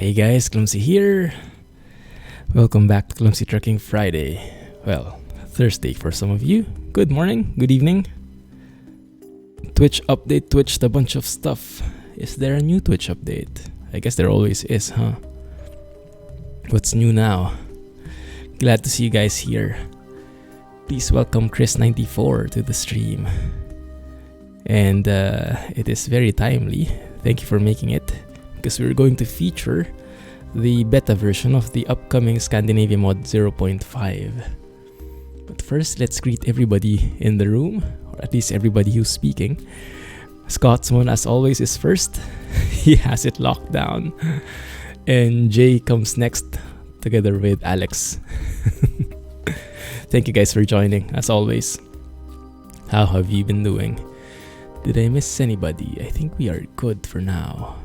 Hey guys, Clumsy here. Welcome back to Clumsy Trucking Friday. Well, Thursday for some of you. Good morning, good evening. Twitch update, twitched a bunch of stuff. Is there a new Twitch update? I guess there always is, huh? What's new now? Glad to see you guys here. Please welcome Chris94 to the stream. And it is very timely. Thank you for making it, because we're going to feature the beta version of the upcoming ScandinaviaMod 0.5. But first, let's greet everybody in the room, or at least everybody who's speaking. Scotsman, as always, is first. He has it locked down. And Jay comes next, together with Alex. Thank you guys for joining, as always. How have you been doing? Did I miss anybody? I think we are good for now.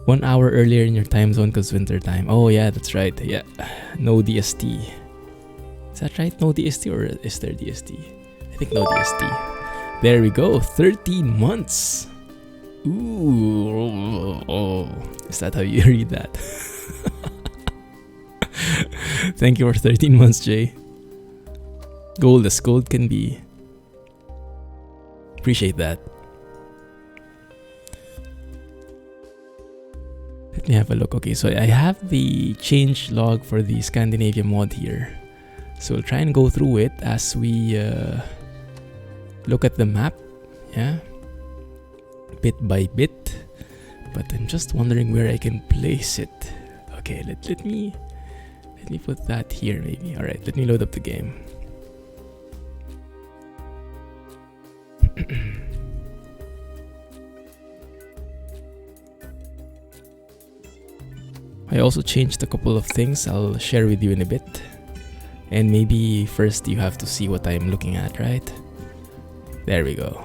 1 hour earlier in your time zone because winter time. Oh yeah, that's right. Yeah, no DST. Is that right? No DST, or is there DST? I think no DST. There we go. 13 months. Ooh. Oh. Is that how you read that? Thank you for 13 months, Jay. Gold as gold can be. Appreciate that. Let me have a look. Okay, so I have the change log for the Scandinavia mod here. So we'll try and go through it as we look at the map. Yeah, bit by bit. But I'm just wondering where I can place it. Okay, let me put that here maybe. All right, let me load up the game. I also changed a couple of things I'll share with you in a bit. And maybe first you have to see what I'm looking at, right? There we go.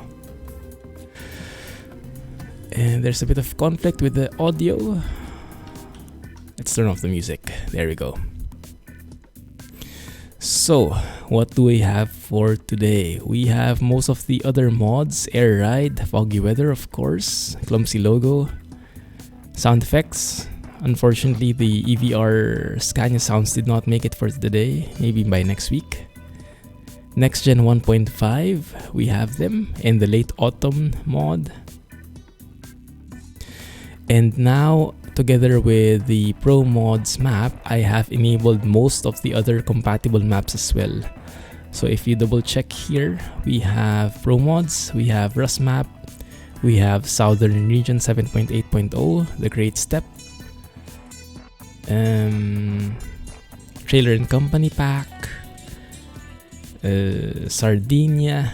And there's a bit of conflict with the audio. Let's turn off the music. There we go. So, what do we have for today? We have most of the other mods. Air Ride, Foggy Weather, of course. Clumsy logo. Sound effects. Unfortunately, the EVR Scania sounds did not make it for today. Maybe by next week. Next Gen 1.5, we have them in the late autumn mod. And now, together with the Pro Mods map, I have enabled most of the other compatible maps as well. So if you double check here, we have Pro Mods, we have Rust map, we have Southern Region 7.8.0, The Great Step, Trailer and Company Pack, Sardinia,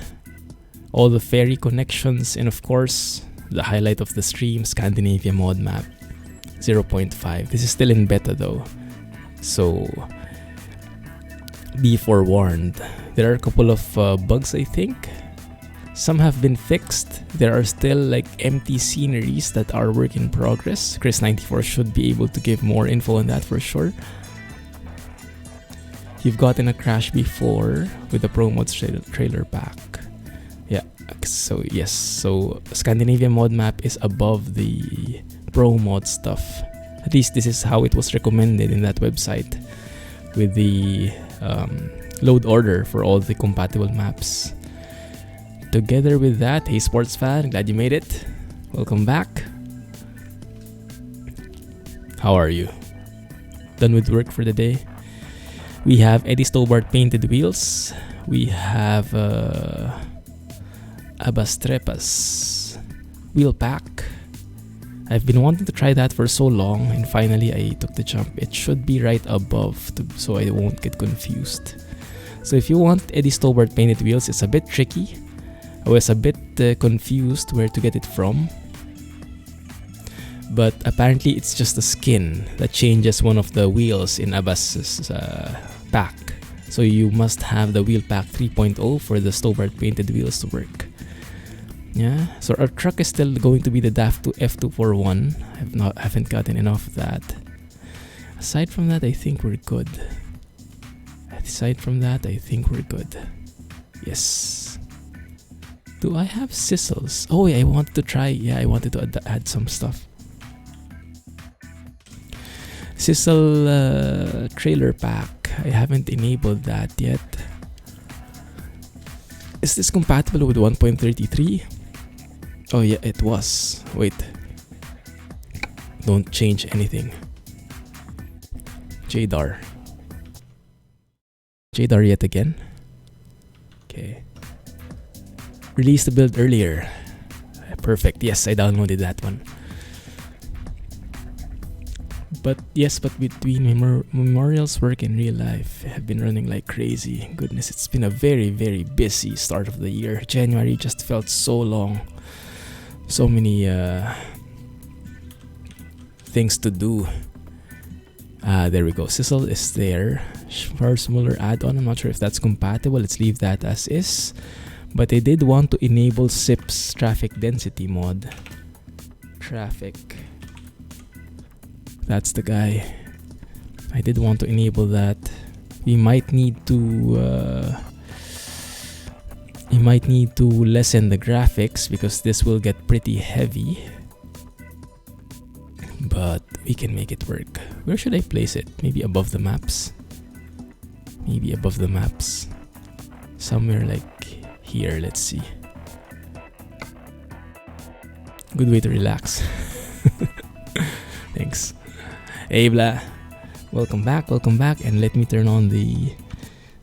all the ferry connections, and of course, the highlight of the stream, ScandinaviaMod Map 0.5. This is still in beta though, so be forewarned. There are a couple of bugs, I think. Some have been fixed. There are still like empty sceneries that are work in progress. Chris94 should be able to give more info on that for sure. You've gotten a crash before with the Pro Mods trailer pack. Yeah, so yes, so ScandinaviaMod Map is above the Pro Mod stuff. At least this is how it was recommended in that website, with the load order for all the compatible maps. Together with that, hey sports fan, glad you made it. Welcome back. How are you? Done with work for the day? We have Eddie Stobart painted wheels. We have Abastrepas wheel pack. I've been wanting to try that for so long, and finally I took the jump. It should be right above, so I won't get confused. So if you want Eddie Stobart painted wheels, it's a bit tricky. I was a bit confused where to get it from. But apparently it's just the skin that changes one of the wheels in Abbas's pack. So you must have the wheel pack 3.0 for the Stobart painted wheels to work. Yeah, so our truck is still going to be the DAF2 F241. I haven't gotten enough of that. Aside from that, I think we're good. Yes. Do I have sizzles? Oh yeah, I wanted to try. Yeah, I wanted to add some stuff. Sizzle trailer pack. I haven't enabled that yet. Is this compatible with 1.33? Oh yeah, it was. Wait. Don't change anything. JDAR. JDAR yet again? Okay. Release the build earlier. Perfect. Yes, I downloaded that one. But between memorials, work, and real life, I have been running like crazy. Goodness, it's been a very, very busy start of the year. January just felt so long. So many things to do. There we go. Sizzle is there. Schwarzmuller add-on. I'm not sure if that's compatible. Let's leave that as is. But I did want to enable SIP's traffic density mod. Traffic. That's the guy. I did want to enable that. We might need to lessen the graphics because this will get pretty heavy. But we can make it work. Where should I place it? Maybe above the maps. Maybe above the maps. Somewhere like here, let's see. Good way to relax. Thanks. Hey blah. Welcome back, and let me turn on the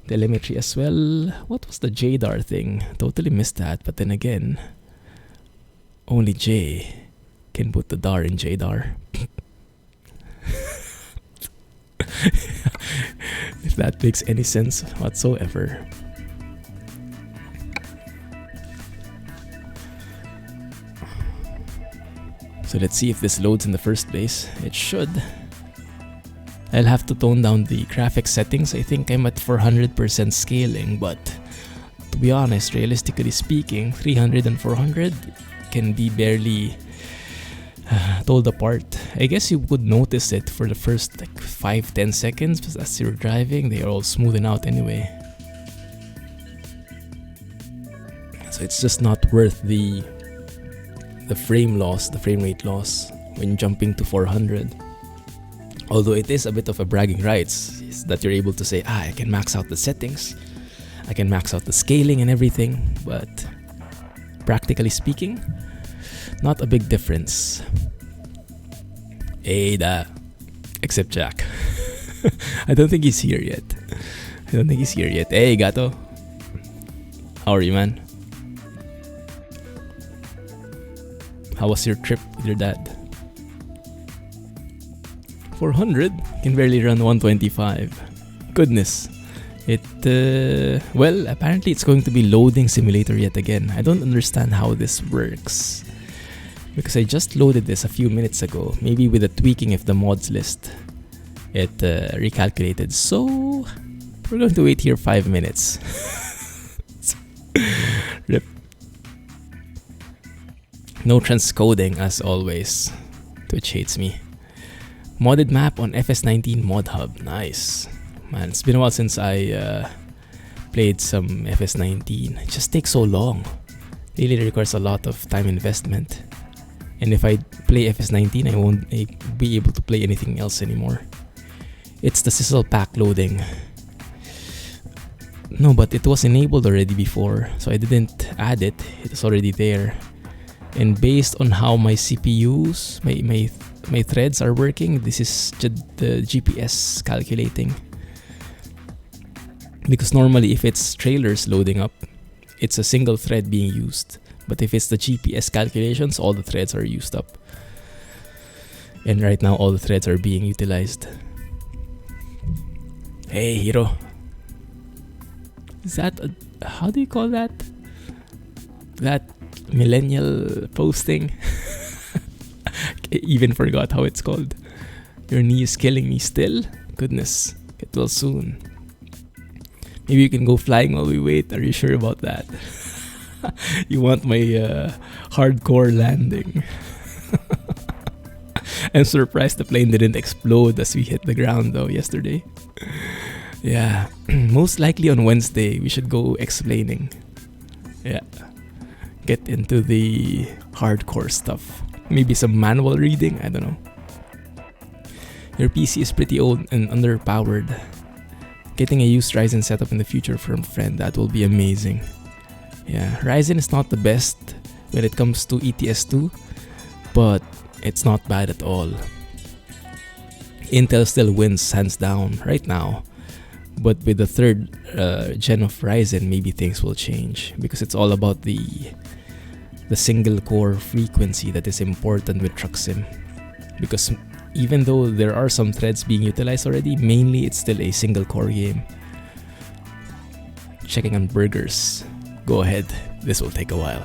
telemetry as well. What was the JDAR thing? Totally missed that, but then again, only J can put the DAR in JDAR. If that makes any sense whatsoever. So let's see if this loads in the first place. It should. I'll have to tone down the graphics settings. I think I'm at 400% scaling, but to be honest, realistically speaking, 300 and 400 can be barely told apart. I guess you would notice it for the first like 5-10 seconds, but as you're driving, they are all smoothing out anyway. So it's just not worth the frame rate loss when jumping to 400. Although it is a bit of a bragging rights that you're able to say, I can max out the settings, I can max out the scaling and everything, but practically speaking, not a big difference. Ada, except Jack. I don't think he's here yet. Hey, Gato. How are you, man? How was your trip with your dad? 400? Can barely run 125. Goodness. Well, apparently it's going to be loading simulator yet again. I don't understand how this works, because I just loaded this a few minutes ago. Maybe with a tweaking of the mods list, it recalculated. So we're going to wait here 5 minutes. Rip. No transcoding as always. Twitch hates me. Modded map on FS19 Mod Hub. Nice. Man, it's been a while since I played some FS19. It just takes so long. It really requires a lot of time investment. And if I play FS19, I won't be able to play anything else anymore. It's the sizzle pack loading. No, but it was enabled already before, so I didn't add it. It was already there. And based on how my CPUs, my threads are working, this is the GPS calculating. Because normally if it's trailers loading up, it's a single thread being used. But if it's the GPS calculations, all the threads are used up. And right now all the threads are being utilized. Hey, Hiro. Is that how do you call that? That millennial posting? I even forgot how it's called. Your knee is killing me still? Goodness, get well soon. Maybe you can go flying while we wait. Are you sure about that? You want my hardcore landing. I'm surprised the plane didn't explode as we hit the ground though yesterday. Yeah, most likely on Wednesday we should go explaining. Yeah, get into the hardcore stuff. Maybe some manual reading, I don't know. Your PC is pretty old and underpowered. Getting a used Ryzen setup in the future from a friend, that will be amazing. Yeah, Ryzen is not the best when it comes to ETS2, but it's not bad at all. Intel still wins hands down right now, but with the third gen of Ryzen, maybe things will change, because it's all about the single core frequency that is important with truck sim. Because even though there are some threads being utilized already, mainly it's still a single core game. Checking on burgers. Go ahead, this will take a while.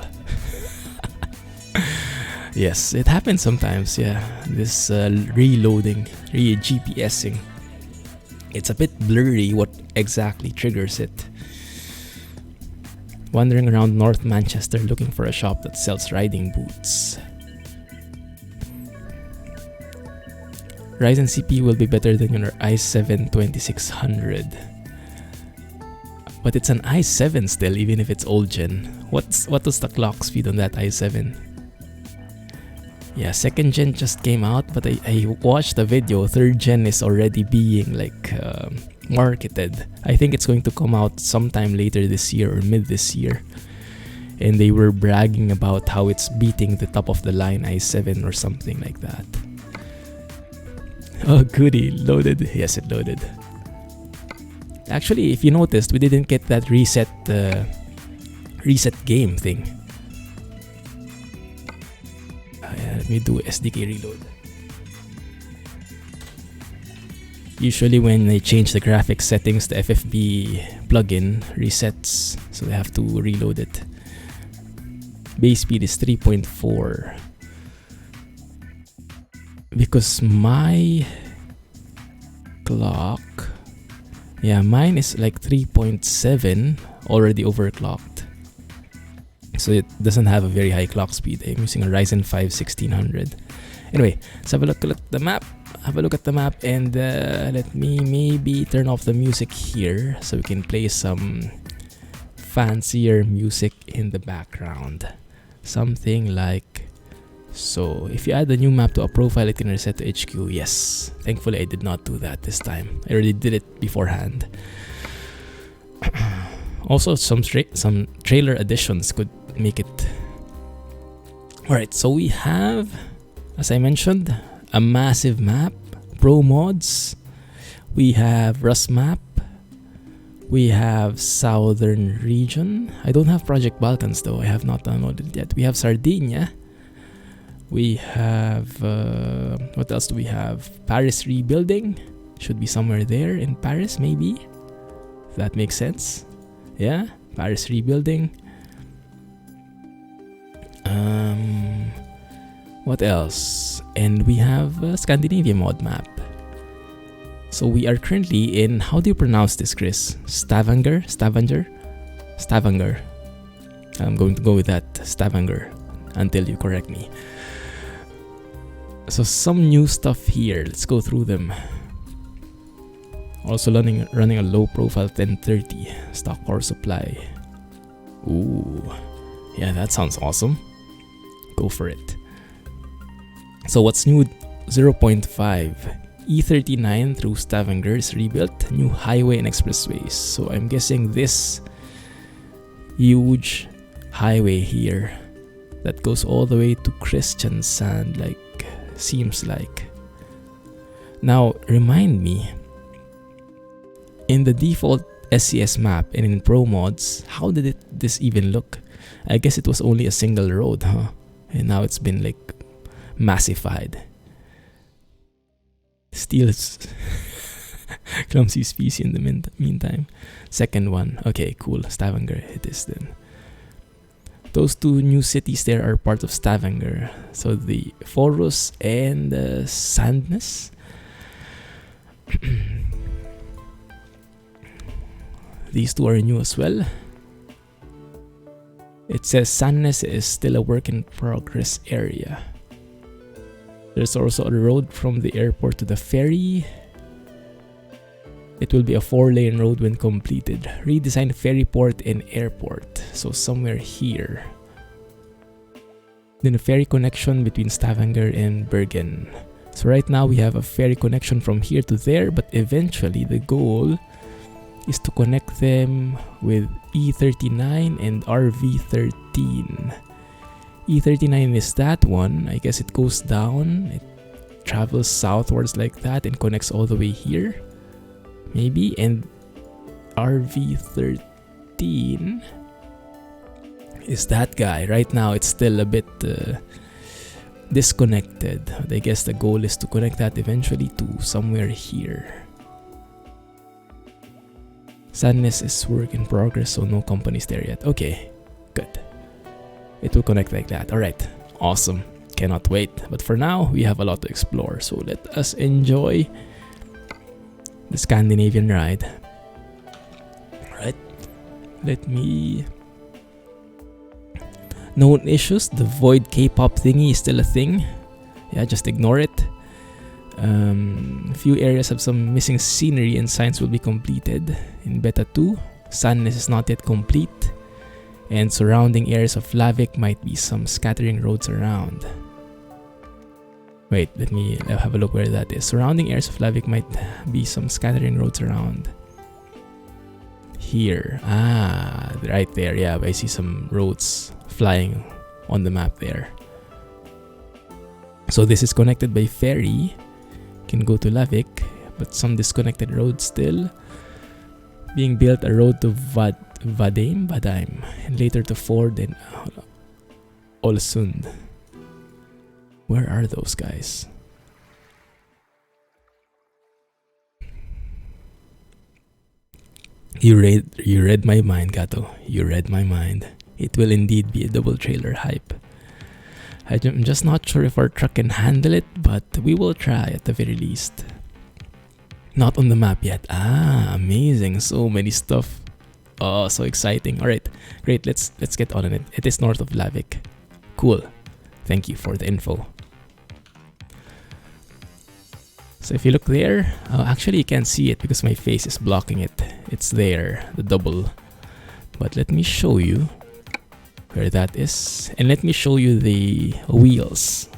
Yes, it happens sometimes, yeah. This reloading, GPSing. It's a bit blurry what exactly triggers it. Wandering around North Manchester looking for a shop that sells riding boots. Ryzen CPU will be better than your i7 2600. But it's an i7 still, even if it's old gen. What was the clock speed on that i7? Yeah, second gen just came out, but I watched the video. Third gen is already being like marketed. I think it's going to come out sometime later this year or mid this year. And they were bragging about how it's beating the top of the line i7 or something like that. Oh goody, loaded. Yes, it loaded. Actually, if you noticed, we didn't get that reset game thing. Yeah, let me do SDK reload. Usually when they change the graphics settings, the FFB plugin resets, so they have to reload it. Base speed is 3.4. Because my clock, yeah, mine is like 3.7, already overclocked. So it doesn't have a very high clock speed. I'm using a Ryzen 5 1600. Anyway, let's have a look at the map. And let me maybe turn off the music here so we can play some fancier music in the background. Something like so. If you add a new map to a profile, it can reset to HQ. Yes. Thankfully, I did not do that this time. I already did it beforehand. Also, some trailer additions could make it. Alright, so we have, as I mentioned, a massive map, pro mods. We have Rust map. We have Southern region. I don't have Project Balkans though. I have not downloaded it yet. We have Sardinia. We have what else do we have? Paris rebuilding. Should be somewhere there in Paris, maybe. If that makes sense. Yeah, Paris rebuilding. What else? And we have ScandinaviaMod Map. So we are currently in, how do you pronounce this, Chris? Stavanger? I'm going to go with that, Stavanger, until you correct me. So some new stuff here. Let's go through them. Also running a low profile 1030 stock core supply. Ooh, yeah, that sounds awesome. Go for it. So what's new? 0.5 E39 through Stavanger is rebuilt. New highway and expressways. So I'm guessing this huge highway here that goes all the way to Kristiansand, like, seems like. Now remind me, in the default SCS map and in Pro mods, how did this even look? I guess it was only a single road, huh? And now it's been like massified. Still Clumsy species in the meantime. Second one. Okay, cool. Stavanger it is then. Those two new cities there are part of Stavanger. So the Forus and Sandnes. These two are new as well. It says Sandnes is still a work in progress area. There's also a road from the airport to the ferry. It will be a 4-lane road when completed. Redesigned ferry port and airport. So somewhere here. Then a ferry connection between Stavanger and Bergen. So right now we have a ferry connection from here to there, but eventually the goal is to connect them with E39 and RV13. E39 is that one. I guess it goes down, it travels southwards like that and connects all the way here, maybe. And RV13 is that guy. Right now it's still a bit disconnected. I guess the goal is to connect that eventually to somewhere here. Sadness is work in progress, so no companies there yet. Okay, good. It will connect like that. Alright, awesome. Cannot wait. But for now, we have a lot to explore, so let us enjoy the Scandinavian ride. Alright, let me... Known issues, the void K-pop thingy is still a thing. Yeah, just ignore it. A few areas have some missing scenery and signs will be completed in beta 2. Sadness is not yet complete. And surrounding areas of Lavik might be some scattering roads around. Wait, let me have a look where that is. Surrounding areas of Lavik might be some scattering roads around. Here. Ah, right there. Yeah, I see some roads flying on the map there. So this is connected by ferry. Can go to Lavik, but some disconnected roads still. Being built a road to Vadheim, and later to Ford and Ålesund. Where are those guys? You read my mind, Gato. You read my mind. It will indeed be a double trailer hype. I'm just not sure if our truck can handle it, but we will try at the very least. Not on the map yet. Ah, amazing. So many stuff. Oh, so exciting. Alright, great. Let's get on it. It is north of Lavik. Cool. Thank you for the info. So if you look there, actually you can't see it because my face is blocking it. It's there, the double. But let me show you where that is. And let me show you the wheels.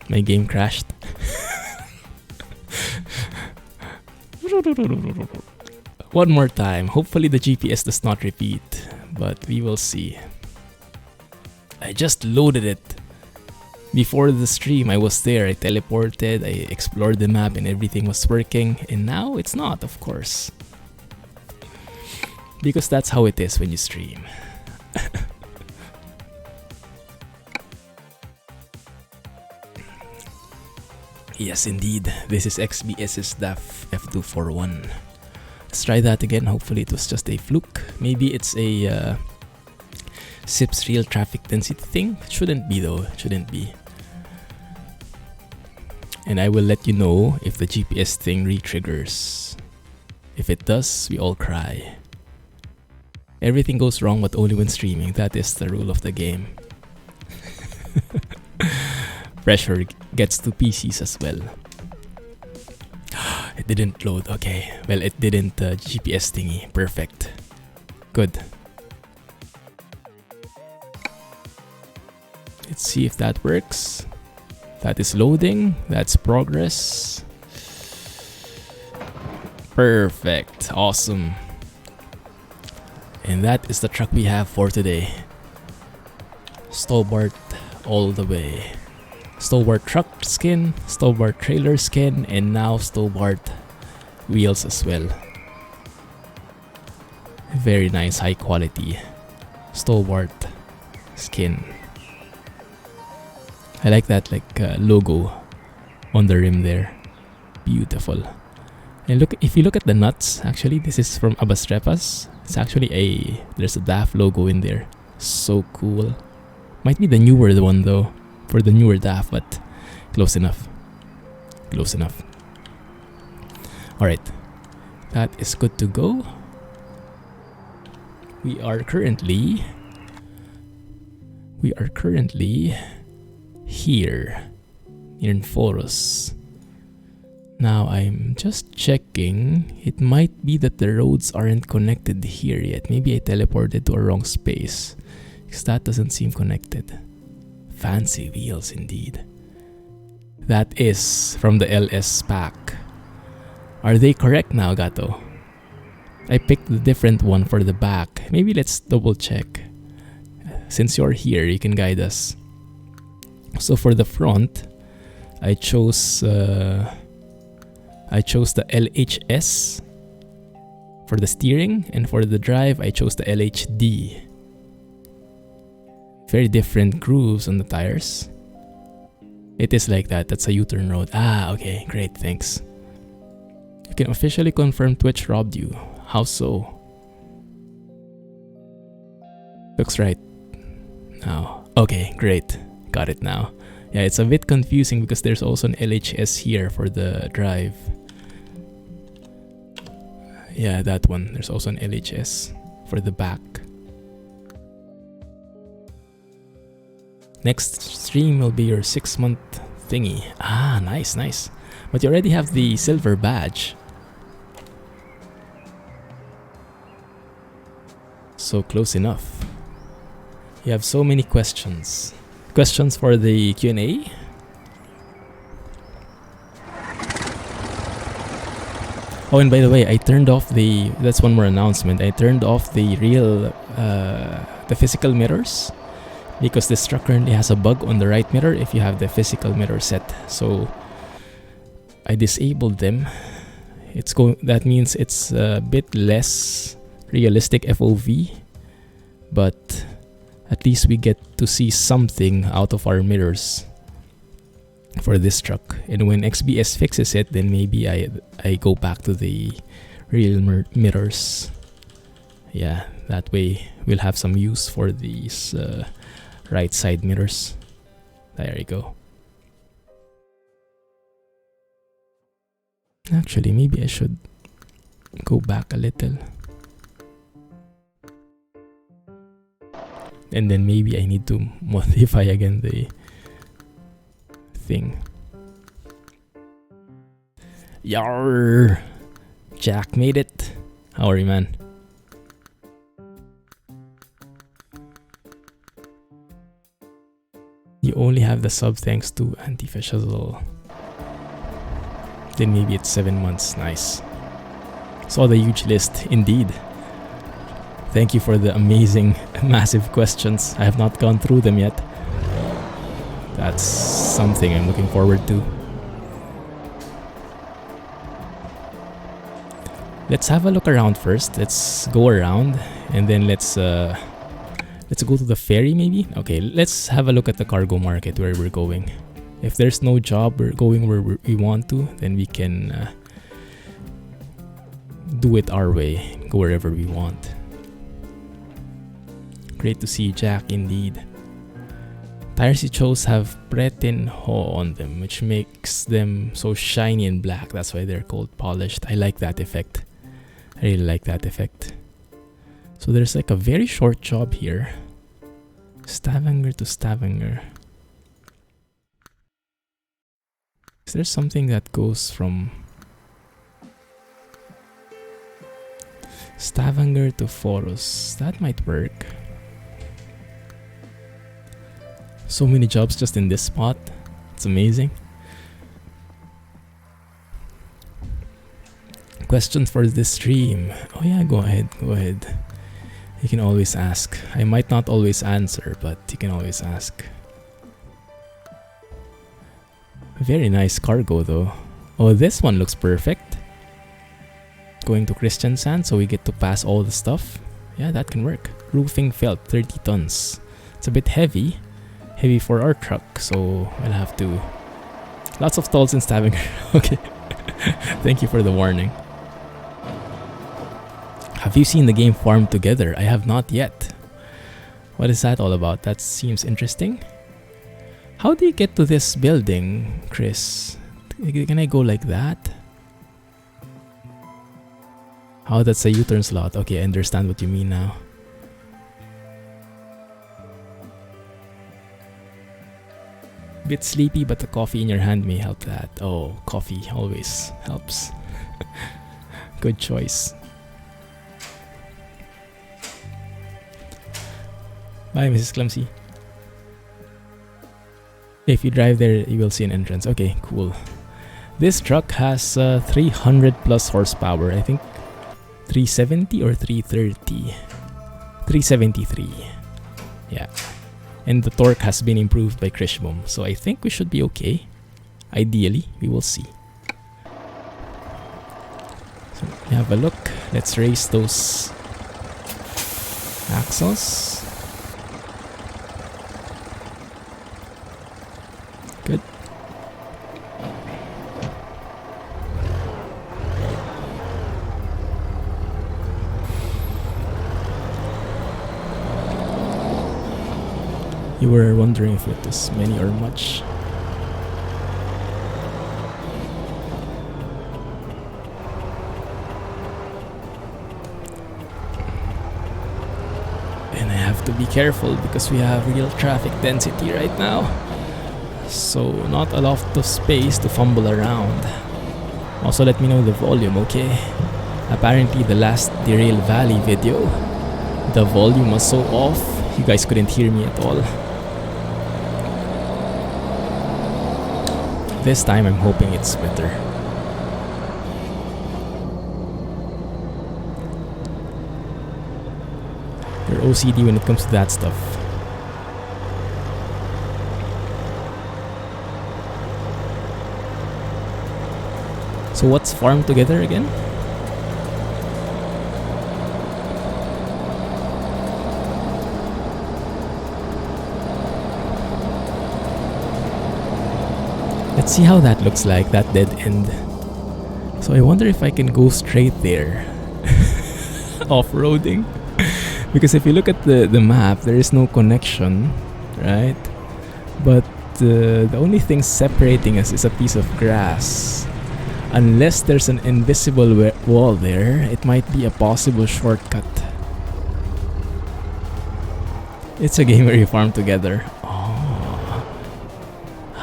My game crashed. One more time. Hopefully the GPS does not repeat, but we will see. I just loaded it. Before the stream, I was there. I teleported, I explored the map and everything was working. And now it's not, of course. Because that's how it is when you stream. Yes, indeed. This is XBS's DAF F241. Let's try that again. Hopefully it was just a fluke. Maybe it's a SIP's real traffic density thing. It shouldn't be though. It shouldn't be. And I will let you know if the GPS thing re-triggers. If it does, we all cry. Everything goes wrong but only when streaming. That is the rule of the game. Pressure gets to PCs as well. It didn't load. Okay. Well, it didn't GPS thingy. Perfect. Good. Let's see if that works. That is loading. That's progress. Perfect. Awesome. And that is the truck we have for today. Stolbart all the way. Stolbart truck skin, Stolbart trailer skin, and now Stolbart wheels as well. Very nice, high quality Stolbart skin. I like that logo on the rim there. Beautiful. And look, if you look at the nuts, actually this is from Abastrepas. It's actually there's a DAF logo in there. So cool. Might be the newer one though, for the newer DAF, but close enough. Close enough. Alright. That is good to go. We are currently here in Forus. Now I'm just checking. It might be that the roads aren't connected here yet. Maybe I teleported to a wrong space, because that doesn't seem connected. Fancy wheels indeed. That is from the LS pack. Are they correct now, Gato? I picked the different one for the back. Maybe let's double check. Since you're here, you can guide us. So for the front, I chose the LHS for the steering, and for the drive, I chose the LHD. Very different grooves on the tires. It is like that. That's a U-turn road. Ah, okay, great, thanks. You can officially confirm Twitch robbed you. How so? Looks right. Now, okay, great. Got it now. Yeah, it's a bit confusing because there's also an LHS here for the drive. Yeah, that one. There's also an LHS for the back. Next stream will be your 6-month thingy. Ah, nice, nice. But you already have the silver badge. So close enough. You have so many questions. Questions for the Q&A? Oh, and by the way, I turned off the... That's one more announcement. I turned off the real... the physical mirrors. Because this truck currently has a bug on the right mirror if you have the physical mirror set. So I disabled them. That means it's a bit less realistic FOV, but at least we get to see something out of our mirrors for this truck. And when XBS fixes it, then maybe I go back to the real mirrors. Yeah, that way we'll have some use for these right side mirrors. There you go. Actually, maybe I should go back a little. And then maybe I need to modify again the thing. Yarr! Jack made it. How are you, man? You only have the sub thanks to anti-fascism. Then maybe it's 7 months. Nice. Saw the huge list, indeed. Thank you for the amazing, massive questions. I have not gone through them yet. That's something I'm looking forward to. Let's have a look around first. Let's go around and then let's go to the ferry maybe? Okay, let's have a look at the cargo market where we're going. If there's no job, we're going where we want to, then we can do it our way, go wherever we want. Great to see you, Jack, indeed. Tires you chose have Pretinho on them, which makes them so shiny and black. That's why they're called polished. I like that effect. I really like that effect. So there's like a very short job here. Stavanger to Stavanger. Is there something that goes from Stavanger to Forus? That might work. So many jobs just in this spot. It's amazing. Questions for this stream? Oh yeah, go ahead, go ahead. You can always ask. I might not always answer, but you can always ask. Very nice cargo though. Oh, this one looks perfect. Going to Christiansand, so we get to pass all the stuff. Yeah, that can work. Roofing felt, 30 tons. It's a bit heavy. Heavy for our truck, so I'll have to... Lots of tolls in Stavanger. Okay. Thank you for the warning. Have you seen the game Farm Together? I have not yet. What is that all about? That seems interesting. How do you get to this building, Chris? Can I go like that? Oh, that's a U-turn slot. Okay, I understand what you mean now. Bit sleepy, but the coffee in your hand may help that. Oh, coffee always helps. Good choice. Bye, Mrs. Clumsy. If you drive there, you will see an entrance. Okay, cool. This truck has 300 plus horsepower. I think 370 or 330. 373. Yeah. And the torque has been improved by Krishbom, so I think we should be okay. Ideally, we will see. So have a look. Let's raise those axles. Good. You were wondering if it was many or much. And I have to be careful because we have real traffic density right now. So not a lot of space to fumble around. Also let me know the volume, okay? Apparently the last Derail Valley video, the volume was so off, you guys couldn't hear me at all. This time I'm hoping it's better. You're OCD when it comes to that stuff. So what's farm together again? Let's see how that looks like, that dead end. So I wonder if I can go straight there. Off-roading. Because if you look at the map, there is no connection, right? But the only thing separating us is a piece of grass. Unless there's an invisible wall there, it might be a possible shortcut. It's a game where you farm together.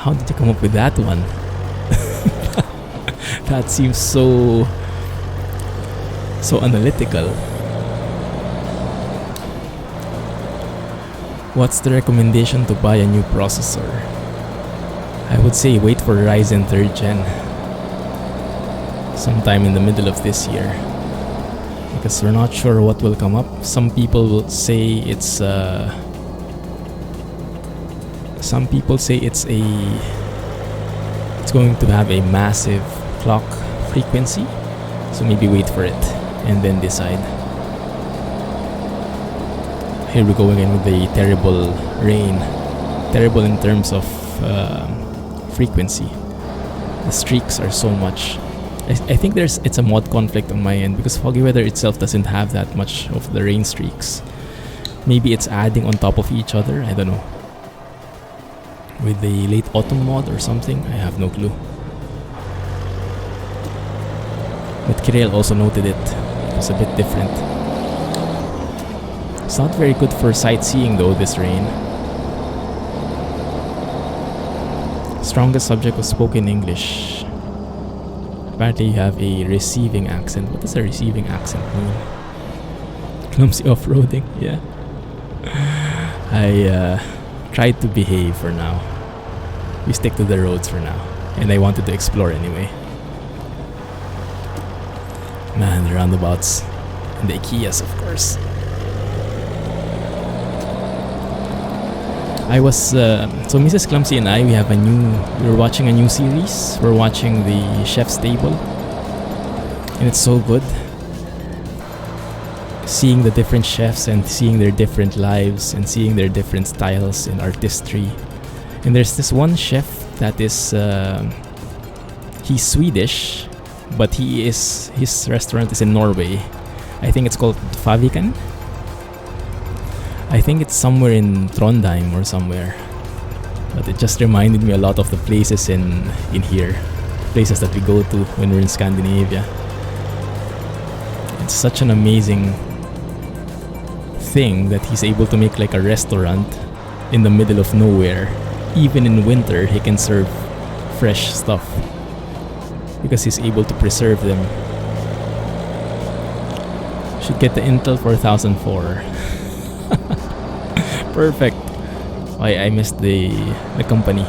How did you come up with that one? That seems so analytical. What's the recommendation to buy a new processor? I would say wait for Ryzen 3rd Gen. Sometime in the middle of this year. Because we're not sure what will come up. Some people will say it's it's going to have a massive clock frequency, so maybe wait for it and then decide. Here we go again with the terrible rain. Terrible in terms of frequency. The streaks are so much. I think it's a mod conflict on my end because Foggy Weather itself doesn't have that much of the rain streaks. Maybe it's adding on top of each other, I don't know. With the late autumn mod or something, I have no clue. But Kirill also noted it. It was a bit different. It's not very good for sightseeing though, this rain. Strongest subject was spoken English. Apparently you have a receiving accent. What does a receiving accent mean? Clumsy off-roading, yeah. I tried to behave for now. We stick to the roads for now. And I wanted to explore anyway. Man, the roundabouts. And the Ikeas, of course. I was... so Mrs. Clumsy and I, we're watching a new series. We're watching the Chef's Table. And it's so good. Seeing the different chefs and seeing their different lives and seeing their different styles and artistry. And there's this one chef that is he's Swedish, but his restaurant is in Norway. I think it's called Faviken. I think it's somewhere in Trondheim or somewhere. But it just reminded me a lot of the places in here. Places that we go to when we're in Scandinavia. It's such an amazing thing that he's able to make like a restaurant in the middle of nowhere even in winter he can serve fresh stuff because he's able to preserve them. Should get the Intel 4004. Perfect. I missed the company.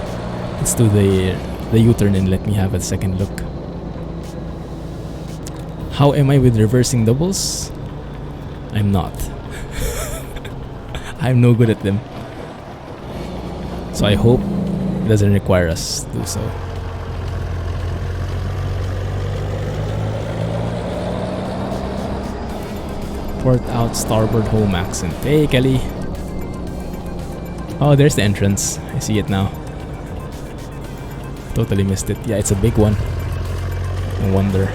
Let's do the U-turn and let me have a second look. How am I with reversing doubles? I'm not. I'm no good at them. So I hope it doesn't require us to do so. Port out starboard home accent. Hey Kelly. Oh, there's the entrance. I see it now. Totally missed it. Yeah, it's a big one. No wonder.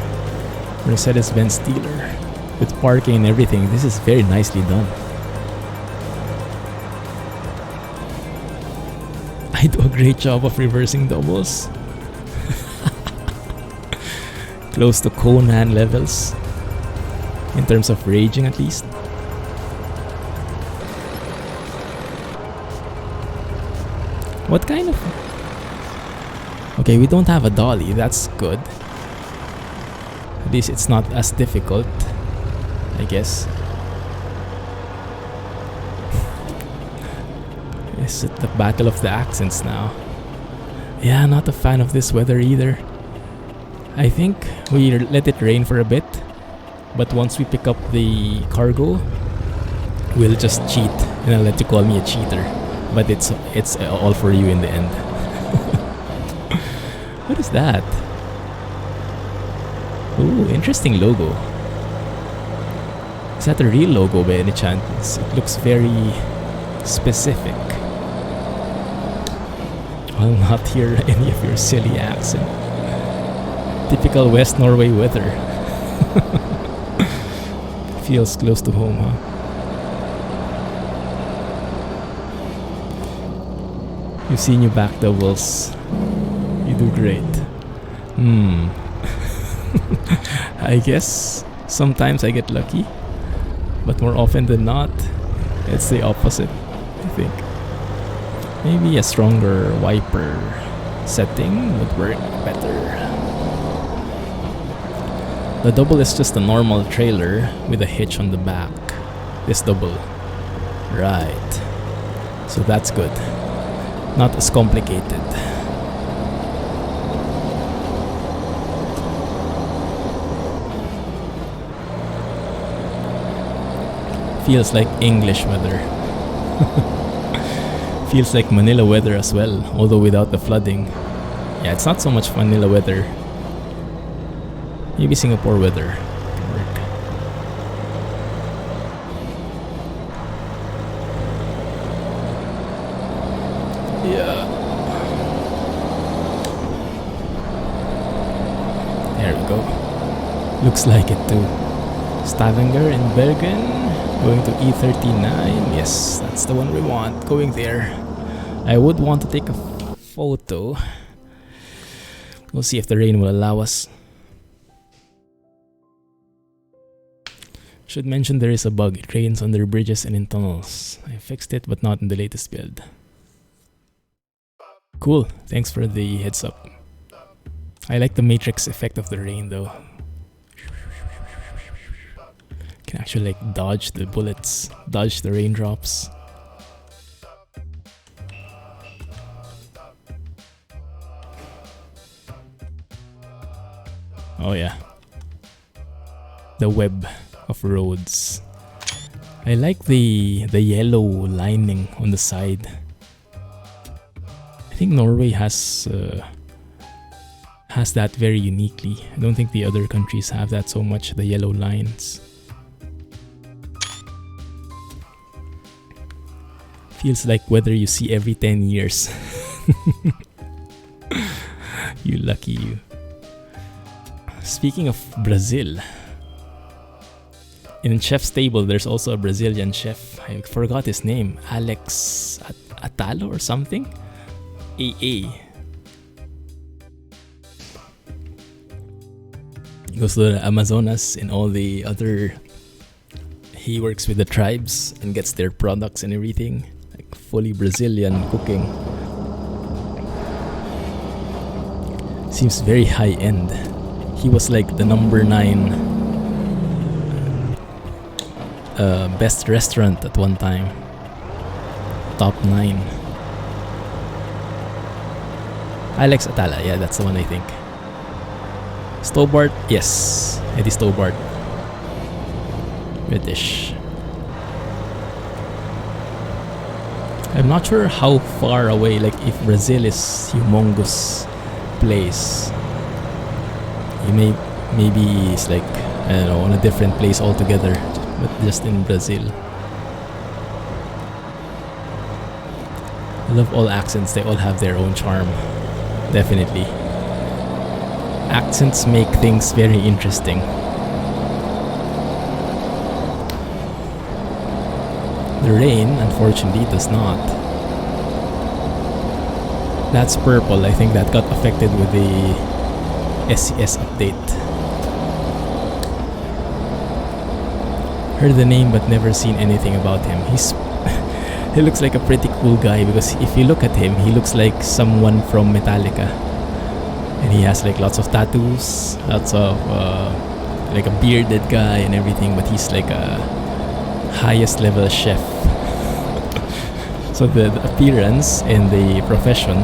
Mercedes-Benz dealer. With parking and everything. This is very nicely done. I do a great job of reversing doubles. Close to Conan levels. In terms of raging at least. What kind of... Okay, we don't have a dolly. That's good. At least it's not as difficult, I guess. Is it the battle of the accents now? Yeah, not a fan of this weather either. I think we let it rain for a bit, but once we pick up the cargo, we'll just cheat, and I'll let you call me a cheater. But it's all for you in the end. What is that? Ooh, interesting logo. Is that a real logo by any chance? It looks very specific. I'll not hear any of your silly accent. Typical West Norway weather. Feels close to home, huh? You've seen your back doubles. You do great. I guess sometimes I get lucky, but more often than not, it's the opposite, I think. Maybe a stronger wiper setting would work better. The double is just a normal trailer with a hitch on the back. This double. Right. So that's good. Not as complicated. Feels like English weather. Feels like Manila weather as well, although without the flooding. Yeah, it's not so much Manila weather. Maybe Singapore weather can work. Yeah. There we go. Looks like it too. Stavanger in Bergen. Going to E39. Yes, that's the one we want. Going there. I would want to take a photo. We'll see if the rain will allow us. Should mention there is a bug. It rains under bridges and in tunnels. I fixed it, but not in the latest build. Cool. Thanks for the heads up. I like the matrix effect of the rain though. Can actually like dodge the bullets, dodge the raindrops. Oh yeah. The web of roads. I like the yellow lining on the side. I think Norway has that very uniquely. I don't think the other countries have that so much, the yellow lines. Feels like weather you see every 10 years. You lucky you. Speaking of Brazil, in Chef's Table there's also a Brazilian chef. I forgot his name. Alex Atalo or something? AA. He goes to the Amazonas and all the other... He works with the tribes and gets their products and everything. Like fully Brazilian cooking. Seems very high end. He was like the number 9 best restaurant at one time. Top 9. Alex Atala, yeah, that's the one I think. Stobart, yes, Eddie Stobart. British. I'm not sure how far away, like if Brazil is humongous place. Maybe it's like, I don't know, on a different place altogether, but just in Brazil. I love all accents, they all have their own charm. Definitely. Accents make things very interesting. The rain, unfortunately, does not. That's purple. I think that got affected with the SCS update. Heard the name but never seen anything about him. He looks like a pretty cool guy because if you look at him, he looks like someone from Metallica. And he has like lots of tattoos, lots of like a bearded guy and everything, but he's like a highest level chef. So the appearance and the profession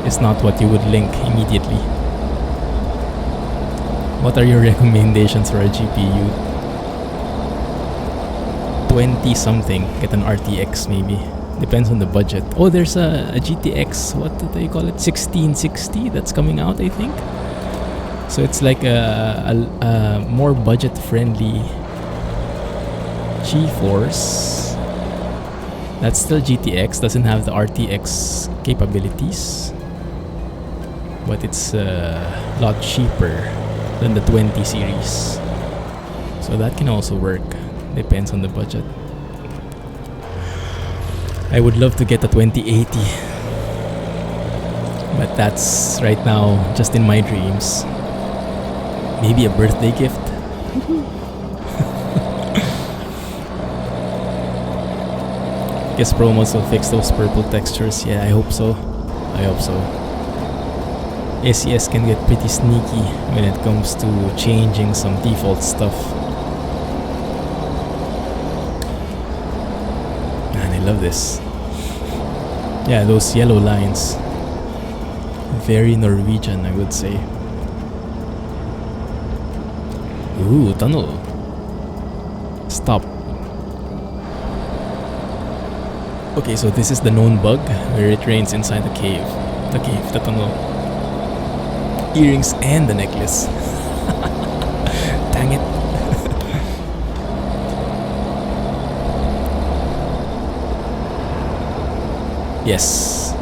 is not what you would link immediately. What are your recommendations for a GPU? 20 something, get an RTX maybe. Depends on the budget. Oh, there's a GTX, what do they call it? 1660 that's coming out, I think. So it's like a more budget friendly GeForce. That's still GTX, doesn't have the RTX capabilities. But it's a lot cheaper than the 20 series. So that can also work. Depends on the budget. I would love to get a 2080, but that's right now just in my dreams. Maybe a birthday gift. Guess promos will fix those purple textures. Yeah, I hope so. I hope so. SES can get pretty sneaky when it comes to changing some default stuff. Love this. Yeah, those yellow lines. Very Norwegian, I would say. Ooh, tunnel. Stop. Okay, so this is the known bug where it rains inside the cave. The tunnel. Earrings and the necklace. Dang it. Yes,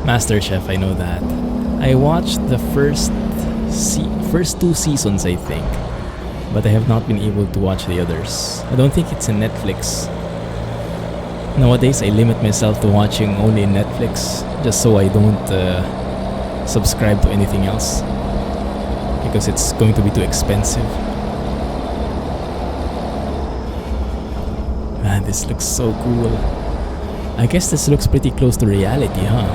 MasterChef, I know that. I watched the first 2 seasons, I think, but I have not been able to watch the others. I don't think it's in Netflix. Nowadays, I limit myself to watching only Netflix, just so I don't subscribe to anything else, because it's going to be too expensive. Man, this looks so cool. I guess this looks pretty close to reality, huh?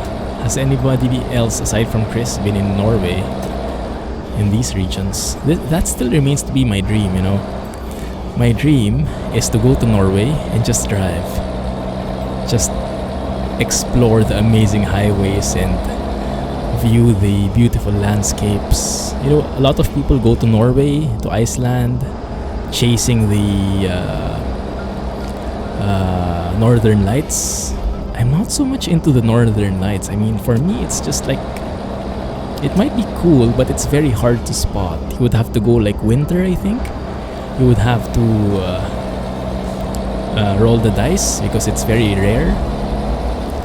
Has anybody else aside from Chris been in Norway in these regions? That still remains to be my dream, you know. My dream is to go to Norway and just drive. Just explore the amazing highways and view the beautiful landscapes. You know, a lot of people go to Norway, to Iceland, chasing the Northern Lights. I'm not so much into the Northern Lights. I mean, for me, it's just like, it might be cool, but it's very hard to spot. You would have to go like winter, I think. You would have to roll the dice because it's very rare.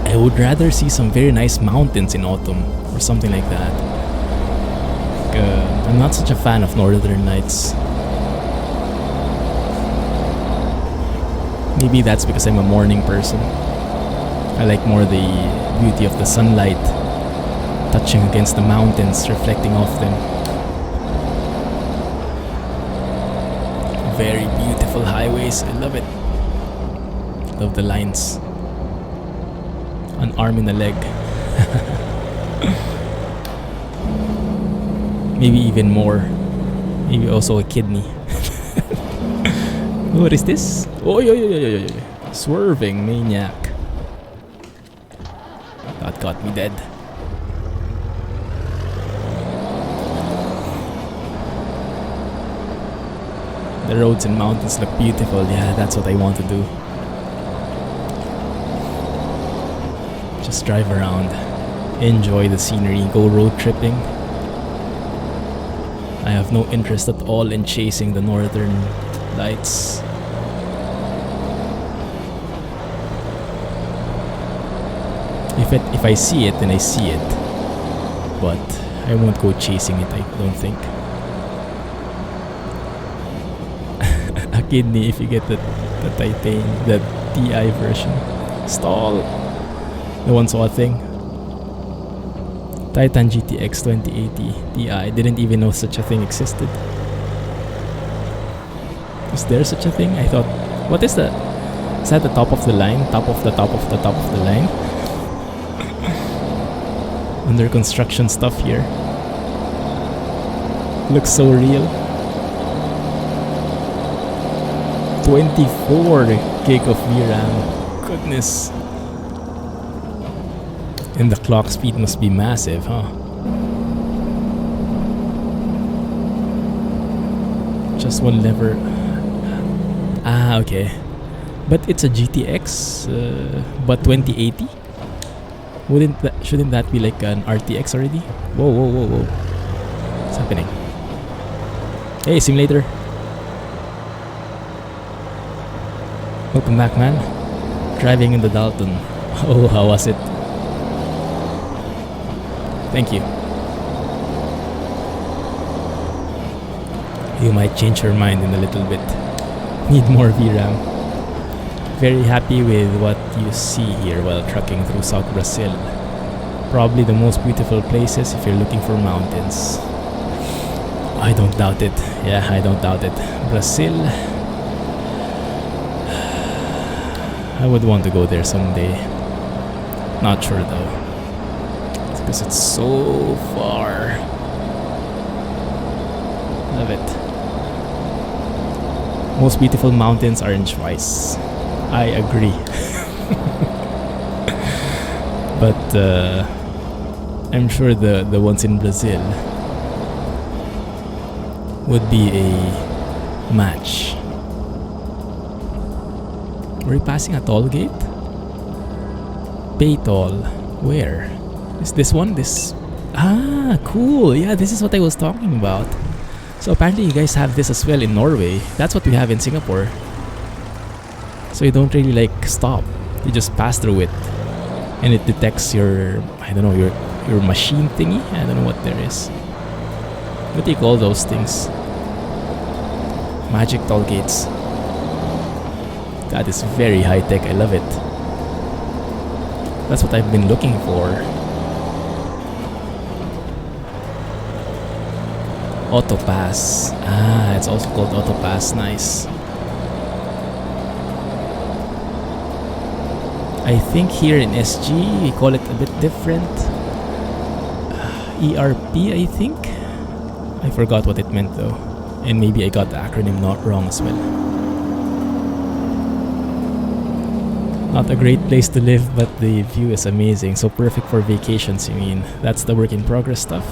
I would rather see some very nice mountains in autumn or something like that. I'm not such a fan of Northern Lights. Maybe that's because I'm a morning person. I like more the beauty of the sunlight touching against the mountains, reflecting off them. Very beautiful highways, I love it. Love the lines. An arm and a leg. Maybe even more. Maybe also a kidney. What is this? Oh, yo. Swerving maniac. That got me dead. The roads and mountains look beautiful. Yeah, that's what I want to do. Just drive around, enjoy the scenery, go road tripping. I have no interest at all in chasing the northern lights. If I see it, then I see it. But I won't go chasing it, I don't think. A kidney if you get the TI version. Stall. No one saw a thing. Titan GTX 2080 Ti. Didn't even know such a thing existed. Is there such a thing? I thought, what is that? Is that the top of the line? Top of the top of the top of the line? Under construction stuff here. Looks so real. 24 gig of VRAM. Goodness. And the clock speed must be massive, huh? Just one lever. Ah, okay. But it's a GTX, but 2080? Shouldn't that be like an RTX already? Whoa. What's happening? Hey, simulator. Welcome back, man. Driving in the Dalton. Oh, how was it? Thank you. You might change your mind in a little bit. Need more VRAM. Very happy with what you see here while trucking through South Brazil. Probably the most beautiful places if you're looking for mountains. I don't doubt it. Yeah, I don't doubt it. Brazil. I would want to go there someday. Not sure though. Because it's so far. Love it. Most beautiful mountains are in Schweiz. I agree. But I'm sure the ones in Brazil would be a match. We're passing a toll gate? Pay toll. Where? Is this one? This? Ah, cool. Yeah, this is what I was talking about. So apparently you guys have this as well in Norway. That's what we have in Singapore. So you don't really like stop. You just pass through it. And it detects your, I don't know, your machine thingy? I don't know what there is. What do you call those things? Magic toll gates. That is very high tech. I love it. That's what I've been looking for. Autopass. Ah, it's also called Autopass. Nice. I think here in SG we call it a bit different. ERP, I think. I forgot what it meant though. And maybe I got the acronym not wrong as well. Not a great place to live, but the view is amazing. So perfect for vacations, you mean. That's the work in progress stuff.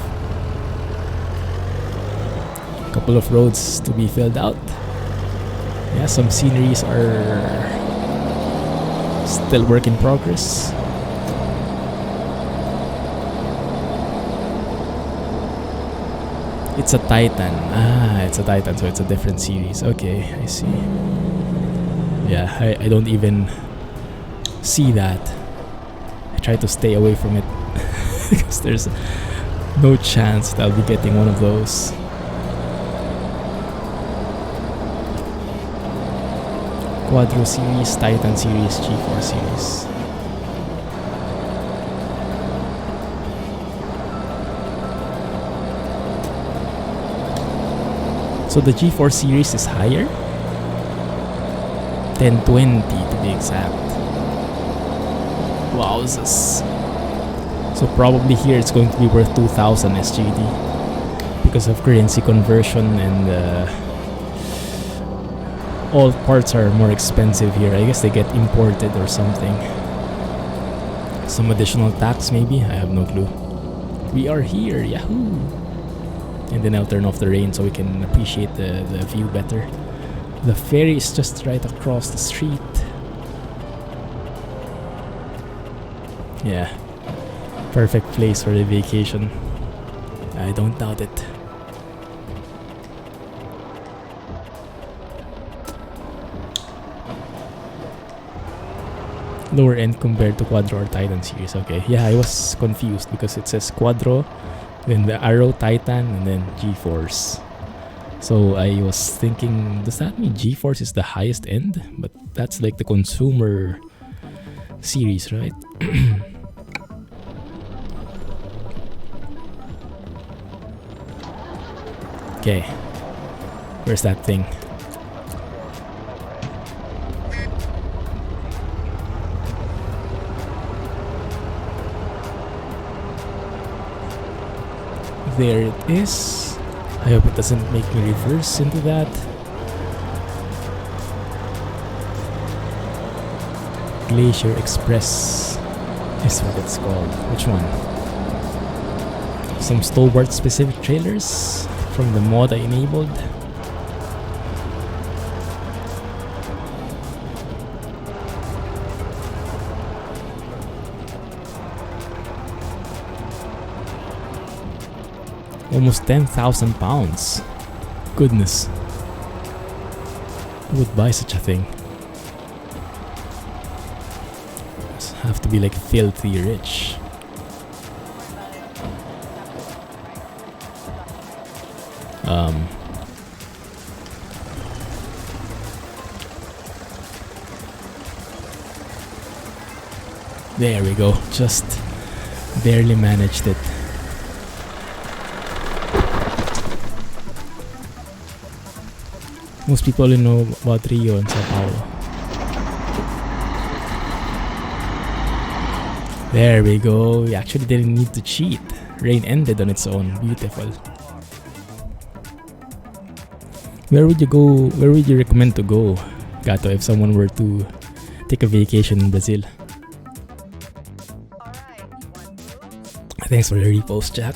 Couple of roads to be filled out. Yeah, some sceneries are still work in progress. It's a Titan. Ah, it's a Titan, so it's a different series. Okay, I see. Yeah, I don't even see that. I try to stay away from it because there's no chance that I'll be getting one of those. Quadro series, Titan series, G4 series. So the G4 series is higher? 1020 to be exact. Wowzers. So probably here it's going to be worth 2000 SGD because of currency conversion, and all parts are more expensive here. I guess they get imported or something. Some additional tax maybe? I have no clue. We are here, yahoo! And then I'll turn off the rain so we can appreciate the view better. The ferry is just right across the street. Yeah, perfect place for the vacation. I don't doubt it. Lower end compared to Quadro or Titan series. Okay, yeah, I was confused because it says Quadro, then the Arrow, Titan, and then G-Force. So I was thinking, does that mean G-Force is the highest end? But that's like the consumer series, right? Okay, where's that thing? There it is. I hope it doesn't make me reverse into that. Glacier Express is what it's called. Which one? Some Stalwart specific trailers from the mod I enabled. Almost 10,000 pounds. Goodness. Who would buy such a thing? Must have to be like filthy rich. There we go. Just barely managed it. Most people only know about Rio and Sao Paulo. There we go. We actually didn't need to cheat. Rain ended on its own. Beautiful. Where would you go? Where would you recommend to go, Gato, if someone were to take a vacation in Brazil? Thanks for the repost, Jack.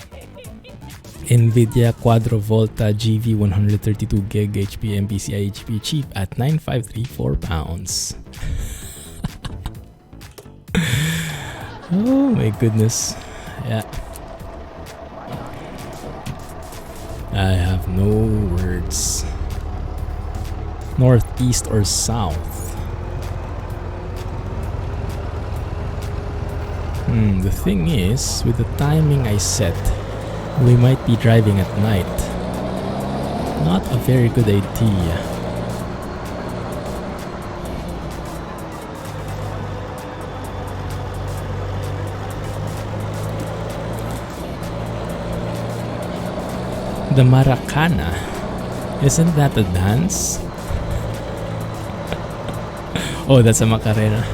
NVIDIA Quadro Volta GV 132 gig HP MPCI HP cheap at 9,534 pounds. Oh my goodness. Yeah. I have no words. North, east, or south? The thing is, with the timing I set, we might be driving at night. Not a very good idea. The Maracana. Isn't that a dance? Oh, that's a Macarena.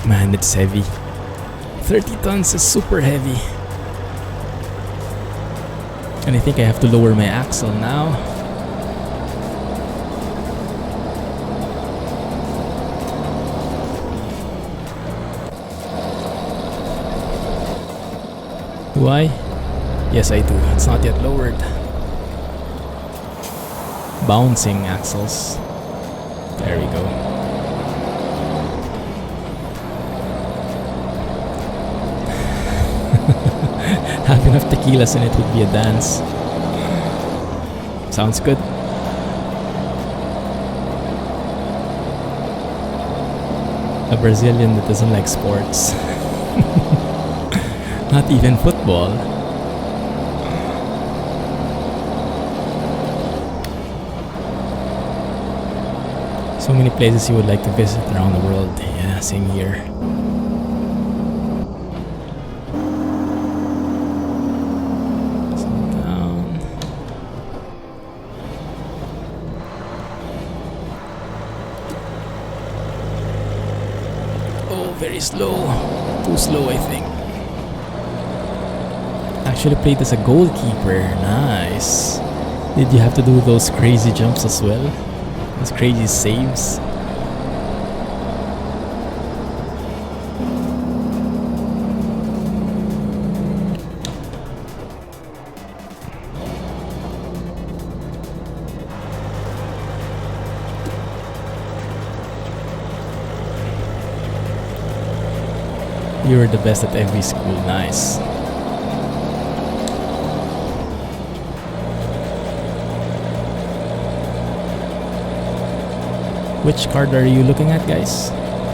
Man, it's heavy. 30 tons is super heavy. And I think I have to lower my axle now. Do I? Yes, I do. It's not yet lowered. Bouncing axles. There we go. Have enough tequilas in it would be a dance. Sounds good. A Brazilian that doesn't like sports. Not even football. So many places you would like to visit around the world. Yeah, same here. slow. Too slow, I think. Actually played as a goalkeeper. Nice. Did you have to do those crazy jumps as well? Those crazy saves? You were the best at every school. Nice. Which card are you looking at, guys?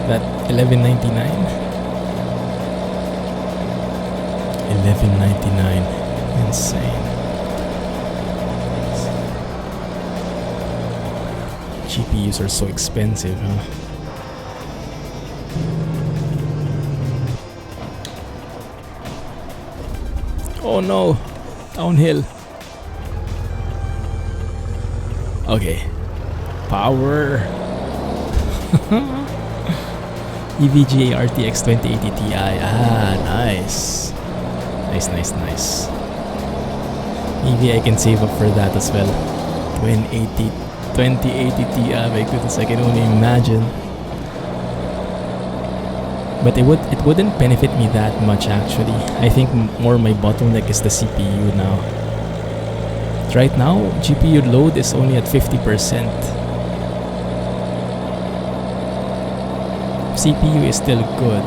That 11.99? 11.99. Insane. GPUs are so expensive, huh? Oh no! Downhill. Okay. Power. EVGA RTX 2080 Ti. Ah, nice. Nice. Maybe I can save up for that as well. 2080 Ti. My goodness, I can only imagine. But it wouldn't benefit me that much actually. I think more my bottleneck is the CPU now. Right now, GPU load is only at 50%. CPU is still good.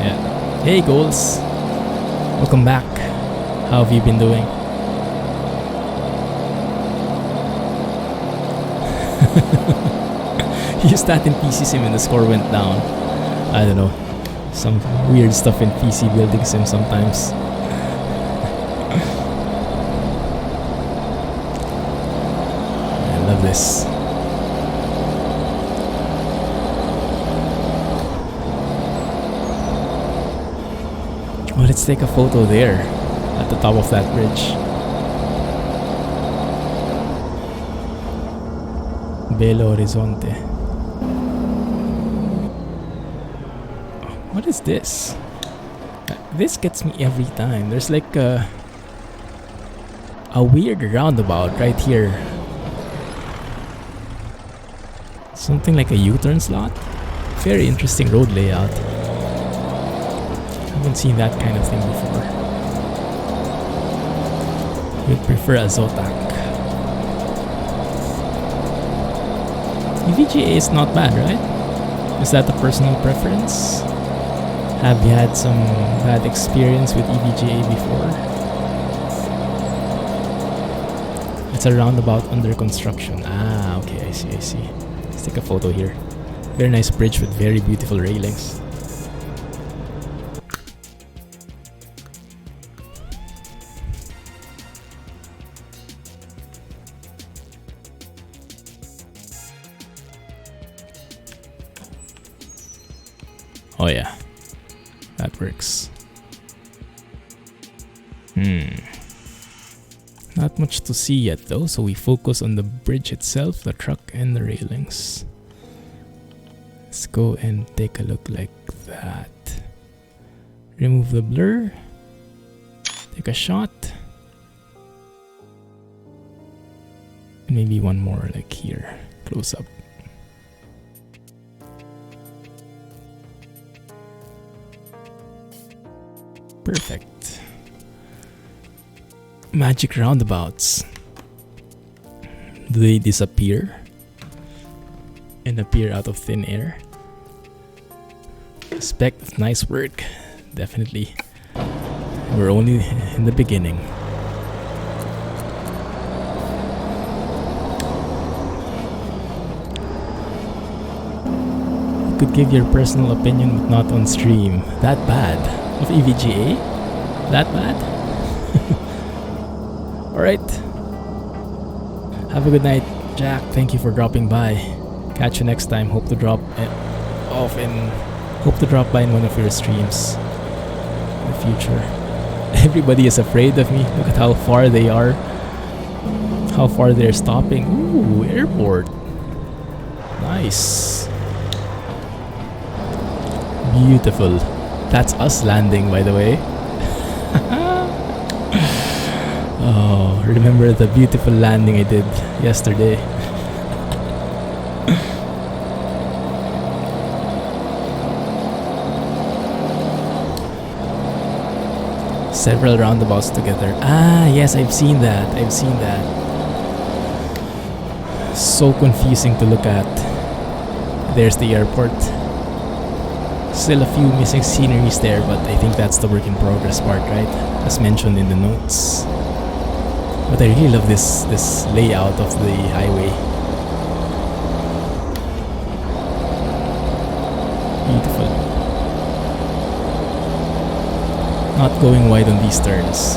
Yeah. Hey goals. Welcome back. How have you been doing? You stat in PC Sim and the score went down. I don't know. Some weird stuff in PC building sim sometimes. I love this. Well, let's take a photo there at the top of that bridge. Belo Horizonte. What is this? This gets me every time. There's like a weird roundabout right here. Something like a U-turn slot. Very interesting road layout. Haven't seen that kind of thing before. You'd prefer a Zotac. EVGA is not bad, right? Is that a personal preference? Have you had some bad experience with EVGA before? It's a roundabout under construction. Ah, okay, I see. Let's take a photo here. Very nice bridge with very beautiful railings. Oh yeah. That works. Not much to see yet though, so we focus on the bridge itself, the truck and the railings. Let's go and take a look like that. Remove the blur. Take a shot. And maybe one more like here, close up. Perfect. Magic roundabouts. Do they disappear and appear out of thin air? Respect, nice work. Definitely. We're only in the beginning. You could give your personal opinion but not on stream. That bad? Of EVGA? That bad? Alright. Have a good night, Jack. Thank you for dropping by. Catch you next time. Hope to drop by in one of your streams in the future. Everybody is afraid of me. Look at how far they are. How far they're stopping. Ooh, airport. Nice. Beautiful. That's us landing, by the way. Oh, remember the beautiful landing I did yesterday? Several roundabouts together. Ah, yes, I've seen that. I've seen that. So confusing to look at. There's the airport. Still a few missing sceneries there, but I think that's the work in progress part, right? As mentioned in the notes. But I really love this layout of the highway. Beautiful. Not going wide on these turns.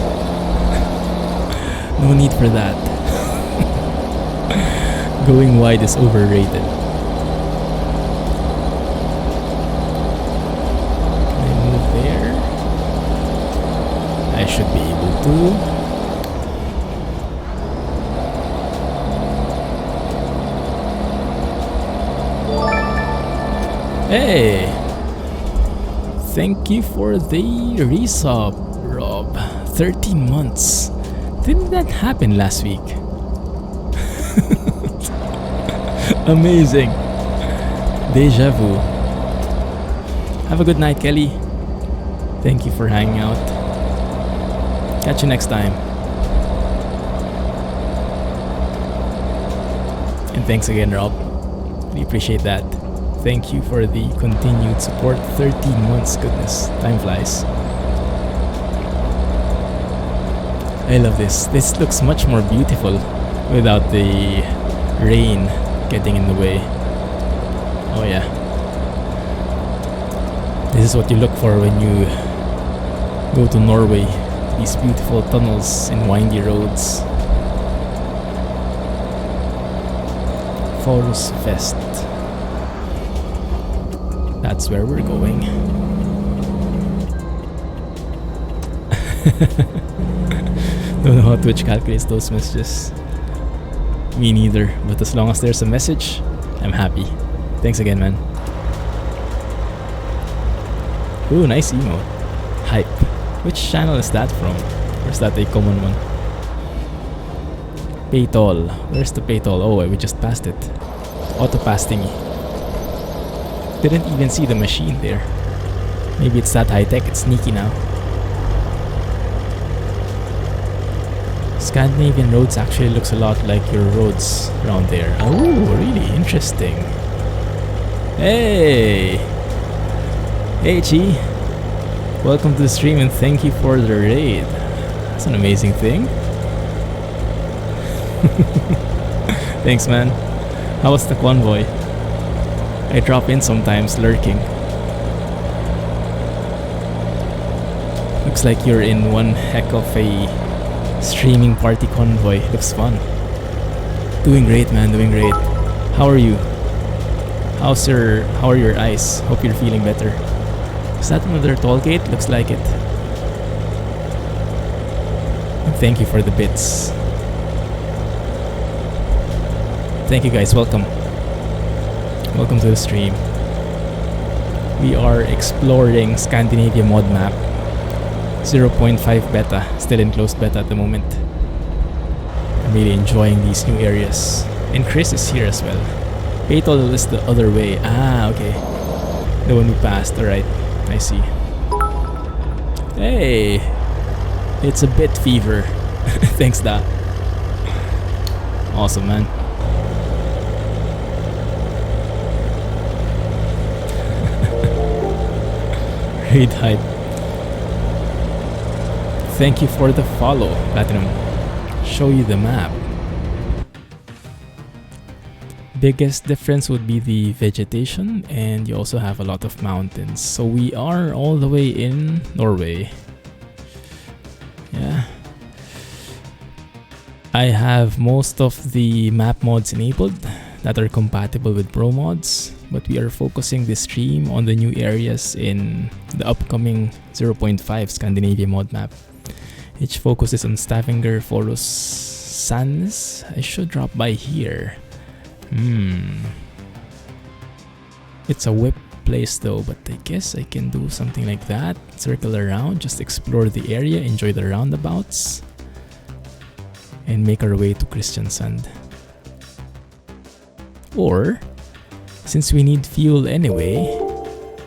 No need for that. Going wide is overrated. Can I move there? I should be able to. Hey! Thank you for the resub, Rob. 13 months. Didn't that happen last week? Amazing. Deja vu. Have a good night, Kelly. Thank you for hanging out. Catch you next time. And thanks again, Rob. We appreciate that. Thank you for the continued support. 13 months, goodness, time flies. I love this. This looks much more beautiful without the rain getting in the way. Oh yeah. This is what you look for when you go to Norway. These beautiful tunnels and windy roads. Forest Fest. That's where we're going. Don't know how Twitch calculates those messages. Me neither, but as long as there's a message, I'm happy. Thanks again, man. Ooh, nice emote. Hype. Which channel is that from? Or is that a common one? Paytol. Where's the Paytol? Oh, we just passed it. Auto pass thingy. Didn't even see the machine there. Maybe it's that high tech, it's sneaky now. Scandinavian roads actually looks a lot like your roads around there. Oh, really interesting. Hey! Hey, Chi. Welcome to the stream and thank you for the raid. That's an amazing thing. Thanks, man. How was the convoy? I drop in sometimes, lurking. Looks like you're in one heck of a streaming party convoy. Looks fun. Doing great, man, doing great. How are you? How are your eyes? Hope you're feeling better. Is that another toll gate? Looks like it. And thank you for the bits. Thank you guys, welcome. Welcome to the stream. We are exploring ScandinaviaMod Map 0.5 beta, still in closed beta at the moment. I'm really enjoying these new areas. And Chris is here as well. Paytol is the other way. Ah, okay. The one we passed, alright. I see. Hey! It's a bit fever. Thanks, Da. Awesome, man. Great hype. Thank you for the follow, Platinum. Show you the map. Biggest difference would be the vegetation, and you also have a lot of mountains. So we are all the way in Norway. Yeah. I have most of the map mods enabled that are compatible with Pro mods, but we are focusing this stream on the new areas in the upcoming 0.5 ScandinaviaMod Map, which focuses on Stavanger, Forus, Sandnes. I should drop by here. It's a whip place though, but I guess I can do something like that. Circle around, just explore the area, enjoy the roundabouts, and make our way to Christiansand. Or, since we need fuel anyway,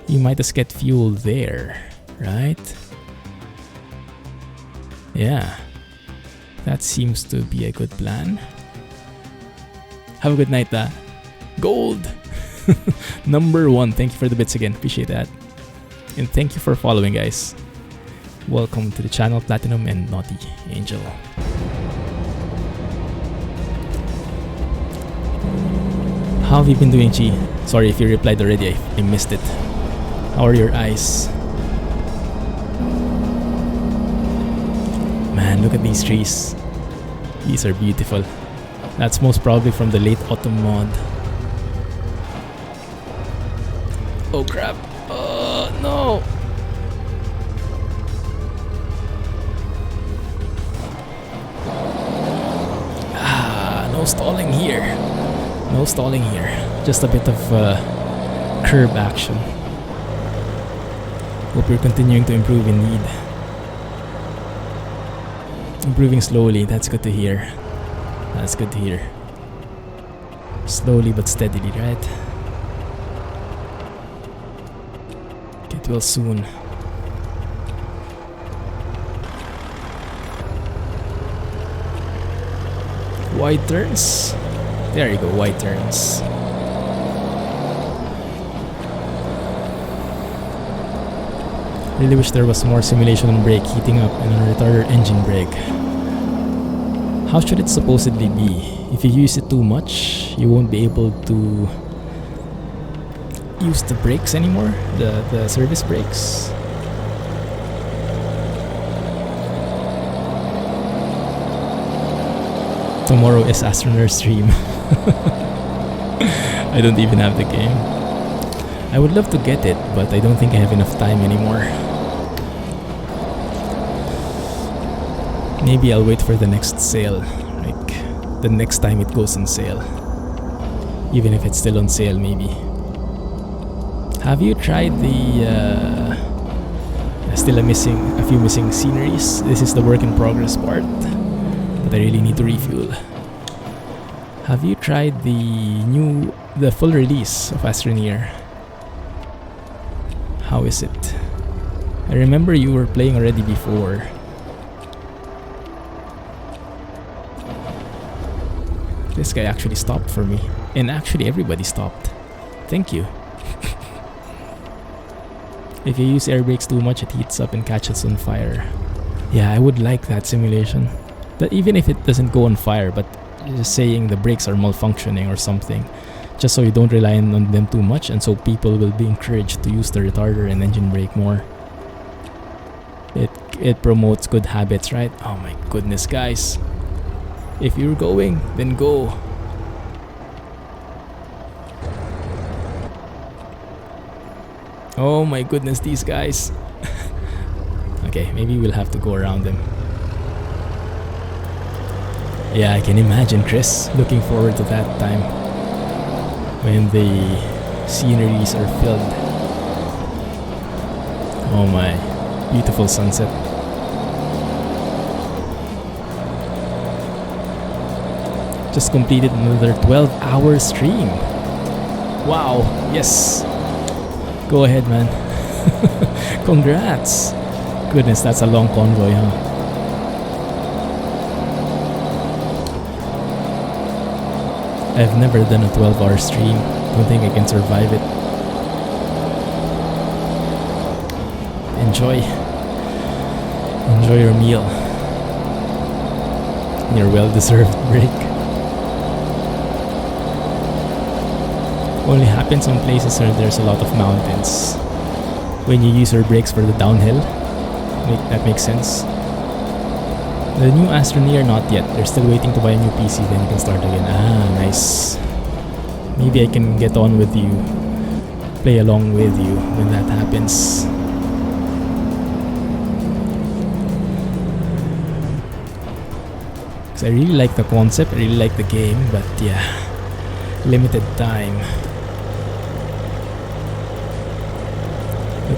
you might as get fuel there, right? Yeah, that seems to be a good plan. Have a good night, Gold! Number 1, thank you for the bits again, appreciate that. And thank you for following, guys. Welcome to the channel, Platinum and Naughty Angel. How have you been doing, Chi? Sorry if you replied already, I missed it. How are your eyes? Man, look at these trees. These are beautiful. That's most probably from the late autumn mod. Oh crap. Oh no. No stalling here. No stalling here. Just a bit of curb action. Hope you're continuing to improve indeed. Improving slowly, that's good to hear. That's good to hear. Slowly but steadily, right? Get well soon. Wide turns. There you go, wide turns. Really wish there was more simulation on brake heating up and on retarder engine brake. How should it supposedly be? If you use it too much, you won't be able to use the brakes anymore, the service brakes. Tomorrow is Astronaut stream. I don't even have the game. I would love to get it, but I don't think I have enough time anymore. Maybe I'll wait for the next sale, like the next time it goes on sale. Even if it's still on sale, maybe. Have you tried the still a few missing sceneries? This is the work in progress part, but I really need to refuel. Have you tried the full release of Astroneer? How is it? I remember you were playing already before. This guy actually stopped for me. And actually everybody stopped. Thank you. If you use air brakes too much, it heats up and catches on fire. Yeah, I would like that simulation. That even if it doesn't go on fire, but just saying the brakes are malfunctioning or something. Just so you don't rely on them too much, and so people will be encouraged to use the retarder and engine brake more. It promotes good habits, right? Oh my goodness, guys. If you're going, then go. Oh my goodness, these guys. Okay, maybe we'll have to go around them. Yeah, I can imagine Chris looking forward to that time when the sceneries are filled. Oh my, beautiful sunset. Just completed another 12-hour stream. Wow, yes. Go ahead, man. Congrats. Goodness, that's a long convoy, huh? I've never done a 12-hour stream. Don't think I can survive it. Enjoy. Enjoy your meal. Your well-deserved break. Only happens in places where there's a lot of mountains. When you use your brakes for the downhill, that makes sense. The new Astroneer, not yet. They're still waiting to buy a new PC, then you can start again. Ah, nice. Maybe I can get on with you, play along with you when that happens. Because I really like the concept, I really like the game, but yeah, limited time.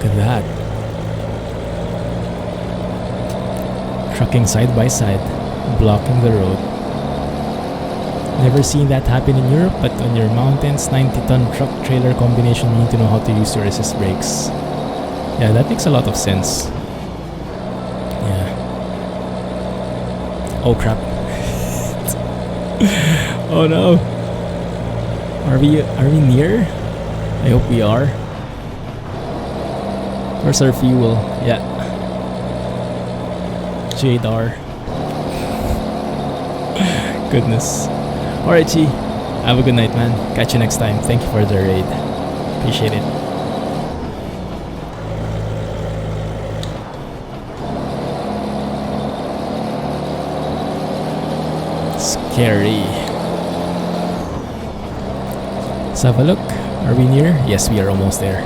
Look at that. Trucking side by side, blocking the road. Never seen that happen in Europe, but on your mountains, 90-ton truck-trailer combination, you need to know how to use your assist brakes. Yeah, that makes a lot of sense. Yeah. Oh crap. Oh no. Are we near? I hope we are. Where's our fuel? Yeah. Jadar. Goodness. Alright, G. Have a good night, man. Catch you next time. Thank you for the raid. Appreciate it. Scary. Let's have a look. Are we near? Yes, we are almost there.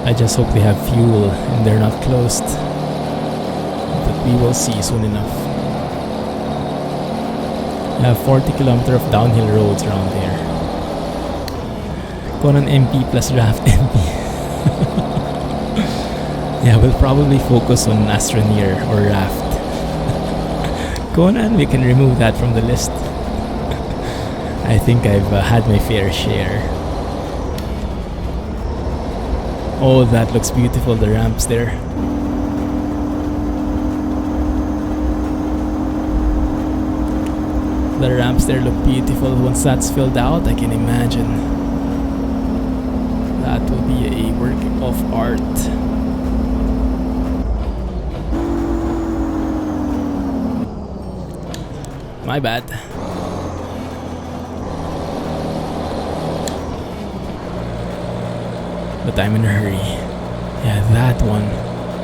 I just hope they have fuel and they're not closed. But we will see soon enough. We have 40 kilometers of downhill roads around here. Conan MP plus Raft MP. Yeah, we'll probably focus on Astroneer or Raft. Conan, we can remove that from the list. I think I've had my fair share. Oh, that looks beautiful, the ramps there. The ramps there look beautiful. Once that's filled out, I can imagine that will be a work of art. My bad. But I'm in a hurry. Yeah, that one.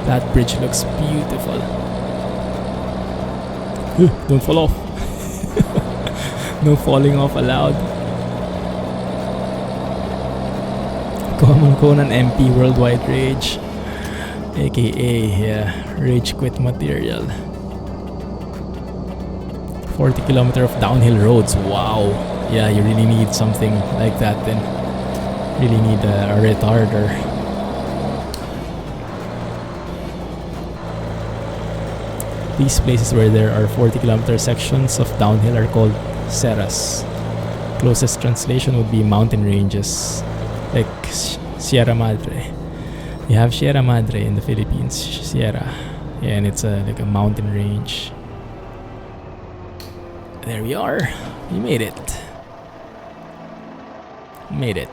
That bridge looks beautiful. Don't fall off. No falling off allowed. Common Conan MP Worldwide Rage. AKA, yeah, Rage Quit material. 40 kilometers of downhill roads. Wow. Yeah, you really need something like that then. Really need a retarder. These places where there are 40 kilometer sections of downhill are called SKRS. Closest translation would be mountain ranges, like Sierra Madre. You have Sierra Madre in the Philippines, Sierra, yeah, and it's like a mountain range. There we are. We made it. Made it.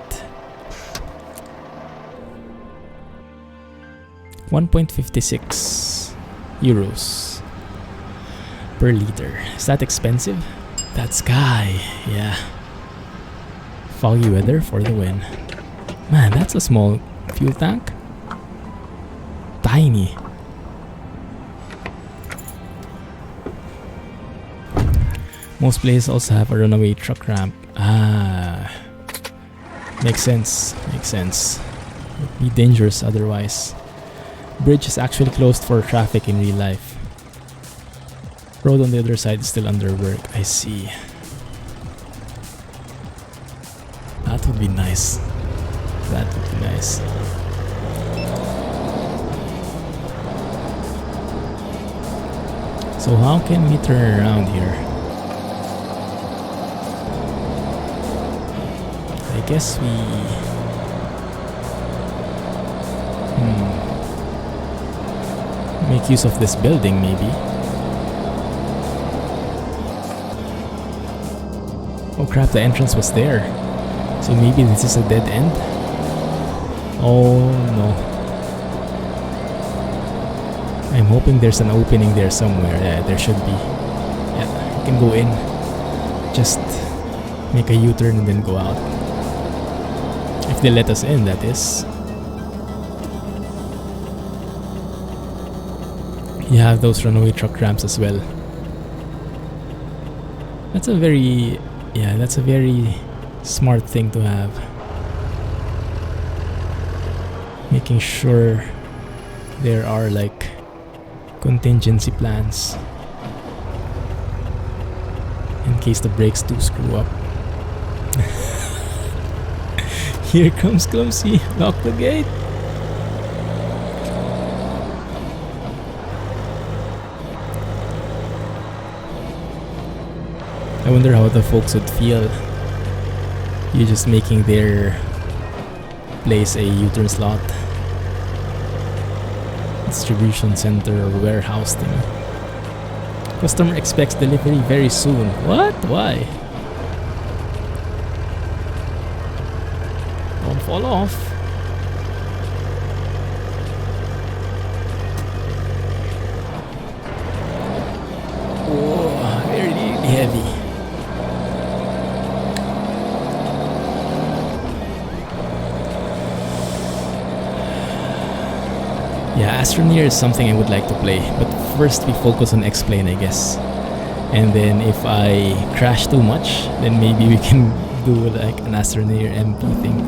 1.56 euros per liter. Is that expensive? That sky, yeah. Foggy weather for the win. Man, that's a small fuel tank. Tiny. Most places also have a runaway truck ramp. Ah, makes sense. Makes sense. It'd be dangerous otherwise. Bridge is actually closed for traffic in real life. Road on the other side is still under work. I see. That would be nice. That would be nice. So how can we turn around here? I guess we... make use of this building, maybe. Oh crap, the entrance was there. So maybe this is a dead end? Oh no. I'm hoping there's an opening there somewhere. Yeah, there should be. Yeah, you can go in. Just make a U-turn and then go out. If they let us in, that is. You have those runaway truck ramps as well. That's a very smart thing to have. Making sure there are like contingency plans in case the brakes do screw up. Here comes Clumsy. Lock the gate. I wonder how the folks would feel. You just making their place a U-turn slot, distribution center, or warehouse thing. Customer expects delivery very soon. What? Why? Don't fall off. Whoa, really heavy. Yeah, Astroneer is something I would like to play, but first we focus on X-Plane, I guess. And then if I crash too much, then maybe we can do like an Astroneer MP thing.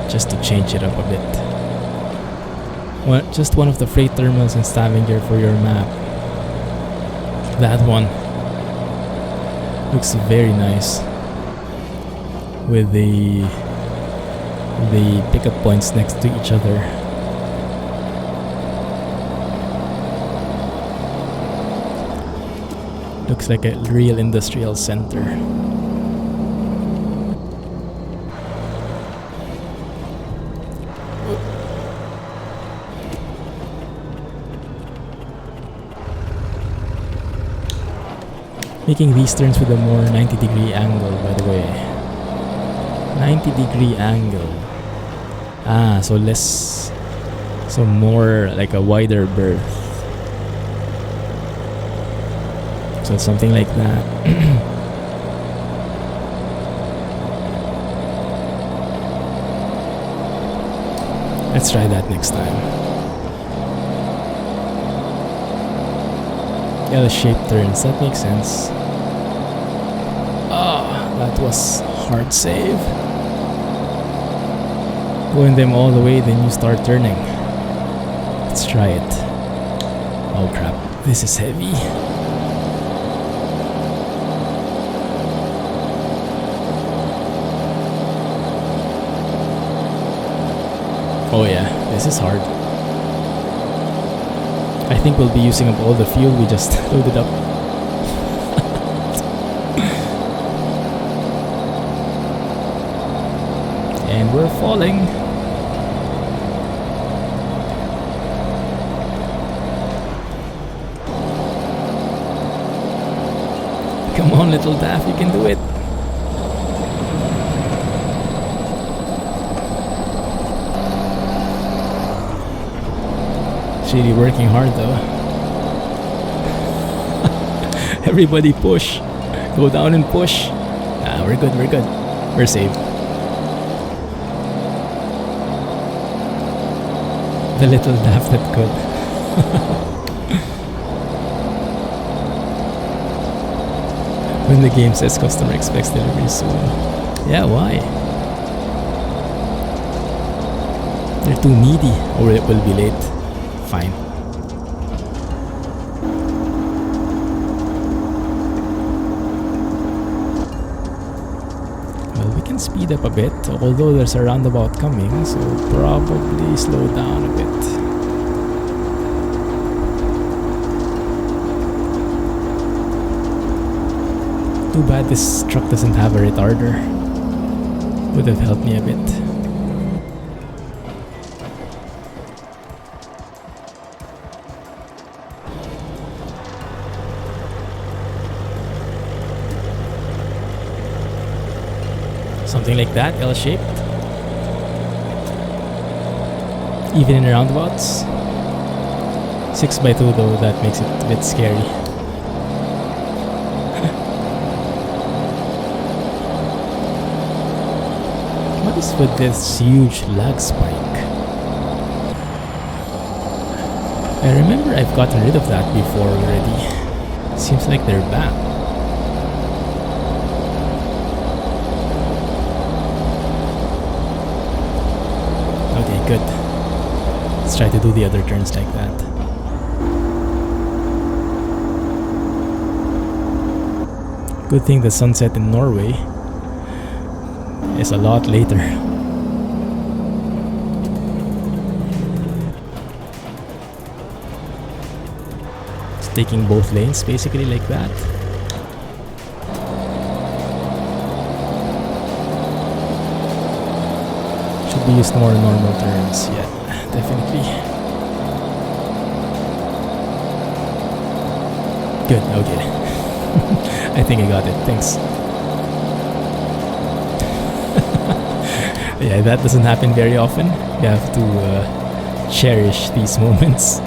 Just to change it up a bit. Just one of the freight terminals in Stavanger for your map. That one looks very nice, with the pickup points next to each other. Looks like a real industrial center. Making these turns with a more 90-degree angle, by the way. 90-degree angle. Ah, so less, so more like a wider berth. So something like that. Let's try that next time. Yeah, the shape turns, that makes sense. That was hard save. Going them all the way, then you start turning. Let's try it. Oh crap, this is heavy. Oh yeah, this is hard. I think we'll be using up all the fuel we just loaded up. And we're falling. Come on, little Daff, you can do it. It's really working hard though. Everybody push. Go down and push. Ah, we're good, we're good. We're safe. The little Daff that could. When the game says customer expects delivery soon. Yeah, why? They're too needy, or it will be late. Fine. Well, we can speed up a bit, although there's a roundabout coming, so probably slow down a bit. Too bad this truck doesn't have a retarder. Would have helped me a bit. Something like that, L-shaped. Even in roundabouts. 6x2 though, that makes it a bit scary. What is with this huge lag spike? I remember I've gotten rid of that before already. Seems like they're back. Okay, good. Let's try to do the other turns like that. Good thing the sunset in Norway is a lot later. taking both lanes basically like that. Should be used more normal turns. Yeah, definitely. Good, okay. I think I got it, thanks. Yeah, that doesn't happen very often. You have to cherish these moments.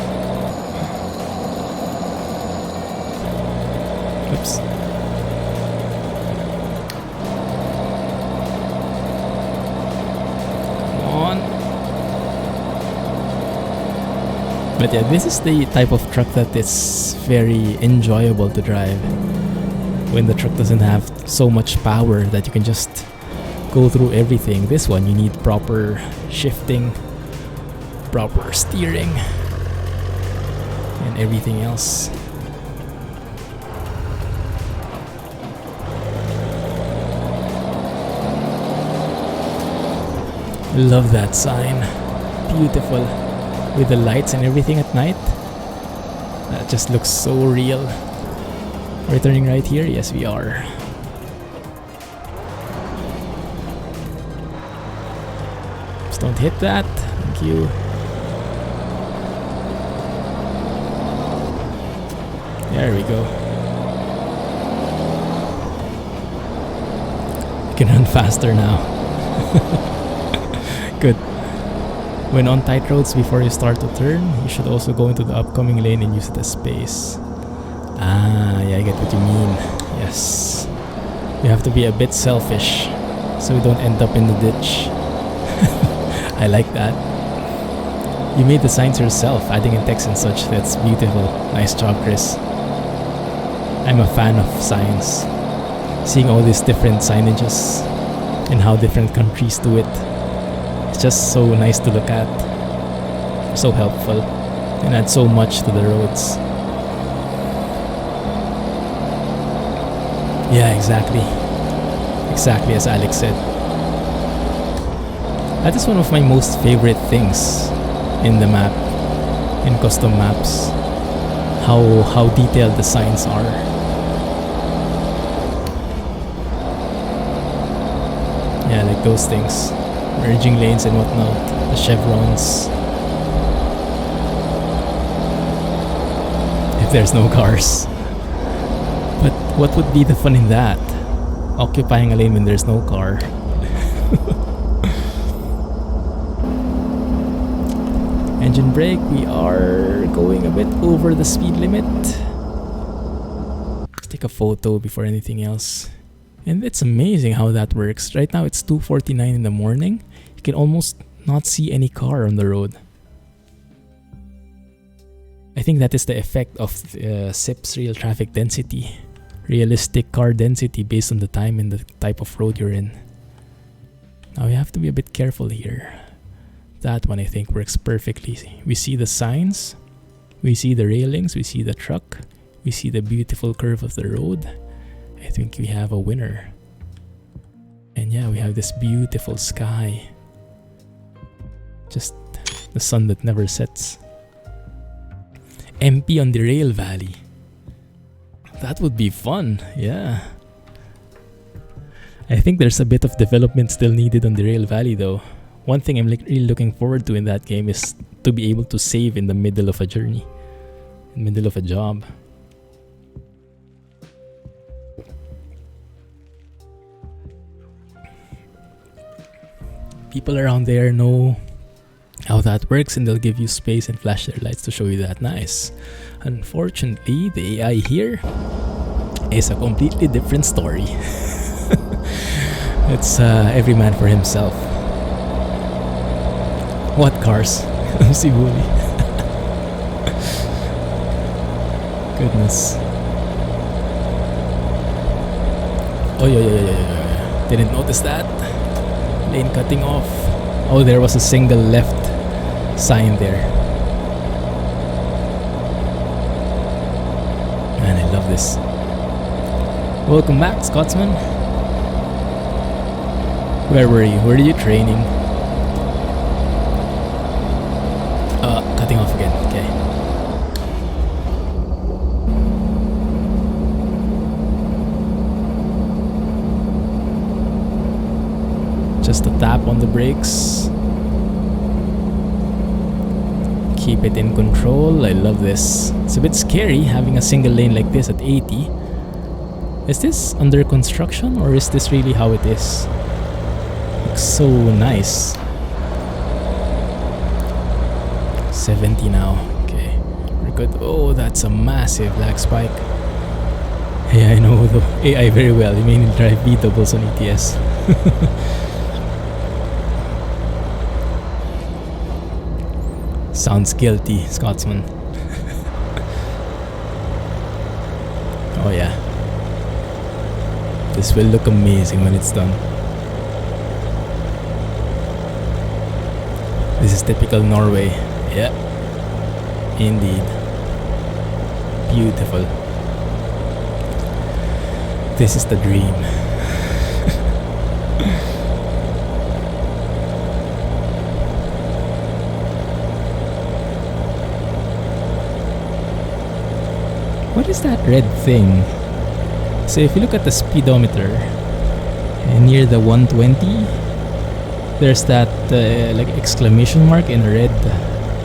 Oops. Come on. But yeah, this is the type of truck that is very enjoyable to drive. When the truck doesn't have so much power that you can just go through everything. This one, you need proper shifting, proper steering, and everything else. Love that sign. Beautiful. With the lights and everything at night. That just looks so real. We're turning right here? Yes, we are. Just don't hit that. Thank you. There we go. You can run faster now. Good. When on tight roads before you start to turn, you should also go into the upcoming lane and use it as space. Ah, yeah, I get what you mean. Yes. You have to be a bit selfish so you don't end up in the ditch. I like that. You made the signs yourself, adding in text and such. That's beautiful. Nice job, Chris. I'm a fan of signs. Seeing all these different signages and how different countries do it. It's just so nice to look at. So helpful. And add so much to the roads. Yeah, exactly. Exactly as Alex said. That is one of my most favorite things in the map, in custom maps. How detailed the signs are. Yeah, like those things. Merging lanes and whatnot. The chevrons. If there's no cars. But what would be the fun in that? Occupying a lane when there's no car. Engine brake, we are going a bit over the speed limit. Let's take a photo before anything else. And it's amazing how that works. Right now it's 2:49 in the morning. You can almost not see any car on the road. I think that is the effect of SIP's real traffic density. Realistic car density based on the time and the type of road you're in. Now you have to be a bit careful here. That one I think works perfectly. We see the signs, we see the railings, we see the truck, we see the beautiful curve of the road. I think we have a winner. And yeah, we have this beautiful sky. Just the sun that never sets. MP on the rail valley. That would be fun, yeah. I think there's a bit of development still needed on the rail valley though. One thing I'm really looking forward to in that game is to be able to save in the middle of a journey, in the middle of a job. People around there know how that works and they'll give you space and flash their lights to show you that. Nice. Unfortunately, the AI here is a completely different story. It's every man for himself. What cars? Clumsy bully. Goodness. Oh yeah. Didn't notice that. Lane cutting off. Oh, there was a single left sign there. Man, I love this. Welcome back, Scotsman. Where were you? Where are you training? Cutting off again. Okay. just a tap on the brakes. Keep it in control. I love this. It's a bit scary having a single lane like this at 80. Is this under construction or is this really how it is? Looks so nice. 70 now. Okay, we're good. Oh, that's a massive lag spike. Hey, I know the AI very well. You mainly drive B doubles on ETS. Sounds guilty, Scotsman. Oh yeah. This will look amazing when it's done. This is typical Norway. Yeah. Indeed. Beautiful. This is the dream. What is that red thing? So if you look at the speedometer near the 120, there's that like exclamation mark in a red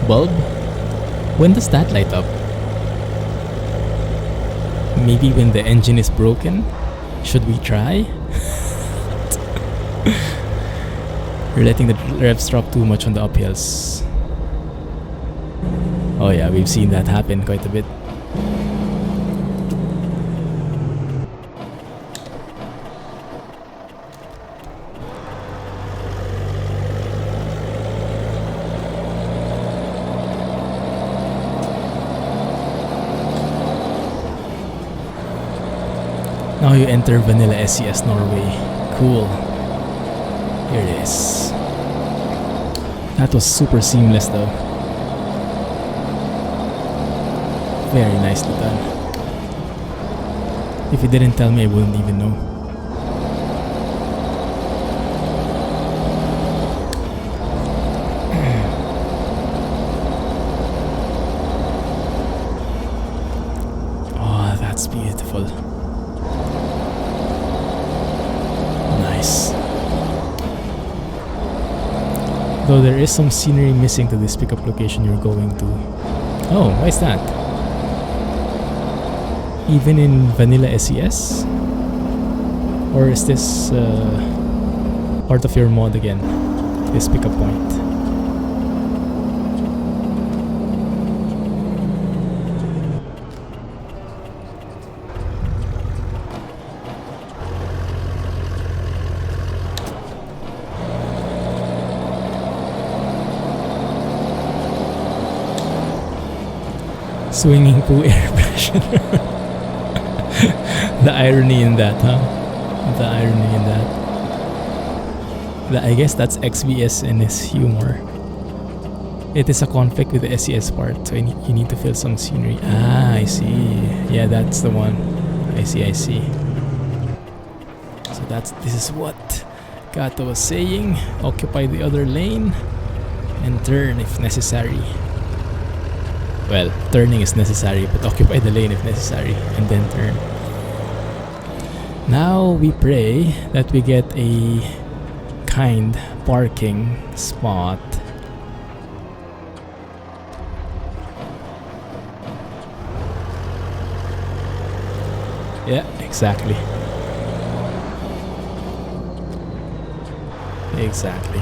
bulb. When does that light up? Maybe when the engine is broken? Should we try? We're letting the revs drop too much on the uphills. Oh yeah, we've seen that happen quite a bit. Now you enter vanilla SCS Norway. Cool. Here it is. That was super seamless though. Very nicely done. If you didn't tell me, I wouldn't even know. Oh, that's beautiful. Nice. Though there is some scenery missing to this pickup location you're going to. Oh, why is that? Even in vanilla SES? Or is this part of your mod again? This pickup point. Swinging pool air pressure. The irony in that, huh? The irony in that. I guess that's XVS in his humor. It is a conflict with the SES part, so you need to fill some scenery. Ah, I see. Yeah, that's the one. I see. So this is what Kato was saying. Occupy the other lane and turn if necessary. Well, turning is necessary, but occupy the lane if necessary, and then turn. Now we pray that we get a kind parking spot. Yeah, exactly. Exactly.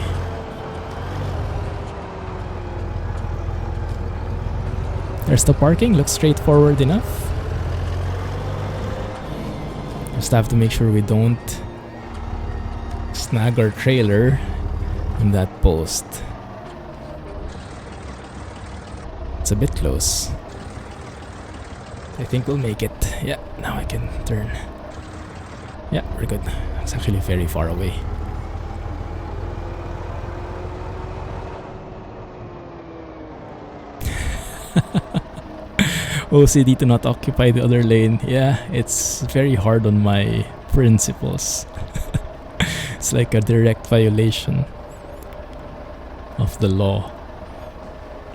There's the parking, looks straightforward enough. Just have to make sure we don't snag our trailer in that post. It's a bit close. I think we'll make it. Yeah, now I can turn. Yeah, we're good. It's actually very far away. OCD to not occupy the other lane. Yeah, it's very hard on my principles. It's like a direct violation of the law.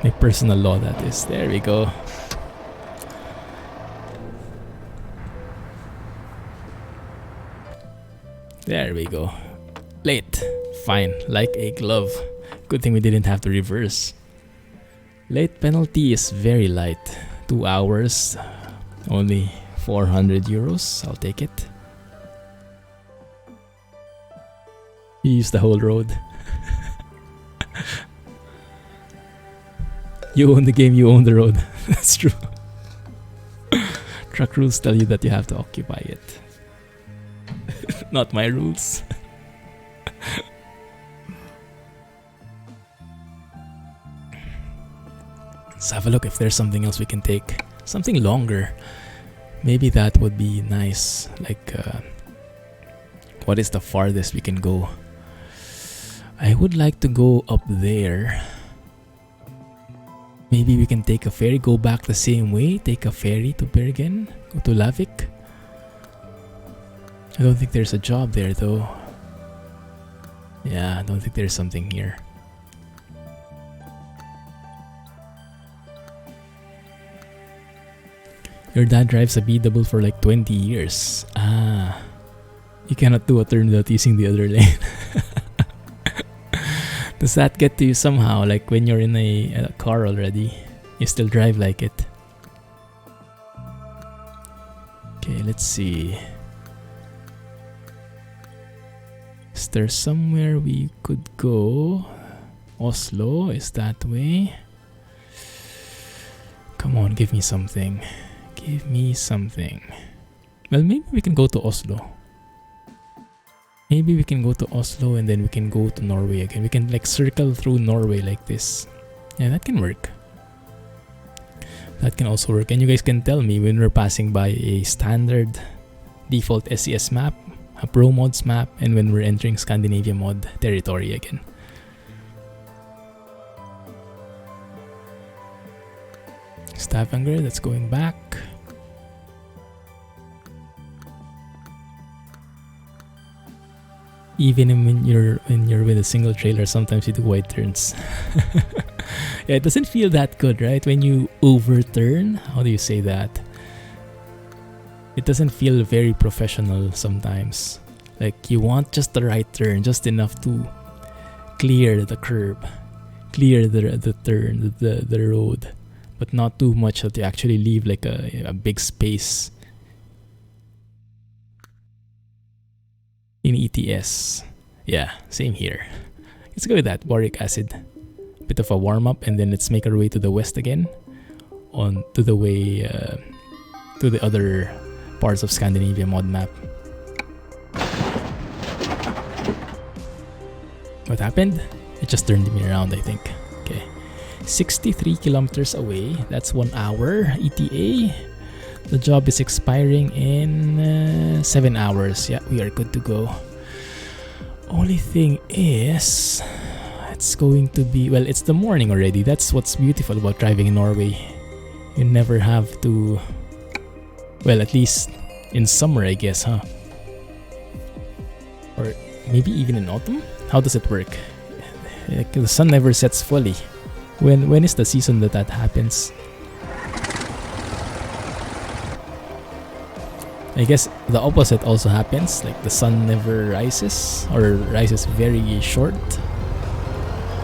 My personal law, that is. There we go. There we go. Late. fine, like a glove. Good thing we didn't have to reverse. Late penalty is very light. 2 hours, only 400 euros. I'll take it. You use the whole road. You own the game, you own the road. That's true. Truck rules tell you that you have to occupy it. Not my rules. Let's have a look if there's something else we can take. Something longer. Maybe that would be nice. Like, what is the farthest we can go? I would like to go up there. Maybe we can take a ferry, go back the same way, take a ferry to Bergen, go to Lavik. I don't think there's a job there though. Yeah, I don't think there's something here. Your dad drives a B-double for like 20 years. Ah, you cannot do a turn without using the other lane. Does that get to you somehow? Like when you're in a car already, you still drive like it. Okay, let's see. Is there somewhere we could go? Oslo is that way. Come on, give me something. Give me something. Well, maybe we can go to Oslo. Maybe we can go to Oslo and then we can go to Norway again. We can like circle through Norway like this. Yeah, that can work. That can also work. And you guys can tell me when we're passing by a standard default SCS map, a Pro Mods map, and when we're entering ScandinaviaMod territory again. Stavanger, that's going back. Even when you're with a single trailer, sometimes you do wide turns. Yeah, it doesn't feel that good, right? When you overturn, how do you say that? It doesn't feel very professional sometimes. Like you want just the right turn, just enough to clear the curb, clear the turn, the road, but not too much that you actually leave like a big space. In ETS. Yeah, same here. Let's go with that, boric acid. Bit of a warm-up and then let's make our way to the west again. On to the way to the other parts of ScandinaviaMod Map. What happened? It just turned me around, I think. Okay. 63 kilometers away. That's 1 hour ETA. The job is expiring in 7 hours. Yeah, we are good to go. Only thing is, it's going to be, well, it's the morning already. That's what's beautiful about driving in Norway. You never have to, well, at least in summer, I guess, huh? Or maybe even in autumn? How does it work? Like, the sun never sets fully. When is the season that happens? I guess the opposite also happens, like the sun never rises or rises very short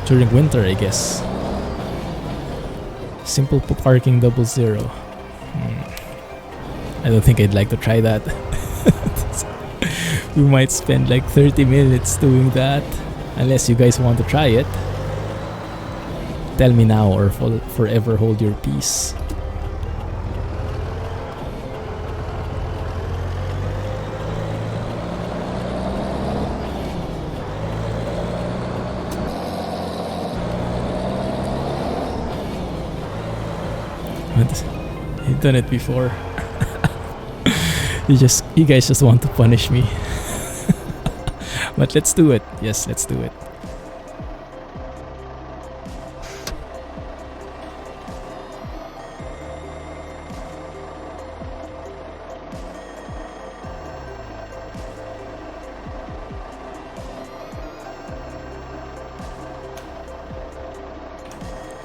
during winter, I guess. Simple parking 00. I don't think I'd like to try that. We might spend like 30 minutes doing that, unless you guys want to try it. Tell me now or forever hold your peace. You've done it before. You guys just want to punish me. But let's do it. Yes, let's do it.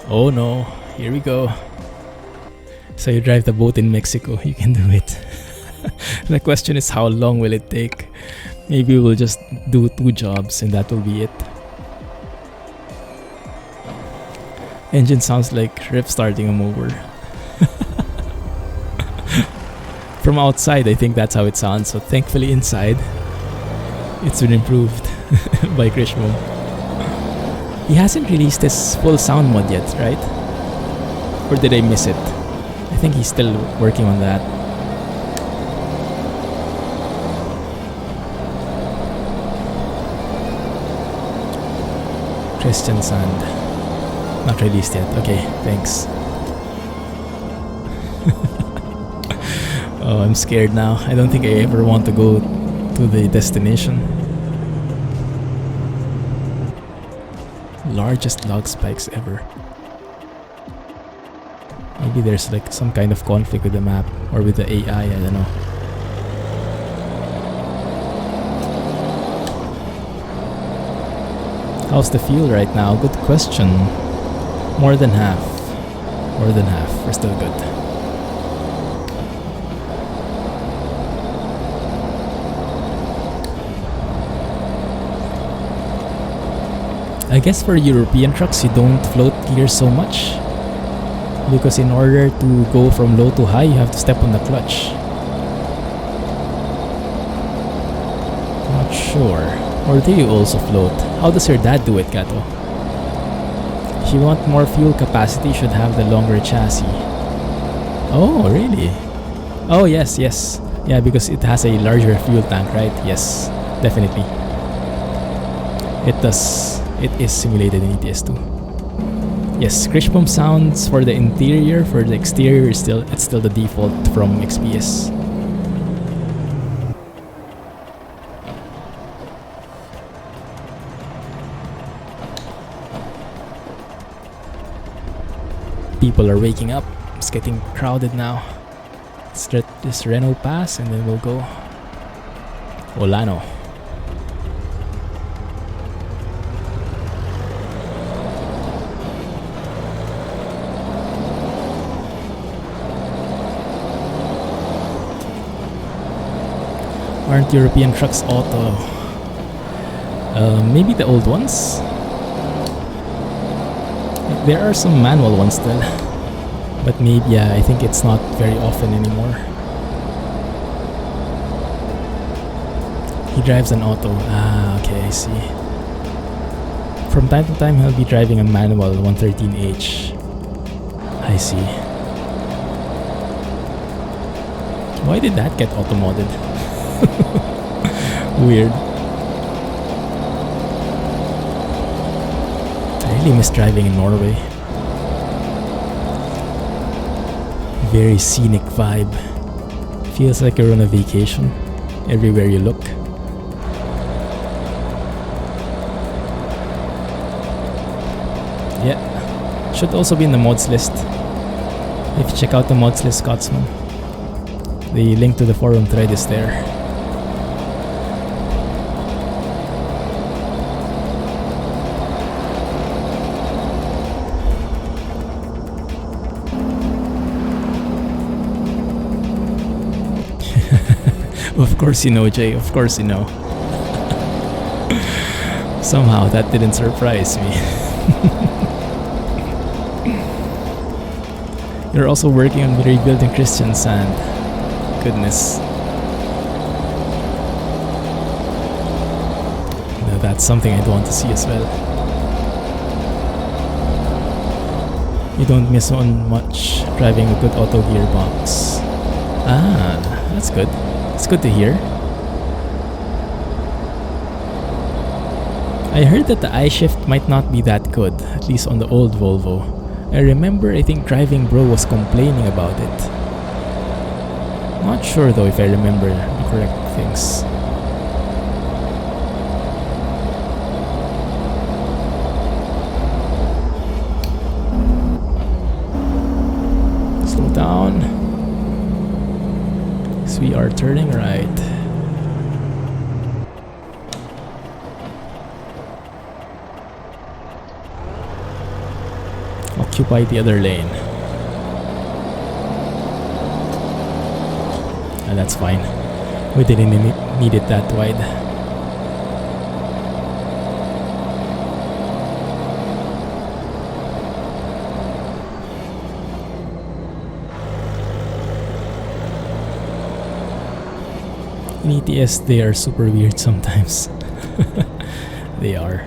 Oh no, here we go. So you drive the boat in Mexico, you can do it. The question is, how long will it take? Maybe we'll just do 2 jobs and that will be it. Engine sounds like Rip starting a mower. From outside, I think that's how it sounds. So thankfully inside, it's been improved by Krishmo. He hasn't released his full sound mod yet, right? Or did I miss it? I think he's still working on that. Christian Sand. Not released yet. Okay, thanks. Oh, I'm scared now. I don't think I ever want to go to the destination. Largest log spikes ever. Maybe there's like some kind of conflict with the map or with the AI, I don't know. How's the fuel right now? Good question. More than half. More than half. We're still good. I guess for European trucks, you don't float gears so much. Because in order to go from low to high, you have to step on the clutch. Not sure. Or do you also float? How does your dad do it, Kato? If you want more fuel capacity, you should have the longer chassis. Oh, really? Oh, yes, yes. Yeah, because it has a larger fuel tank, right? Yes, definitely. It does. It is simulated in ETS2. Yes, crash pump sounds for the interior, for the exterior is it's still the default from XPS. People are waking up. It's getting crowded now. Let's let this Renault pass and then we'll go Olano. Aren't European trucks auto? Maybe the old ones? There are some manual ones still. But maybe, yeah, I think it's not very often anymore. He drives an auto. Ah, okay, I see. From time to time, he'll be driving a manual 113H. I see. Why did that get auto-modded? Weird. I really miss driving in Norway. Very scenic vibe. Feels like you're on a vacation. Everywhere you look. Yeah. Should also be in the mods list. If you check out the mods list, Scotsman. The link to the forum thread is there. Of course you know, Jay. Of course you know. Somehow that didn't surprise me. You're also working on rebuilding Christian Sand. Goodness. Now that's something I'd want to see as well. You don't miss on much driving a good auto gearbox. Ah, that's good. It's good to hear. I heard that the iShift might not be that good, at least on the old Volvo. I remember I think Driving Bro was complaining about it. Not sure though if I remember the correct things. Slow down. So we are turning right. Occupy the other lane. And that's fine. We didn't need it that wide. In ETS, they are super weird sometimes. They are.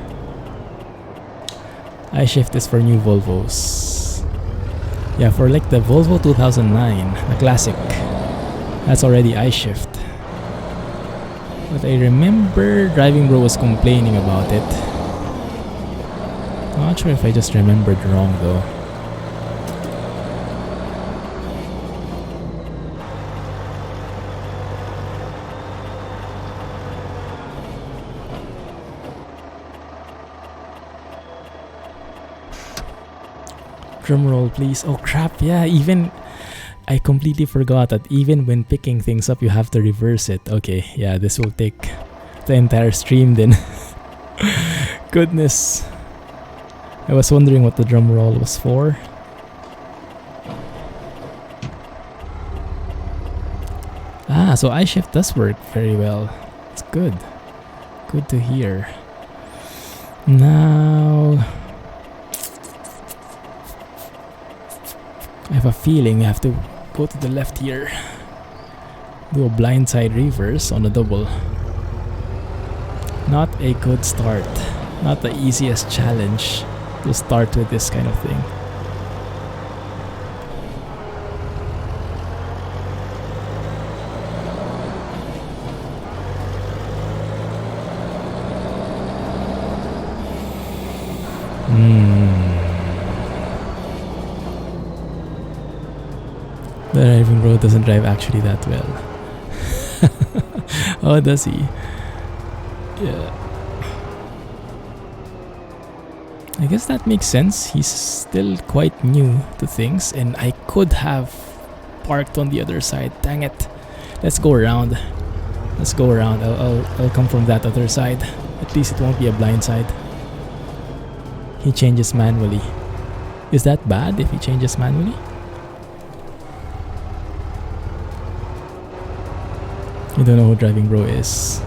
iShift is for new Volvos. Yeah, for like the Volvo 2009, the classic. That's already iShift. But I remember Driving Bro was complaining about it. I'm not sure if I just remembered wrong though. Drum roll, please. Oh crap, yeah, even I completely forgot that even when picking things up, you have to reverse it. Okay, yeah, this will take the entire stream then. Goodness. I was wondering what the drum roll was for. Ah, so iShift does work very well. It's good. Good to hear. Now, I have a feeling I have to go to the left here. Do a blindside reverse on a double. Not a good start. Not the easiest challenge to start with this kind of thing. The Driving Bro doesn't drive actually that well. Oh, does he? Yeah. I guess that makes sense. He's still quite new to things, and I could have parked on the other side. Dang it! Let's go around. Let's go around. I'll come from that other side. At least it won't be a blind side. He changes manually. Is that bad if he changes manually? You don't know who Driving Bro is.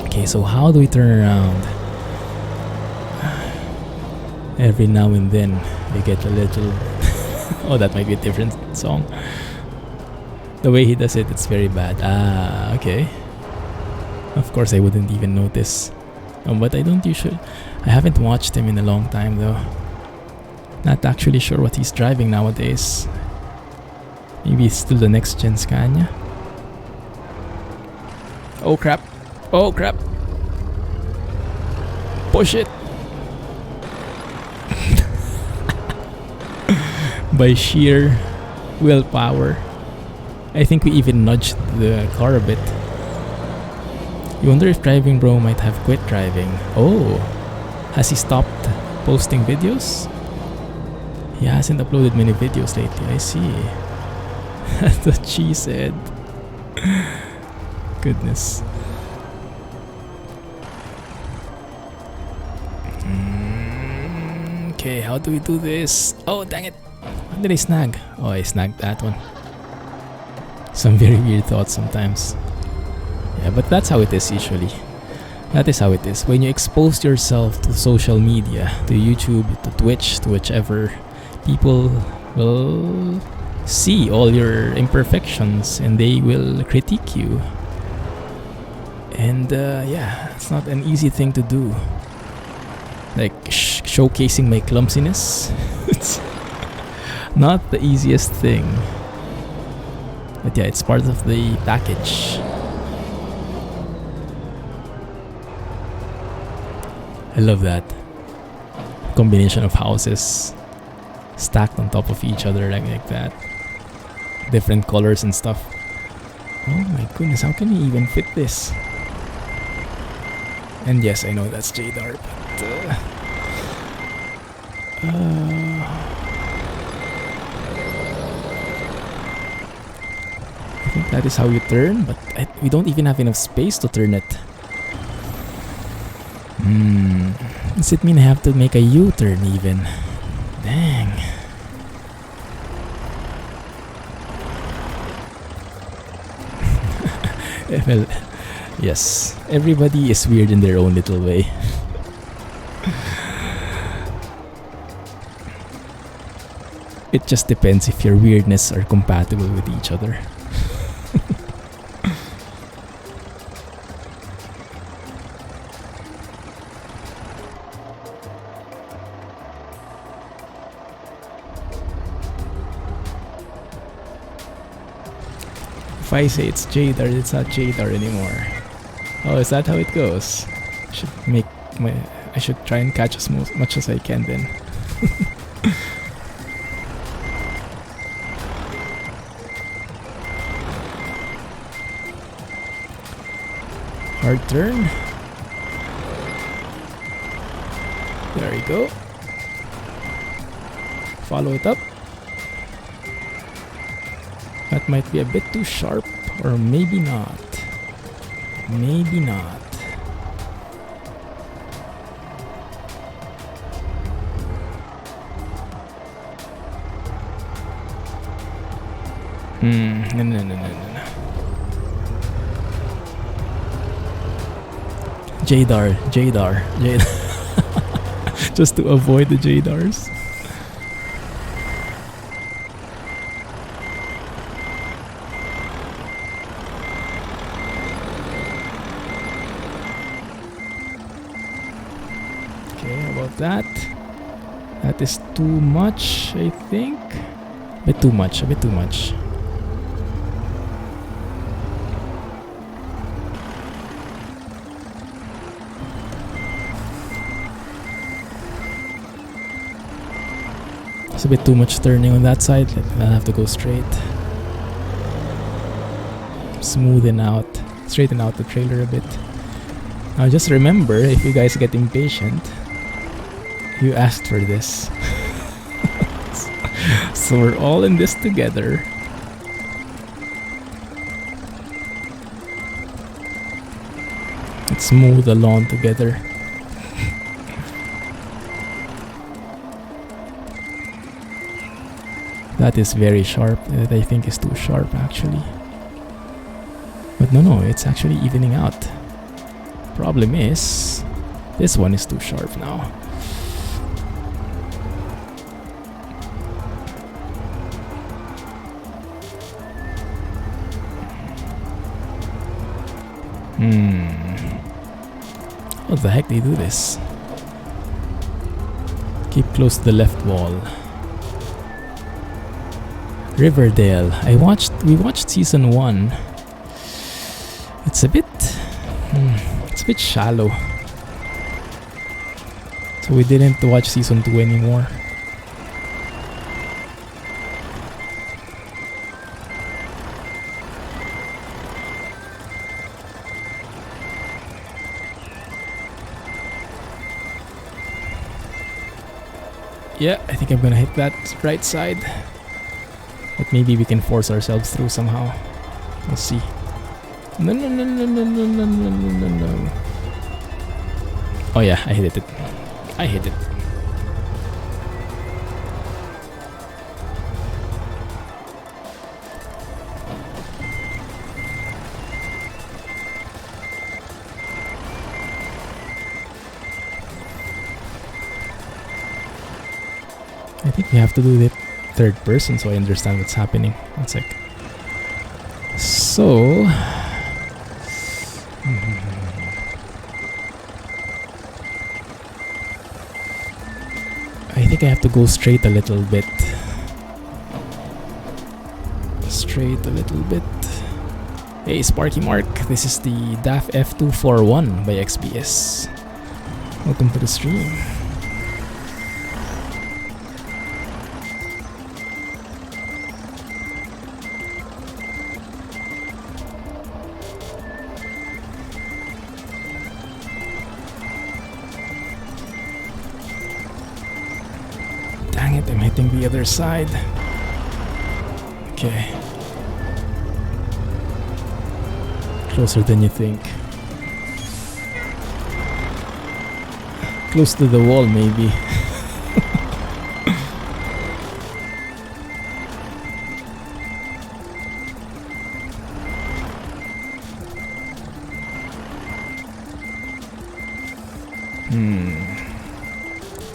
Okay, so how do we turn around? Every now and then we get a little... Oh, that might be a different song. The way he does it, it's very bad. Ah, okay. Of course I wouldn't even notice. But I don't usually... I haven't watched him in a long time though. Not actually sure what he's driving nowadays. Maybe it's still the next gen Scania. Oh crap. Oh crap. Push it. By sheer willpower. I think we even nudged the car a bit. You wonder if Driving Bro might have quit driving. Oh, has he stopped posting videos? He hasn't uploaded many videos lately, I see. That's what she said. Goodness. Okay, how do we do this? Oh, dang it. What did I snag? Oh, I snagged that one. Some very weird thoughts sometimes. Yeah, but that's how it is usually. That is how it is. When you expose yourself to social media, to YouTube, to Twitch, to whichever, people will see all your imperfections and they will critique you. And yeah, it's not an easy thing to do. Like showcasing my clumsiness. It's not the easiest thing. But yeah, it's part of the package. I love that combination of houses stacked on top of each other like that. Different colors and stuff. Oh my goodness, how can he even fit this? And yes, I know that's JDAR, but I think that is how you turn, but we don't even have enough space to turn it. Does it mean I have to make a U-turn even? Dang. Well, yes, everybody is weird in their own little way. It just depends if your weirdness are compatible with each other. If I say it's Jadar, it's not Jadar anymore. Oh, is that how it goes? I should try and catch as much as I can then. Hard turn. There we go. Follow it up. That might be a bit too sharp, or maybe not. Maybe not. No. Jadar. Just to avoid the Jadars. Okay, how about that? That is too much, I think. A bit too much. It's a bit too much turning on that side. I'll have to go straight. Straighten out the trailer a bit. Now just remember, if you guys get impatient, you asked for this. So we're all in this together. Let's move along together. That is very sharp. That I think is too sharp actually. But no, it's actually evening out. Problem is, this one is too sharp now. What the heck do you do this? Keep close to the left wall. Riverdale. We watched season 1. It's a bit shallow. So we didn't watch season 2 anymore. Yeah, I think I'm gonna hit that right side. But maybe we can force ourselves through somehow. We'll see. No. Oh yeah, I hit it. I think we have to do it third person so I understand what's happening. One sec. So I think I have to go straight a little bit. Hey Sparky Mark, this is the DAF F241 by XBS. Welcome to the stream. Dang it, I'm hitting the other side. Okay. Closer than you think. Close to the wall, maybe.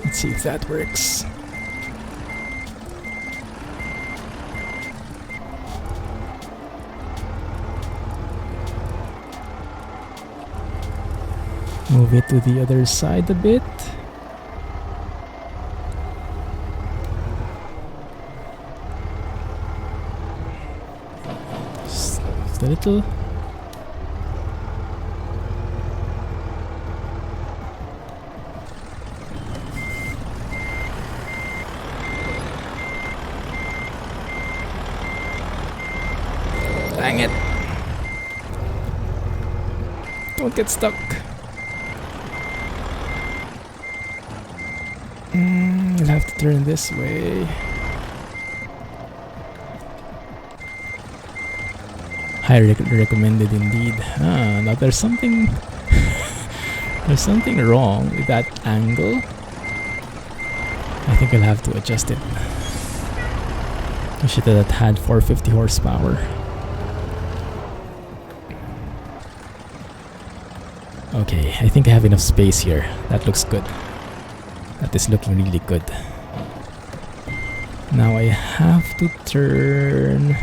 Let's see if that works. Move it to the other side a bit. Just a little. Dang it. Don't get stuck. I'll have to turn this way. Highly recommended indeed. Now there's something there's something wrong with that angle. I think I'll have to adjust it. I should have had 450 horsepower. Okay, I think I have enough space here. That looks good. That is looking really good. Now I have to turn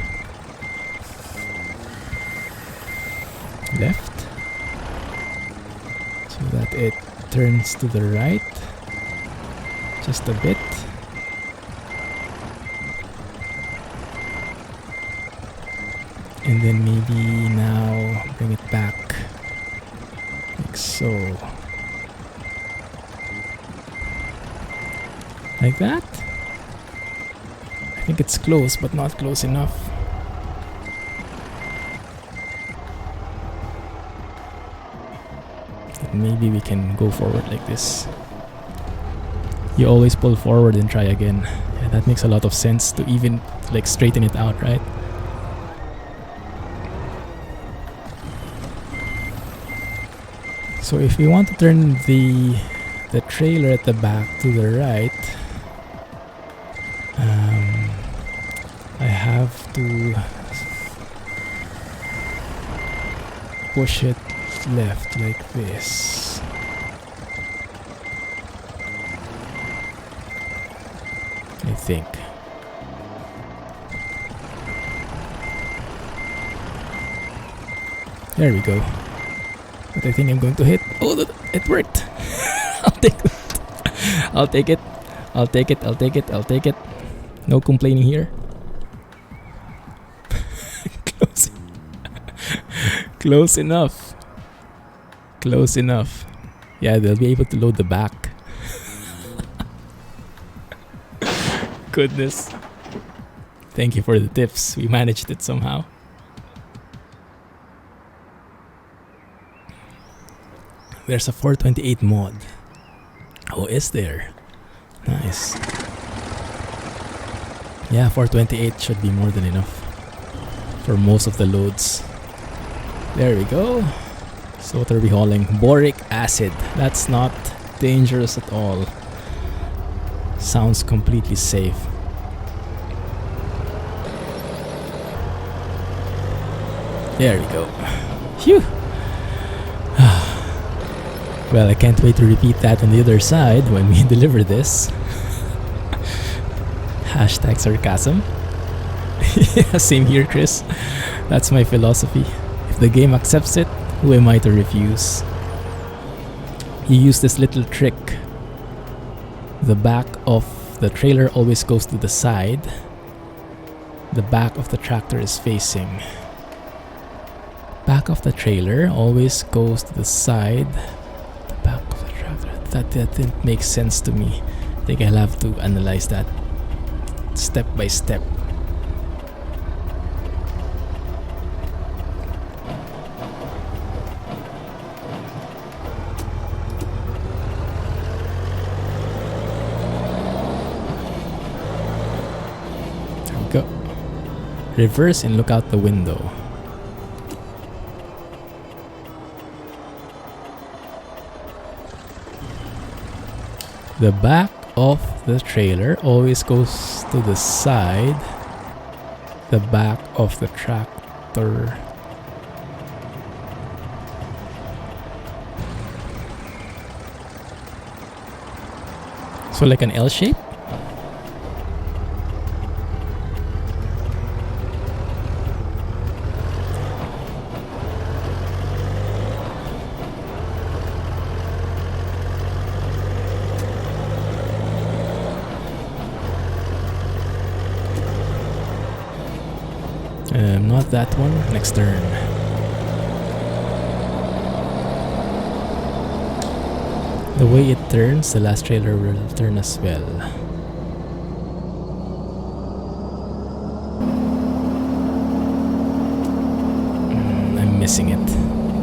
left so that it turns to the right just a bit. And then maybe now bring it back like so. Like that. I think it's close, but not close enough. Maybe we can go forward like this. You always pull forward and try again. Yeah, that makes a lot of sense to even like straighten it out, right? So if we want to turn the trailer at the back to the right, I have to push it left like this. I think. There we go. But I think I'm going to hit. Oh, it worked. I'll take it. I'll take it. I'll take it. I'll take it. I'll take it. No complaining here. Close. Close enough. Close enough. Yeah, they'll be able to load the back. Goodness. Thank you for the tips. We managed it somehow. There's a 428 mod. Oh, is there? Nice. Yeah, 428 should be more than enough for most of the loads. There we go. So what are we hauling? Boric acid. That's not dangerous at all. Sounds completely safe. There we go. Phew. Well, I can't wait to repeat that on the other side when we deliver this. Hashtag sarcasm. Yeah, same here, Chris. That's my philosophy. If the game accepts it, who am I to refuse? You use this little trick. The back of the trailer always goes to the side. The back of the tractor is facing. Back of the trailer always goes to the side. That didn't make sense to me. I think I'll have to analyze that step by step. There we go. Reverse and look out the window. The back of the trailer always goes to the side. The back of the tractor. So like an L shape? of that one next turn. The way it turns, the last trailer will turn as well. I'm missing it.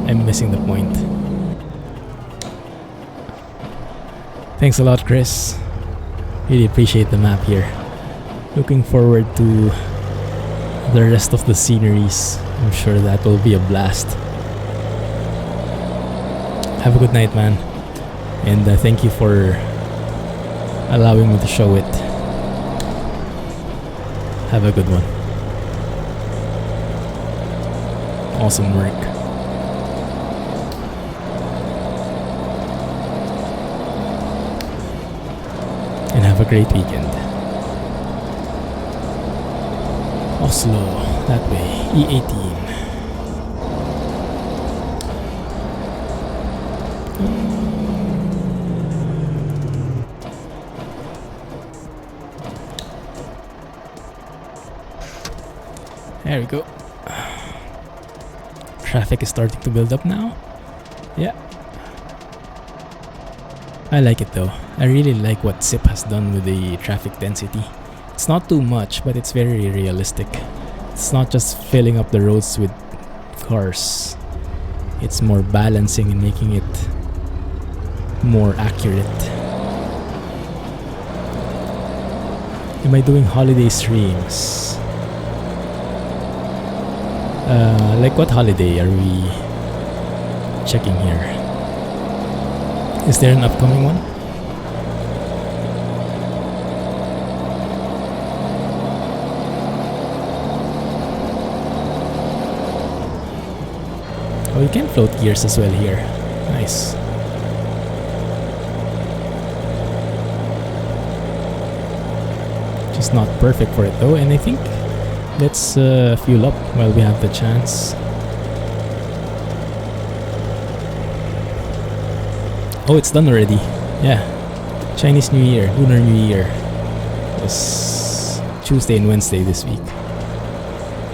I'm missing the point. Thanks a lot, Chris. Really appreciate the map here. Looking forward to the rest of the sceneries. I'm sure that will be a blast. Have a good night, man. And thank you for allowing me to show it. Have a good one. Awesome work. And have a great weekend. Oslo, that way, E18. There we go. Traffic is starting to build up now. Yeah. I like it though. I really like what SIP has done with the traffic density. It's not too much, but it's very realistic. It's not just filling up the roads with cars. It's more balancing and making it more accurate. Am I doing holiday streams? Like what holiday are we checking here? Is there an upcoming one? Oh, you can float gears as well here. Nice. Just not perfect for it though, and I think let's fuel up while we have the chance. Oh, it's done already. Yeah. Chinese New Year, Lunar New Year. It was Tuesday and Wednesday this week.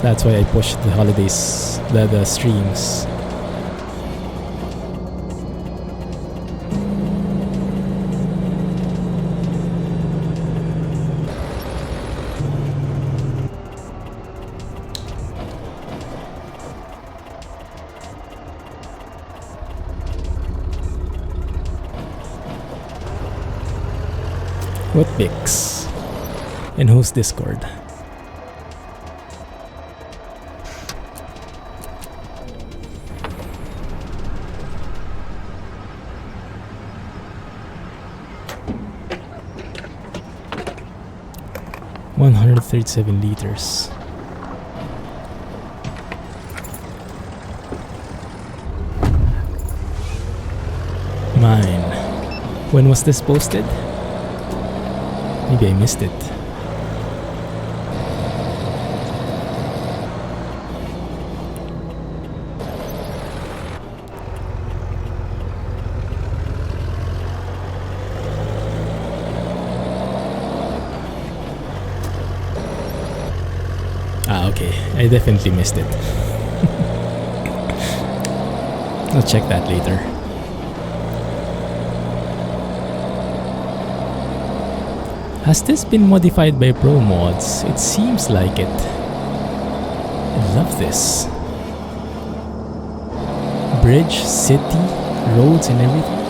That's why I pushed the holidays, the streams. What Bix? And who's Discord? $137. Mine. When was this posted? Maybe I missed it. Ah, okay. I definitely missed it. I'll check that later. Has this been modified by pro mods? It seems like it. I love this. Bridge, city, roads and everything.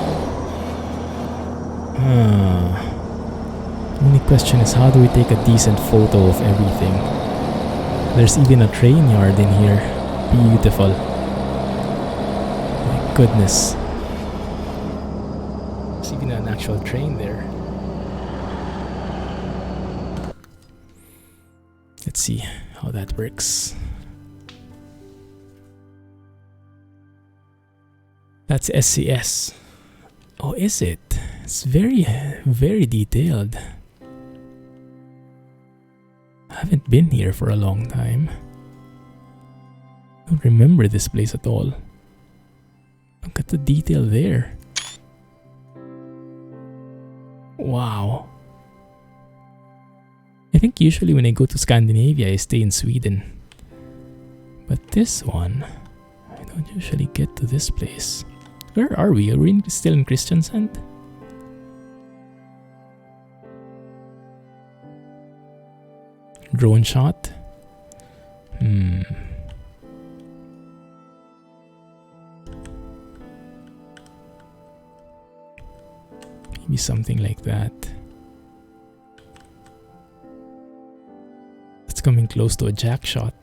Only question is, how do we take a decent photo of everything? There's even a train yard in here. Beautiful. My goodness. There's even an actual train there. Let's see how that works. That's SCS. Oh, is it? It's very, very detailed. I haven't been here for a long time. I don't remember this place at all. Look at the detail there. Wow. I think usually when I go to Scandinavia, I stay in Sweden. But this one, I don't usually get to this place. Where are we? Are we still in Christiansand? Drone shot? Maybe something like that. It's coming close to a jack shot.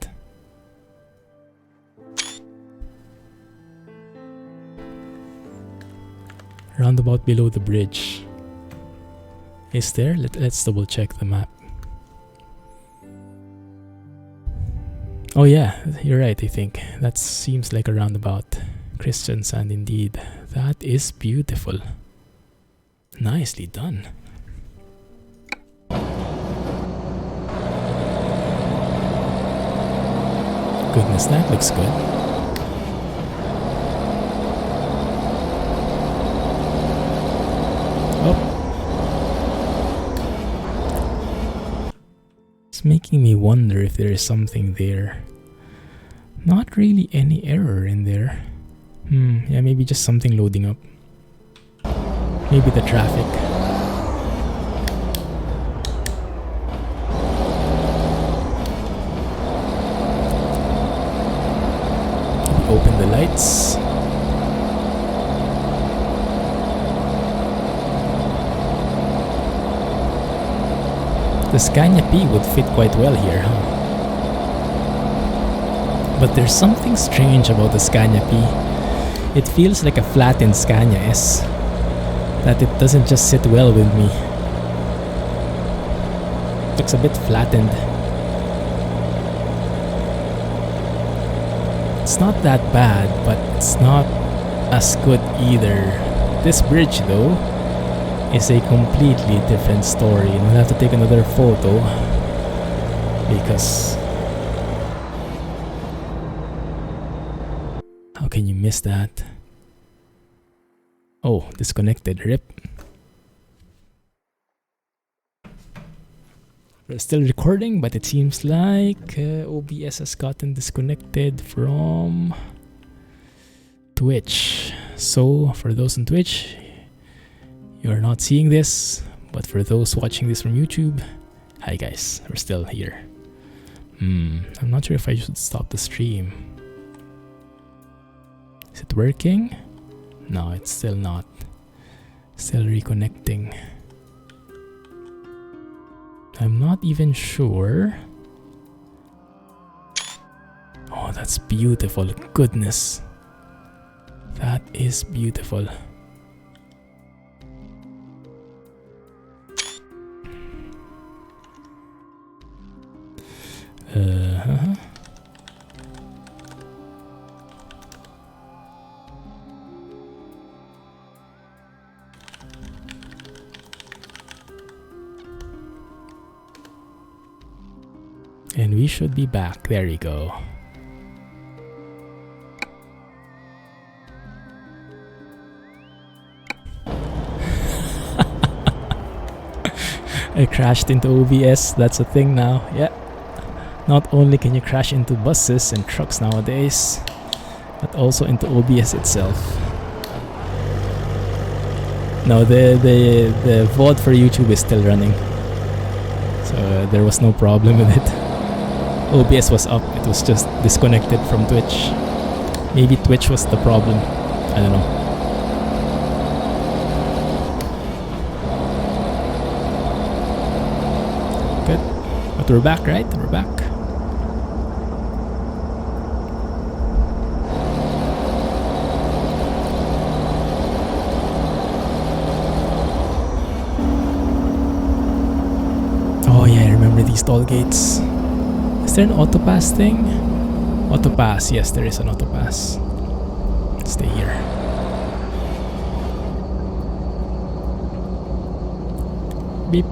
Roundabout below the bridge. Is there? Let's double check the map. Oh yeah, you're right, I think. That seems like a roundabout. Christiansand indeed. That is beautiful. Nicely done. Goodness, that looks good. Oh. It's making me wonder if there is something there. Not really any error in there. Yeah, maybe just something loading up. Maybe the traffic. Open the lights. The Scania P would fit quite well here, huh? But there's something strange about the Scania P. It feels like a flattened Scania S. That it doesn't just sit well with me. Looks a bit flattened. It's not that bad, but it's not as good either. This bridge though is a completely different story, and we'll have to take another photo because how can you miss that? Oh, disconnected, rip. We're still recording, but it seems like OBS has gotten disconnected from Twitch. So for those on Twitch, you're not seeing this, but for those watching this from YouTube, hi guys, we're still here. I'm not sure if I should stop the stream. Is it working? No, it's still not. Still reconnecting. I'm not even sure. Oh, that's beautiful. Goodness. That is beautiful. And we should be back. There you go. I crashed into OBS. That's a thing now. Yeah. Not only can you crash into buses and trucks nowadays, but also into OBS itself. No, the VOD for YouTube is still running. So there was no problem with it. OBS was up, it was just disconnected from Twitch. Maybe Twitch was the problem. I don't know. Good. But we're back, right? We're back. Oh yeah, I remember these toll gates. Is there an autopass thing? Autopass, yes, there is an autopass. Stay here. Beep.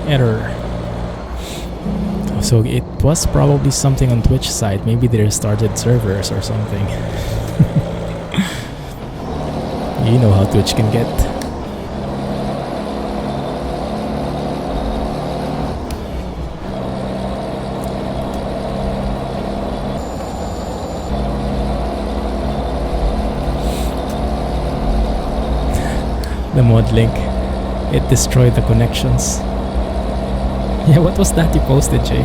Error. So it was probably something on Twitch side. Maybe they restarted servers or something. You know how Twitch can get. the mod link. It destroyed the connections. Yeah, what was that you posted, Jay?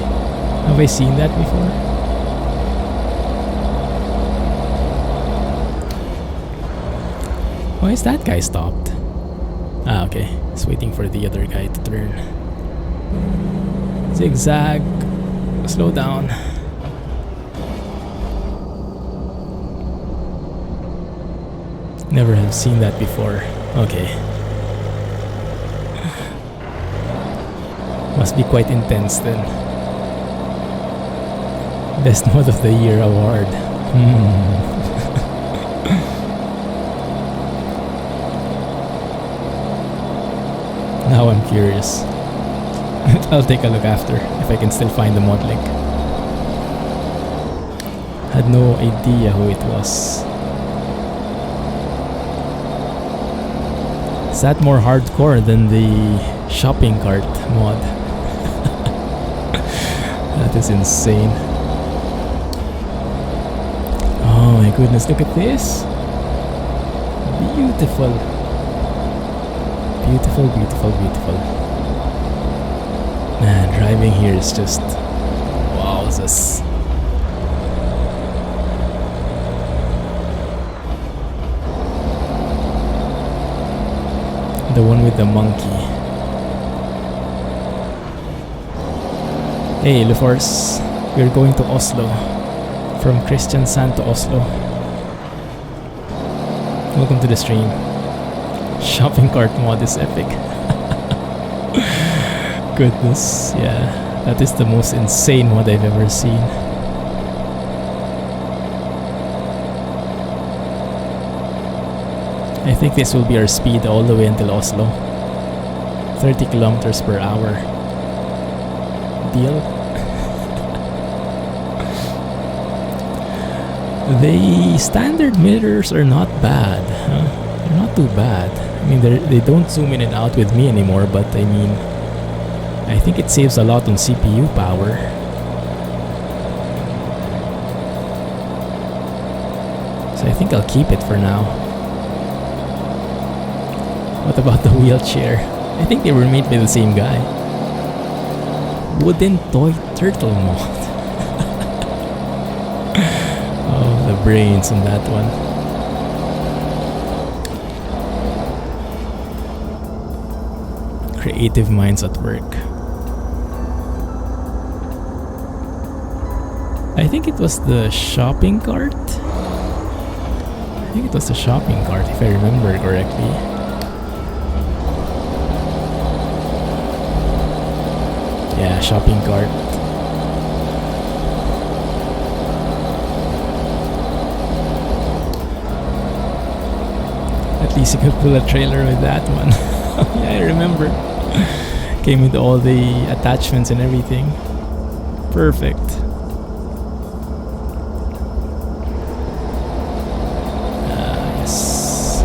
Have I seen that before? Why is that guy stopped? Ah, okay. He's waiting for the other guy to turn. Zigzag. Slow down. Never have seen that before. Okay. Must be quite intense then. Best mod of the year award. Now I'm curious. I'll take a look after if I can still find the mod link. Had no idea who it was. Is that more hardcore than the shopping cart mod? That is insane. Oh my goodness, look at this. Beautiful. Beautiful, beautiful, beautiful. Man, driving here is just wowzers. The one with the monkey. Hey, Lefors, we're going to Oslo. From Kristiansand to Oslo. Welcome to the stream. Shopping cart mod is epic. Goodness, yeah. That is the most insane mod I've ever seen. I think this will be our speed all the way until Oslo. 30 kilometers per hour. Deal? The standard mirrors are not bad. Huh? They're not too bad. I mean, they don't zoom in and out with me anymore, but I mean, I think it saves a lot on CPU power. So I think I'll keep it for now. What about the wheelchair? I think they were made by the same guy. Wooden toy turtle mod. Oh, the brains on that one. Creative minds at work. I think it was the shopping cart. I think it was the shopping cart, if I remember correctly. Yeah, shopping cart. At least you could pull a trailer with that one. Yeah, I remember. Came with all the attachments and everything. Perfect. Yes.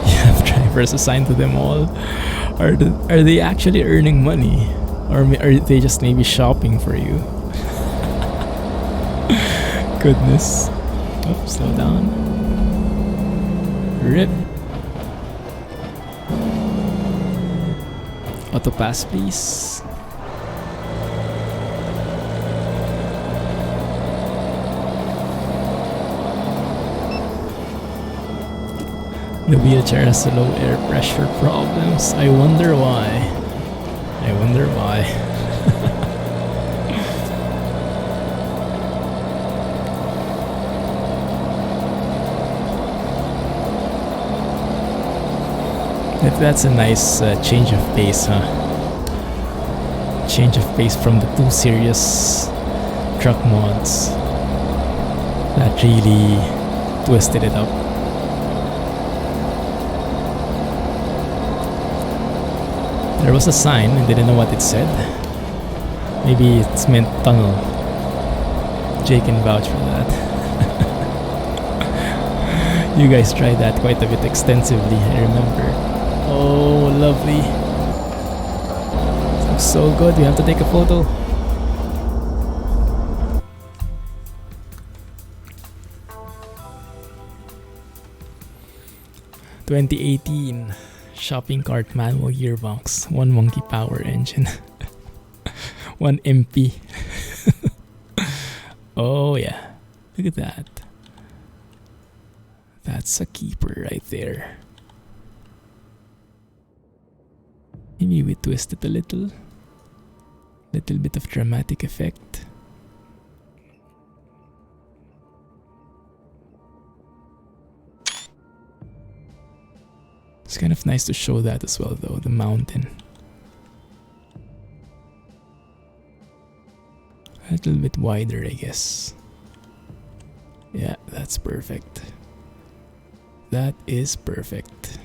You have drivers assigned to them all. Are they actually earning money? Or are they just maybe shopping for you? Goodness. Oh, slow down. Rip. Auto pass, please. The wheelchair has low air pressure problems. I wonder why. I wonder why. That's a nice change of pace, huh? Change of pace from the two serious truck mods. That really twisted it up. There was a sign, I didn't know what it said. Maybe it's meant tunnel. Jay can vouch for that. You guys tried that quite a bit extensively, I remember. Oh, lovely. Looks so good, we have to take a photo. 2018 shopping cart manual gearbox, 1 monkey power engine, 1 MP. Oh yeah, look at that. That's a keeper right there. Maybe we twist it a little bit of dramatic effect. It's kind of nice to show that as well though, the mountain. A little bit wider, I guess. Yeah, that's perfect. That is perfect.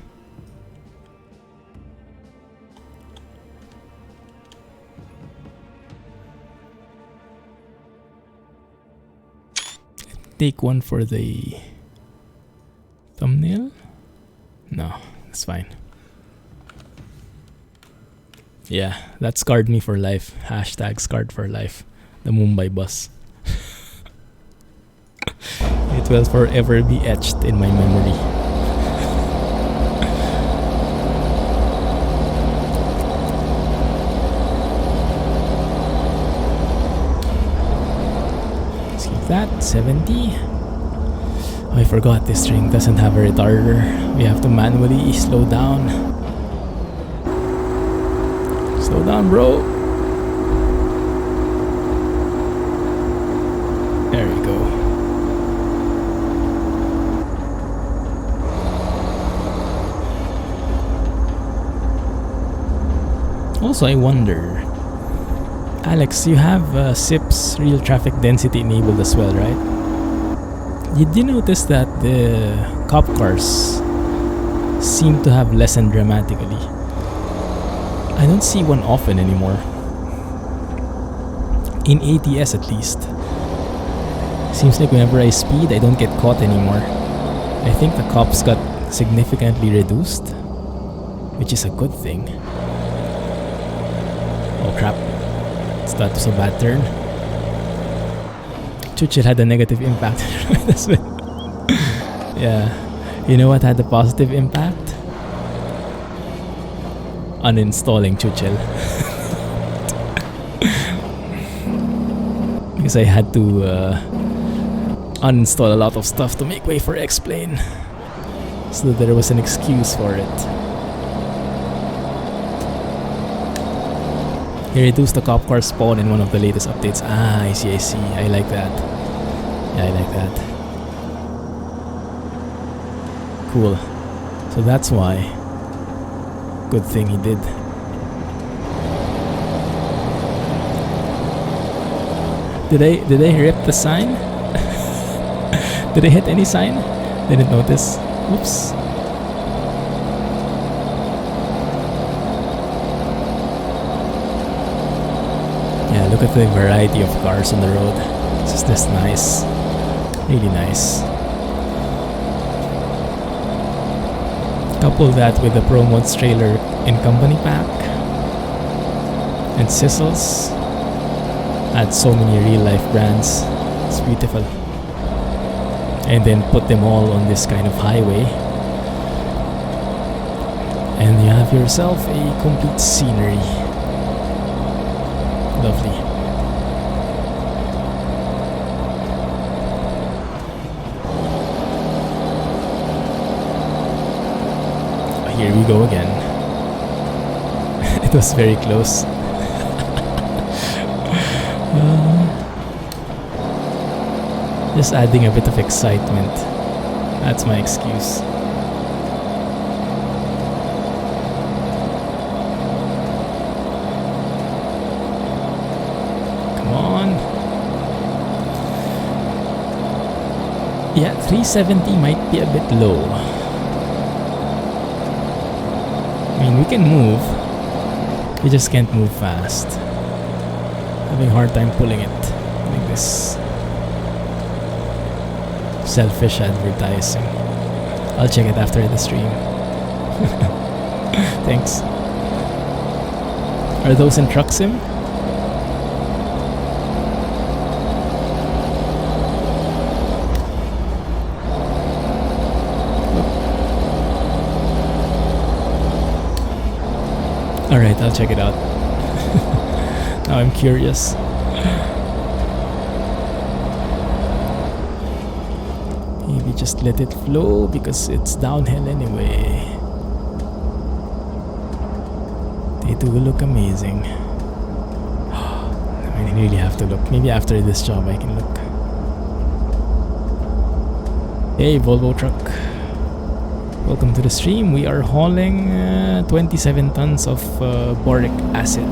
Take one for the thumbnail? No, that's fine. Yeah, that scarred me for life. Hashtag scarred for life. The Mumbai bus. It will forever be etched in my memory. Let's keep that 70. Oh, I forgot this string doesn't have a retarder. We have to manually slow down. Slow down, bro. There we go. Also, I wonder, Alex, you have SIP's real traffic density enabled as well, right? Did you notice that the cop cars seem to have lessened dramatically? I don't see one often anymore. In ATS at least. Seems like whenever I speed, I don't get caught anymore. I think the cops got significantly reduced, which is a good thing. Oh crap, that was a bad turn. Churchill had a negative impact. Yeah, you know what had a positive impact? Uninstalling Churchill. Because I had to uninstall a lot of stuff to make way for X-Plane, so that there was an excuse for it. He reduced the cop car spawn in one of the latest updates. Ah, I see. I like that. Yeah, I like that. Cool. So that's why. Good thing he did. Did I rip the sign? Did I hit any sign? Didn't notice. Oops. Yeah, look at the variety of cars on the road. It's just nice. Really nice. Couple that with the Pro Mods trailer in company pack and sizzles. Add so many real life brands. It's beautiful. And then put them all on this kind of highway. And you have yourself a complete scenery. Lovely. Here we go again. It was very close. Just adding a bit of excitement. That's my excuse. Yeah, 370 might be a bit low. I mean, we can move. We just can't move fast. Having a hard time pulling it. Like this. Selfish advertising. I'll check it after the stream. Thanks. Are those in Truck Sim? Alright, I'll check it out. Now I'm curious. Maybe just let it flow because it's downhill anyway. They do look amazing. I really have to look. Maybe after this job I can look. Hey Volvo truck. Welcome to the stream. We are hauling 27 tons of boric acid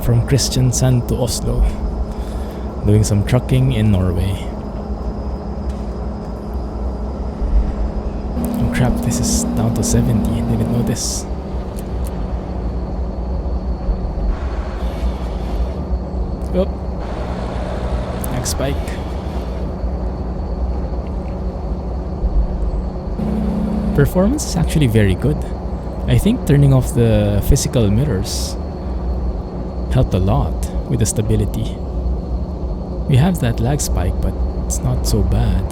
from Kristiansand to Oslo. Doing some trucking in Norway. Oh crap, this is down to 70. Didn't notice. Oh, next spike. Performance is actually very good. I think turning off the physical mirrors helped a lot with the stability. We have that lag spike, but it's not so bad.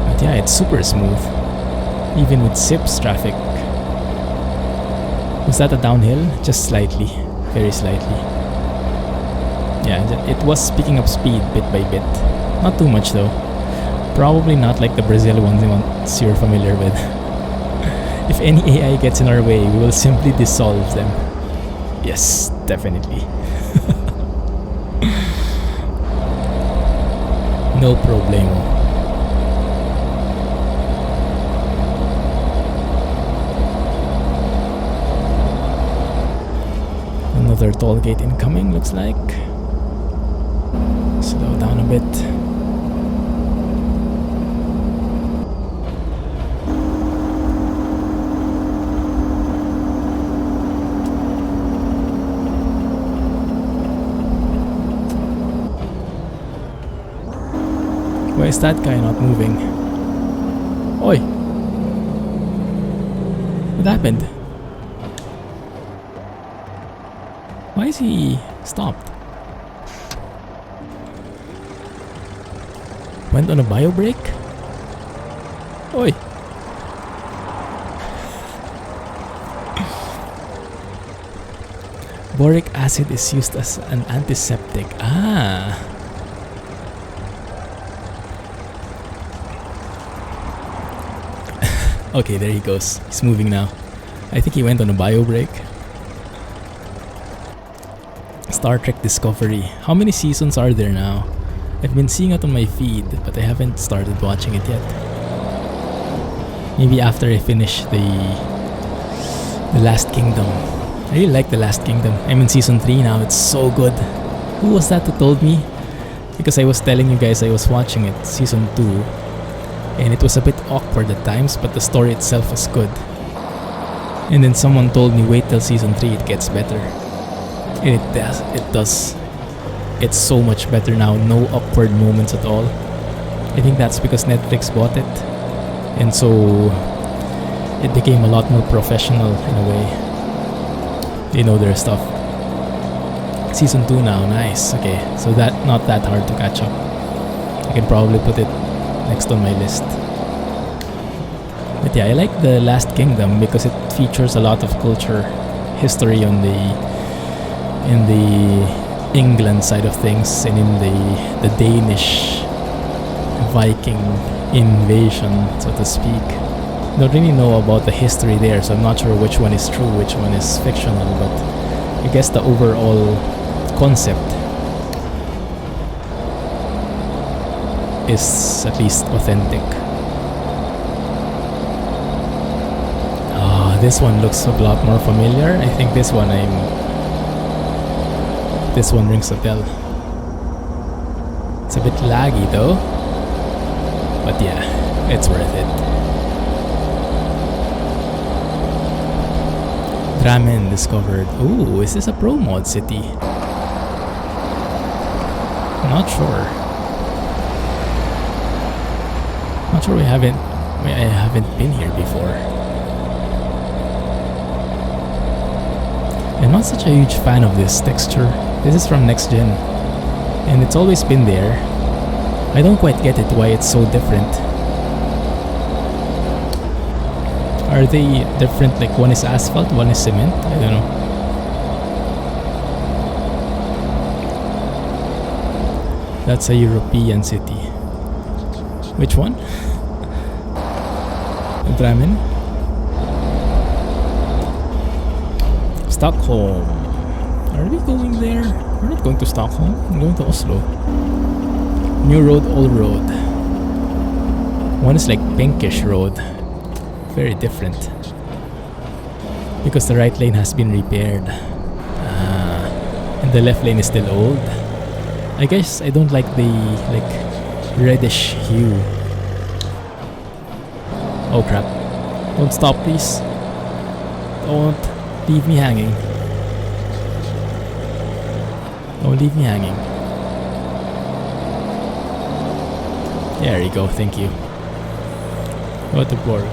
But yeah, it's super smooth, even with SIPS traffic. Was that a downhill? Just slightly, very slightly. Yeah, it was picking up speed bit by bit. Not too much though. Probably not like the Brazil ones you're familiar with. If any AI gets in our way, we will simply dissolve them. Yes, definitely. No problemo. Another toll gate incoming, looks like. Slow down a bit. Why is that guy not moving? Oi! What happened? Why is he stopped? Went on a bio break? Oi! Boric acid is used as an antiseptic. Ah! Okay, there he goes. He's moving now. I think he went on a bio break. Star Trek Discovery. How many seasons are there now? I've been seeing it on my feed, but I haven't started watching it yet. Maybe after I finish the Last Kingdom. I really like The Last Kingdom. I'm in season 3 now. It's so good. Who was that who told me? Because I was telling you guys I was watching it, season 2. And it was a bit awkward at times, but the story itself was good. And then someone told me wait till season 3, it gets better. And it does. It's so much better now, no awkward moments at all. I think that's because Netflix bought it. And so it became a lot more professional in a way. They know their stuff. Season 2 now, nice. Okay, so not that hard to catch up. I can probably put it next on my list. But yeah, I like The Last Kingdom because it features a lot of culture, history in the England side of things, and in the Danish Viking invasion, so to speak. Don't really know about the history there, so I'm not sure which one is true, which one is fictional, but I guess the overall concept is at least authentic. This one looks a lot more familiar. I think this one rings a bell. It's a bit laggy though, but yeah, it's worth it. Drammen discovered. Ooh, is this a pro mod city? Not sure. Not sure I haven't been here before. I'm not such a huge fan of this texture. This is from Next Gen, and it's always been there. I don't quite get it why it's so different. Are they different? Like one is asphalt, one is cement? I don't know. That's a European city. Which one? Bremen? Stockholm. Are we going there? We're not going to Stockholm. We're going to Oslo. New road, old road. One is like pinkish road. Very different. Because the right lane has been repaired. And the left lane is still old. I guess I don't like the reddish hue. Oh crap. Don't stop please. Don't leave me hanging. Don't leave me hanging. There you go, thank you. Göteborg.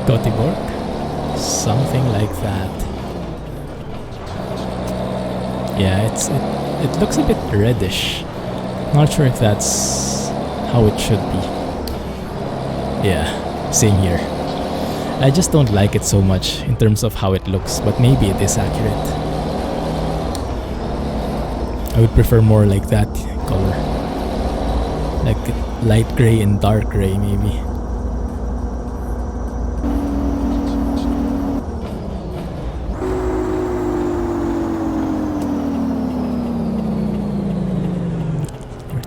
Göteborg? Something like that. Yeah, it looks a bit reddish. Not sure if that's how it should be. Yeah, same here. I just don't like it so much in terms of how it looks, but maybe it is accurate. I would prefer more like that color. Like light gray and dark gray maybe.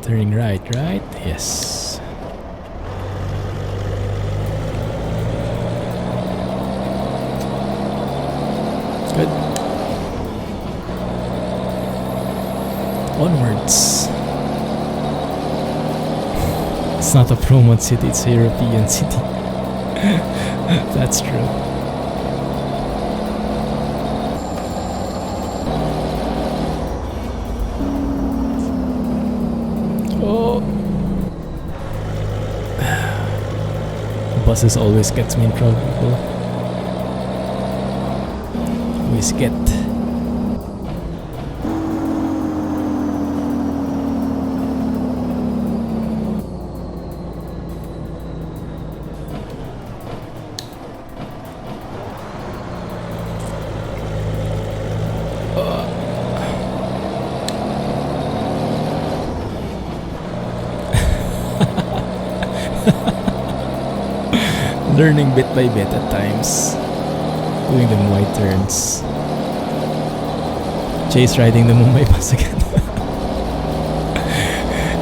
Turning right? Yes. Good. Onwards. It's not a promote city, it's a European city. That's true. Buses always gets me in trouble. Always get. Learning bit by bit at times. Doing them wide turns. Chase riding the Mumbai bus again.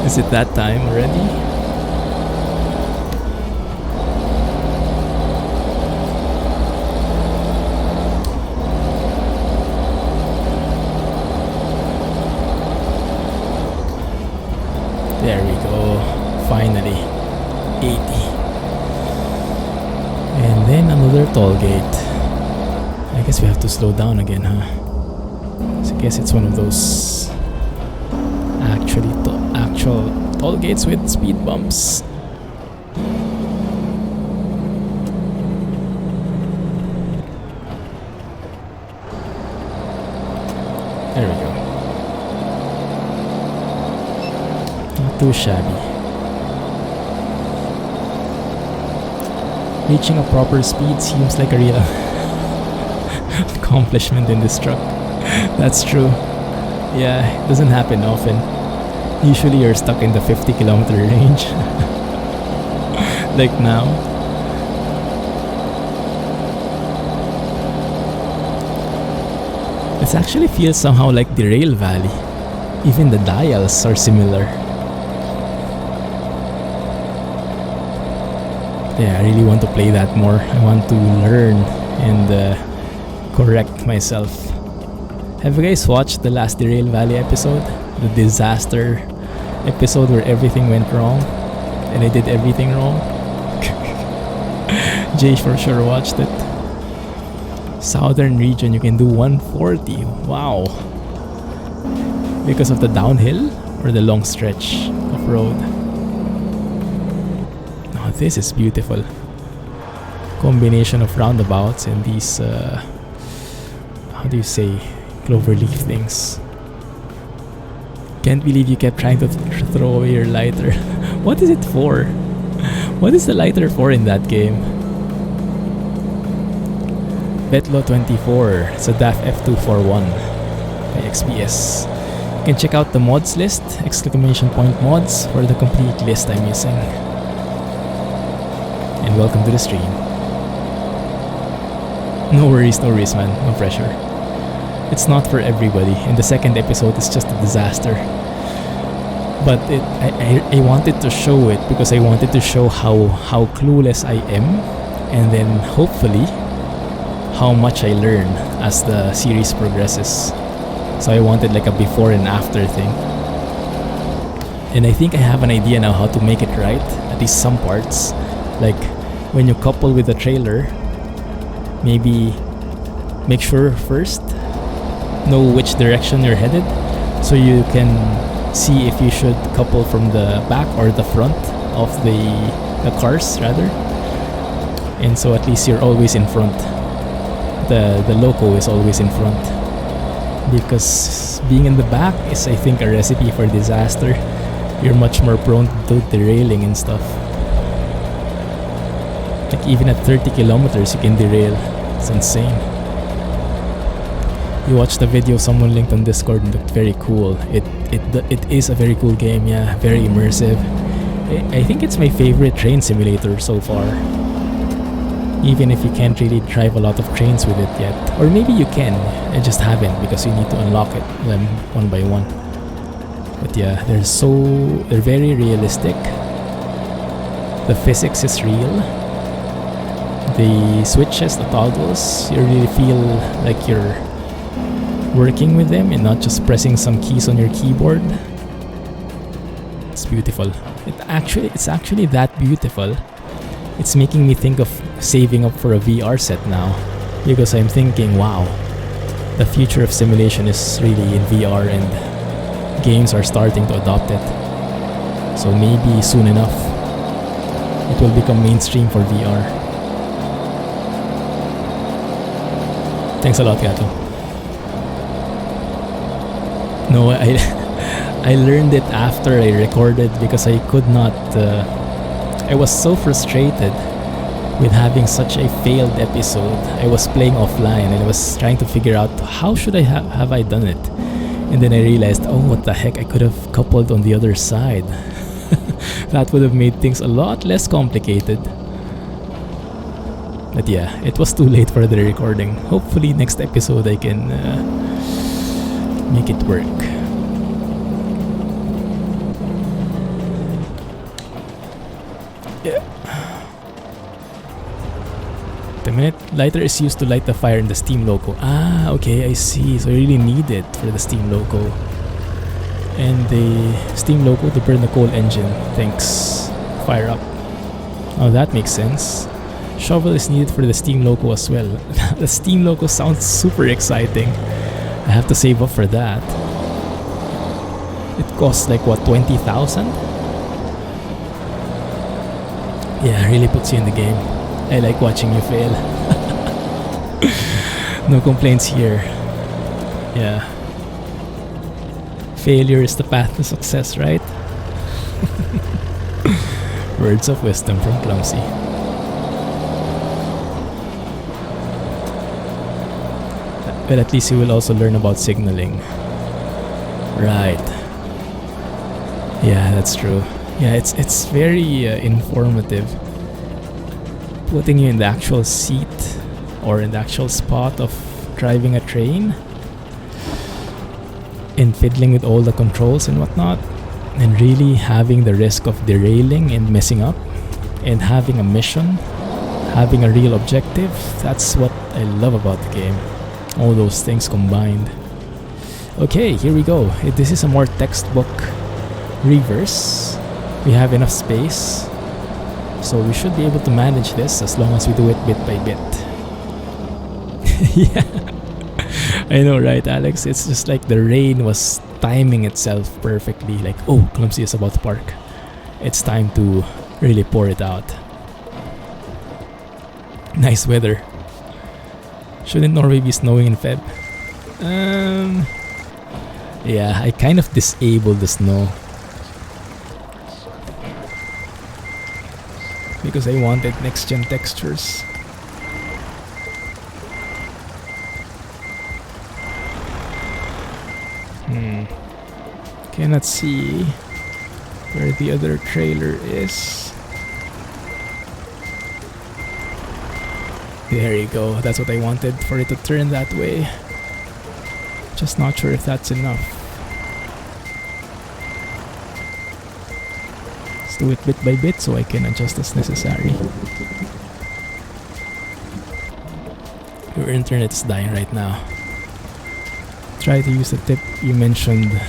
Is it that time already? There we go. Finally. 80. And then another toll gate. I guess we have to slow down again, huh? So I guess it's one of those actual toll gates with speed bumps. There we go. Not too shabby. Reaching a proper speed seems like a real accomplishment in this truck. That's true. Yeah, it doesn't happen often. Usually you're stuck in the 50-kilometer range. Like now. It actually feels somehow like the Rail Valley. Even the dials are similar. Yeah, I really want to play that more. I want to learn and correct myself. Have you guys watched the last Rail Valley episode? The disaster episode where everything went wrong and I did everything wrong? Jay for sure watched it. Southern region, you can do 140. Wow. Because of the downhill or the long stretch of road? Oh, this is beautiful. Combination of roundabouts and these, how do you say, cloverleaf things. Can't believe you kept trying to throw away your lighter. What is it for? What is the lighter for in that game? Betlo24, it's a DAF F241 by XPS. You can check out the mods list, !mods, for the complete list I'm using. And welcome to the stream. No worries, man, no pressure. It's not for everybody, and the second episode is just a disaster. But I wanted to show it because I wanted to show how clueless I am, and then hopefully how much I learn as the series progresses. So I wanted like a before and after thing. And I think I have an idea now how to make it right, at least some parts. Like when you couple with the trailer, maybe make sure first know which direction you're headed, so you can see if you should couple from the back or the front of the cars rather. And so at least you're always in front. The loco is always in front, because being in the back is, I think, a recipe for disaster. You're much more prone to derailing and stuff. Like even at 30 kilometers you can derail. It's insane. You watched the video someone linked on Discord and looked very cool. It is a very cool game, yeah, very immersive. I think it's my favorite train simulator so far. Even if you can't really drive a lot of trains with it yet. Or maybe you can, I just haven't because you need to unlock them one by one. But yeah, they're very realistic. The physics is real. The switches, the toggles, you really feel like you're working with them and not just pressing some keys on your keyboard. It's beautiful. It's actually that beautiful. It's making me think of saving up for a VR set now, because I'm thinking, wow, the future of simulation is really in VR and games are starting to adopt it. So maybe soon enough it will become mainstream for VR. Thanks a lot, Gato. No, I learned it after I recorded because I could not. I was so frustrated with having such a failed episode. I was playing offline and I was trying to figure out how should I have I done it. And then I realized, oh, what the heck, I could have coupled on the other side. That would have made things a lot less complicated. But yeah, it was too late for the recording. Hopefully next episode I can make it work. Yeah. The minute lighter is used to light the fire in the steam loco. Ah, okay, I see. So you really need it for the steam loco. And the steam loco to burn the coal engine. Thanks. Fire up. Oh, that makes sense. Shovel is needed for the steam loco as well. The steam loco sounds super exciting. I have to save up for that. It costs like what, 20,000? Yeah, really puts you in the game. I like watching you fail. No complaints here. Yeah. Failure is the path to success, right? Words of wisdom from Clumsy. But at least you will also learn about signaling. Right. Yeah, that's true. Yeah, it's very informative. Putting you in the actual seat or in the actual spot of driving a train and fiddling with all the controls and whatnot, and really having the risk of derailing and messing up, and having a mission, having a real objective. That's what I love about the game. All those things combined. Okay, here we go. This is a more textbook reverse. We have enough space, so we should be able to manage this as long as we do it bit by bit. Yeah, I know, right, Alex? It's just like the rain was timing itself perfectly. Like, oh, Clumsy is about to park. It's time to really pour it out. Nice weather. Shouldn't Norway be snowing in Feb? Yeah, I kind of disabled the snow because I wanted next gen textures. Cannot see where the other trailer is. There you go, that's what I wanted, for it to turn that way. Just not sure if that's enough. Let's do it bit by bit so I can adjust as necessary. Your internet's dying right now. Try to use the tip you mentioned.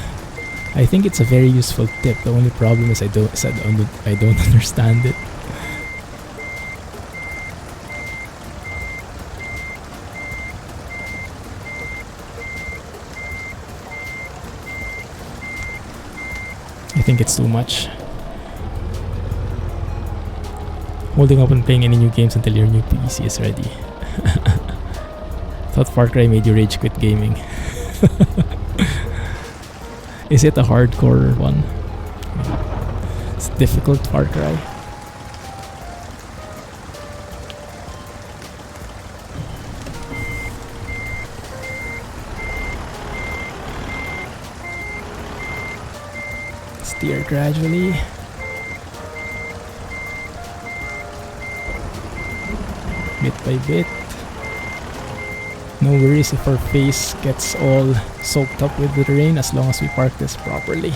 I think it's a very useful tip. The only problem is I don't understand it. I think it's too much. Holding up and playing any new games until your new PC is ready. Thought Far Cry made you rage quit gaming. Is it a hardcore one? It's difficult, Far Cry. Steer gradually. Bit by bit. No worries if our face gets all soaked up with the rain as long as we park this properly. I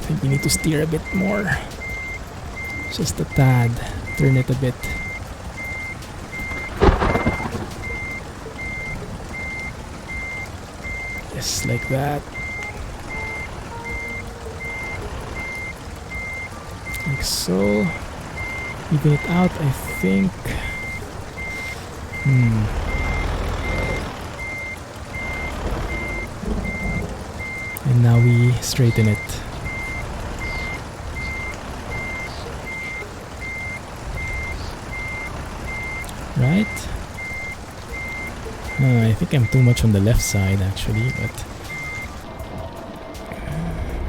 think we need to steer a bit more. Just a tad. Turn it a bit. Yes, like that. Like so. Even it out, I think. And now we straighten it. Right? I think I'm too much on the left side actually, but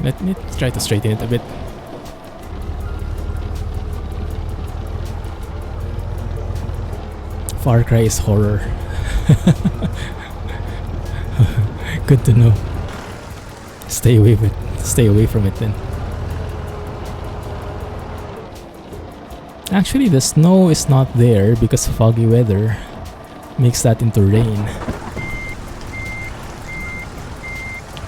let me try to straighten it a bit. Far Cry is horror. Good to know. Stay away from it then. Actually, the snow is not there because foggy weather makes that into rain.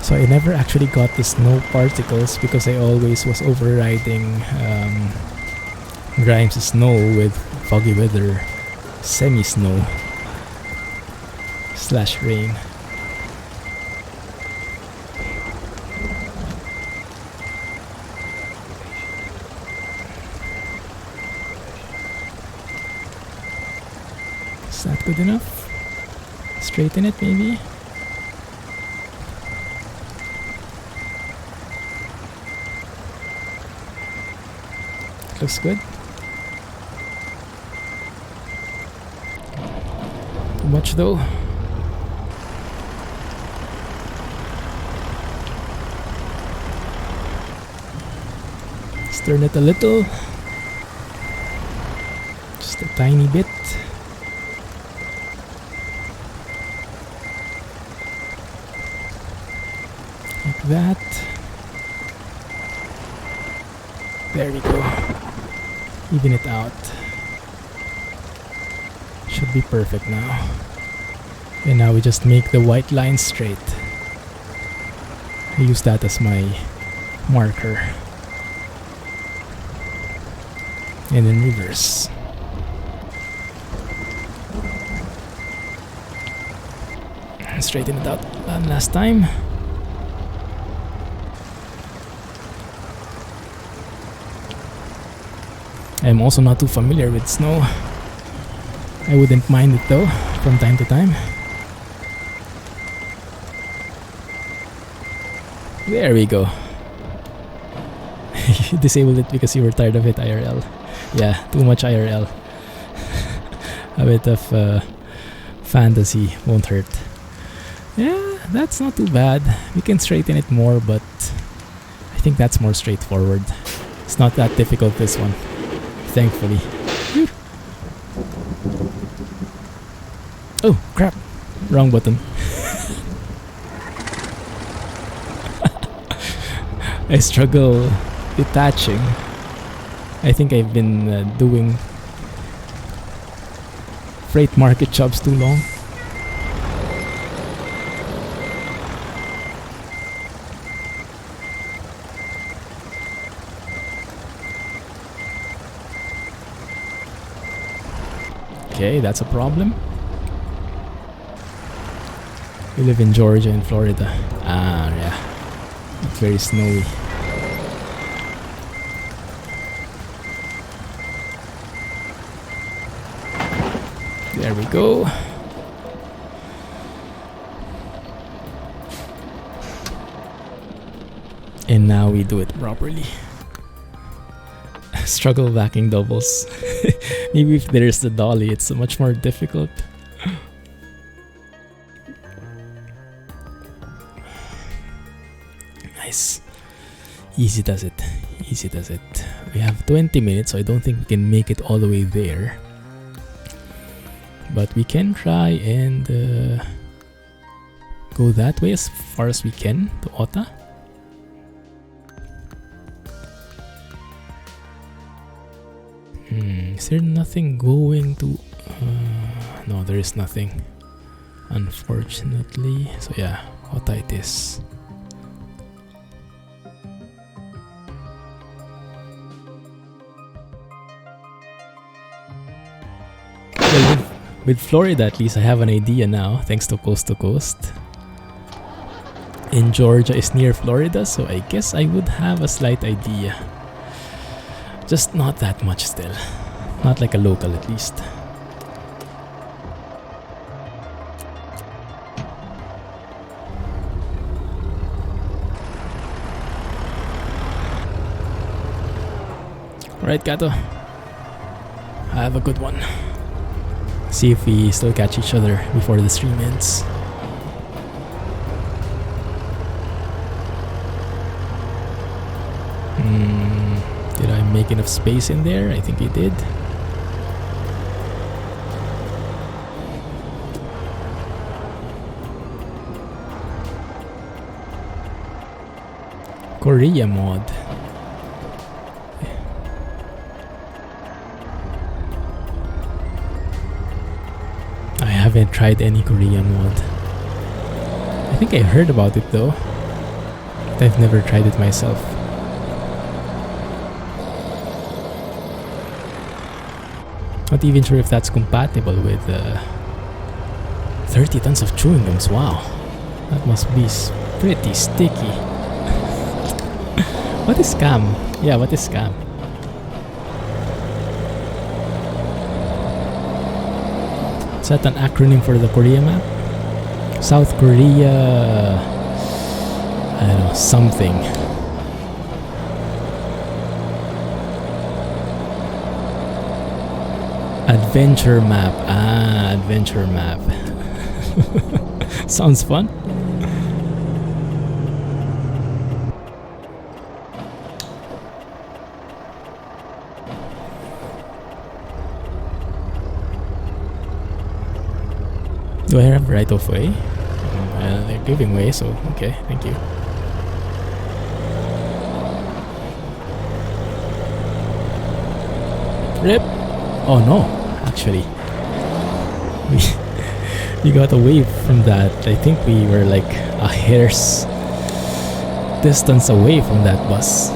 So I never actually got the snow particles because I always was overriding Grimes' snow with foggy weather, semi-snow / rain. Is that good enough? Straighten it maybe? Looks good. Too much though. Let's turn it a little. Just a tiny bit. Like that. There we go. Even it out. Should be perfect now. And now we just make the white line straight. I use that as my marker. And then reverse. Straighten it out one last time. I'm also not too familiar with snow. I wouldn't mind it though, from time to time. There we go. You disabled it because you were tired of it, IRL. Yeah, too much IRL. A bit of fantasy won't hurt. Yeah, that's not too bad. We can straighten it more, but I think that's more straightforward. It's not that difficult, this one, thankfully. Whew. Oh, crap. Wrong button. I struggle detaching. I think I've been doing freight market jobs too long. Okay, that's a problem. We live in Georgia and Florida. Ah, yeah. It's very snowy. There we go. And now we do it properly. Struggle backing doubles. Maybe if there's the dolly, it's much more difficult. Nice. Easy does it. Easy does it. We have 20 minutes, so I don't think we can make it all the way there. But we can try and go that way as far as we can to Ota. Is there nothing going to... no, there is nothing, unfortunately. So yeah, Ota it is. Well, with Florida, at least I have an idea now, thanks to Coast to Coast. And Georgia is near Florida, so I guess I would have a slight idea. Just not that much still. Not like a local, at least. Alright, Kato. Have a good one. See if we still catch each other before the stream ends. Did I make enough space in there? I think I did. Korea mod. I haven't tried any Korea mod. I think I heard about it though, but I've never tried it myself. Not even sure if that's compatible with 30 tons of chewing gums. Wow, that must be pretty sticky. What is scam? Yeah, what is scam? Is that an acronym for the Korea map? South Korea... I don't know, something. Adventure map. Ah, adventure map. Sounds fun. Do I have right of way? They're giving way, so okay, thank you. Rip! Oh no, actually. We got away from that. I think we were like a hair's distance away from that bus.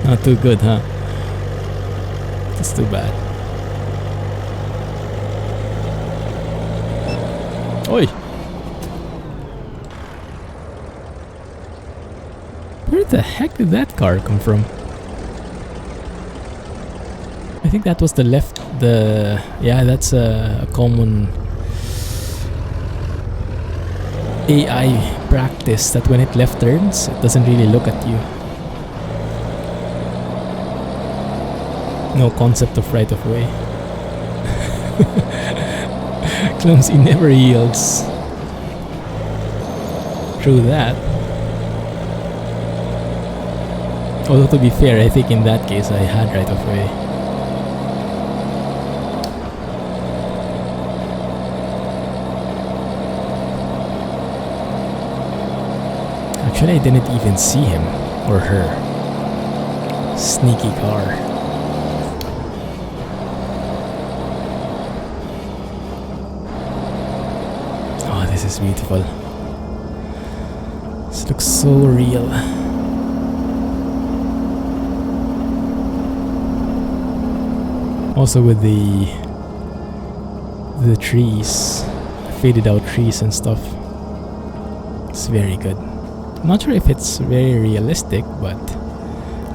Not too good, huh? That's too bad. Oi! Where the heck did that car come from? I think that was the left, yeah, that's a common AI practice that when it left turns, it doesn't really look at you. No concept of right of way. Clumsy never yields. True that. Although to be fair, I think in that case I had right of way. Actually, I didn't even see him or her. Sneaky car. Oh, this is beautiful. This looks so real. Also with the trees, faded out trees and stuff. It's very good. I'm not sure if it's very realistic, but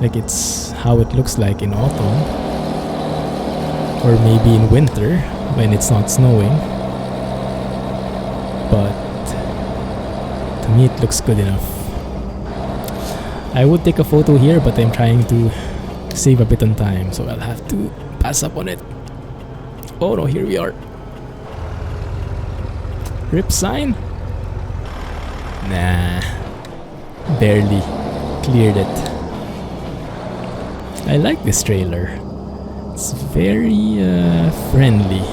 like it's how it looks like in autumn or maybe in winter when it's not snowing. But to me it looks good enough. I would take a photo here, but I'm trying to save a bit on time, so I'll have to pass up on it. Oh no, here we are. Rip sign? Nah, barely cleared it. I like this trailer. It's very friendly.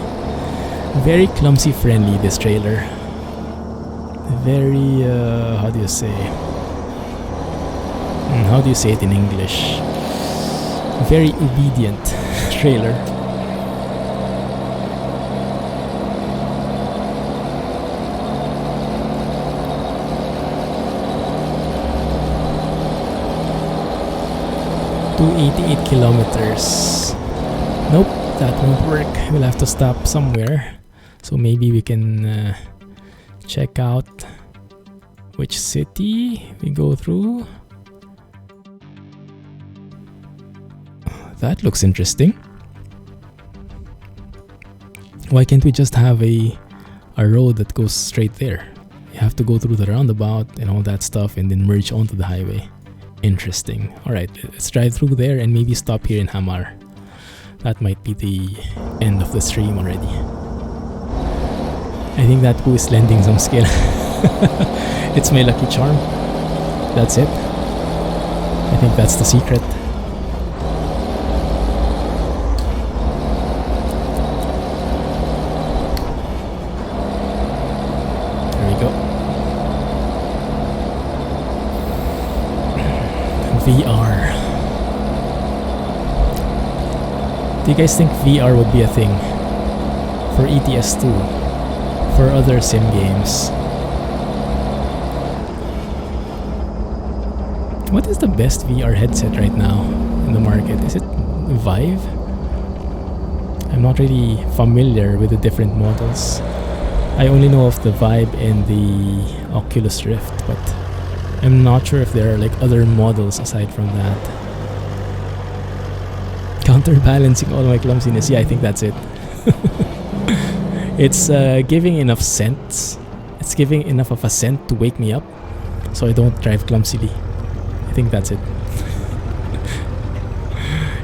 Very clumsy friendly, this trailer. Very, how do you say? How do you say it in English? Very obedient trailer. .288 kilometers. Nope, that won't work. We'll have to stop somewhere. So maybe we can check out which city we go through. That looks interesting. Why can't we just have a road that goes straight there? You have to go through the roundabout and all that stuff and then merge onto the highway. Interesting. Alright, let's drive through there and maybe stop here in ALMAR. That might be the end of the stream already. I think that poo is lending some skill. It's my lucky charm. That's it. I think that's the secret. VR. Do you guys think VR would be a thing for ETS2, for other sim games? What is the best VR headset right now in the market? Is it Vive? I'm not really familiar with the different models. I only know of the Vive and the Oculus Rift, but I'm not sure if there are like other models aside from that. Counterbalancing all my clumsiness. Yeah, I think that's it. It's giving enough sense. It's giving enough of a scent to wake me up, so I don't drive clumsily. I think that's it.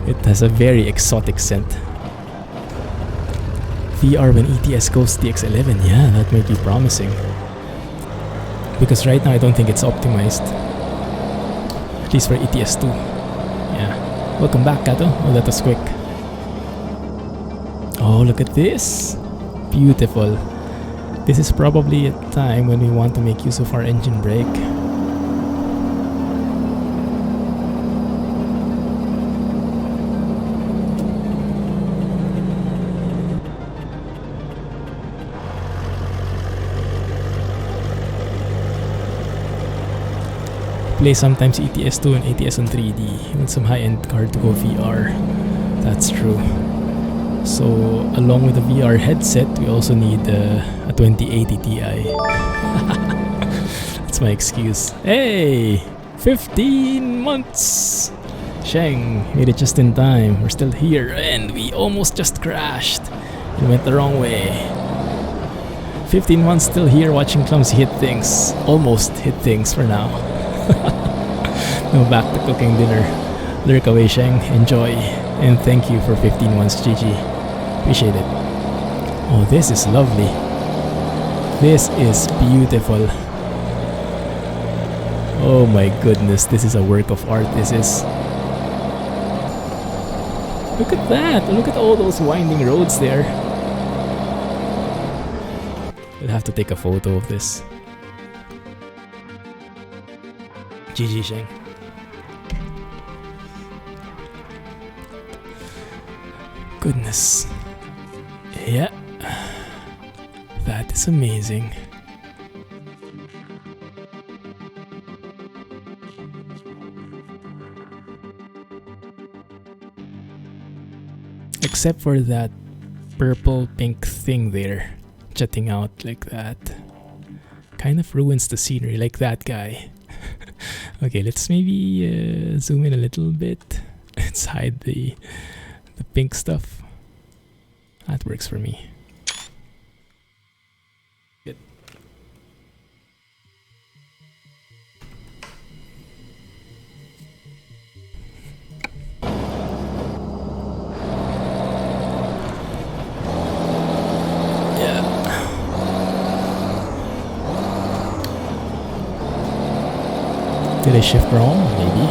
It has a very exotic scent. VR when ETS goes DX11. Yeah, that might be promising. Because right now I don't think it's optimized. At least for ETS2. Yeah. Welcome back, Kato. Oh, that was quick. Oh, look at this. Beautiful. This is probably a time when we want to make use of our engine brake. Play sometimes ETS2 and ATS on 3D with some high-end card to go VR. That's true. So along with the VR headset, we also need a 2080 Ti. That's my excuse. Hey! 15 months! Sheng, made it just in time. We're still here and we almost just crashed. We went the wrong way. 15 months still here watching Clumsy hit things. Almost hit things for now. Now back to cooking dinner. Lurk away, Sheng. Enjoy. And thank you for 15 months, GG. Appreciate it. Oh, this is lovely. This is beautiful. Oh my goodness, this is a work of art. This is. Look at that. Look at all those winding roads there. We'll have to take a photo of this. GG, Sheng. Goodness. Yeah. That is amazing. Except for that purple pink thing there jutting out like that. Kind of ruins the scenery, like that guy. Okay, let's maybe zoom in a little bit. Let's hide the pink stuff. That works for me. Good. Did I shift wrong? Maybe.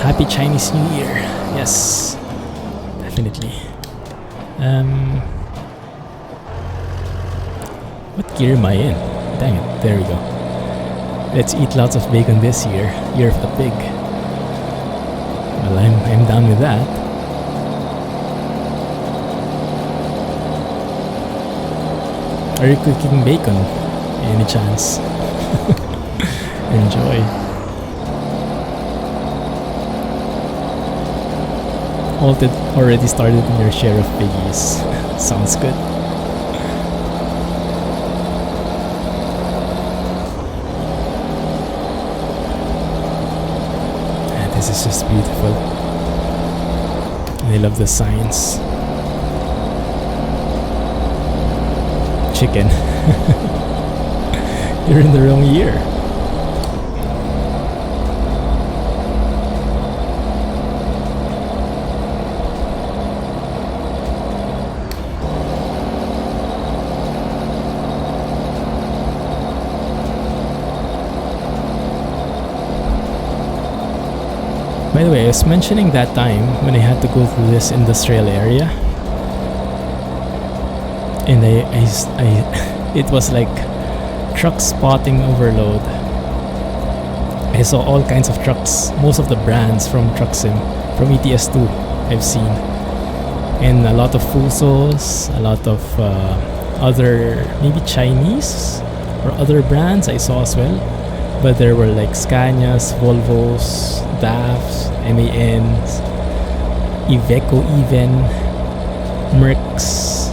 Happy Chinese New Year. Yes. Definitely. What gear am I in? Dang it. There we go. Let's eat lots of bacon this year. Year of the pig. Well, I'm down with that. Are you cooking bacon? Any chance? Enjoy. Already started in your share of piggies. Sounds good. And this is just beautiful. And I love the signs. Chicken. You're in the wrong year. By the way, I was mentioning that time when I had to go through this industrial area, and it was like truck spotting overload. I saw all kinds of trucks, most of the brands from Truck Sim, from ETS2 I've seen, and a lot of Fusos, a lot of other maybe Chinese or other brands I saw as well, but there were like Scanias, Volvos, DAFs, MANs, Iveco even, Mercs.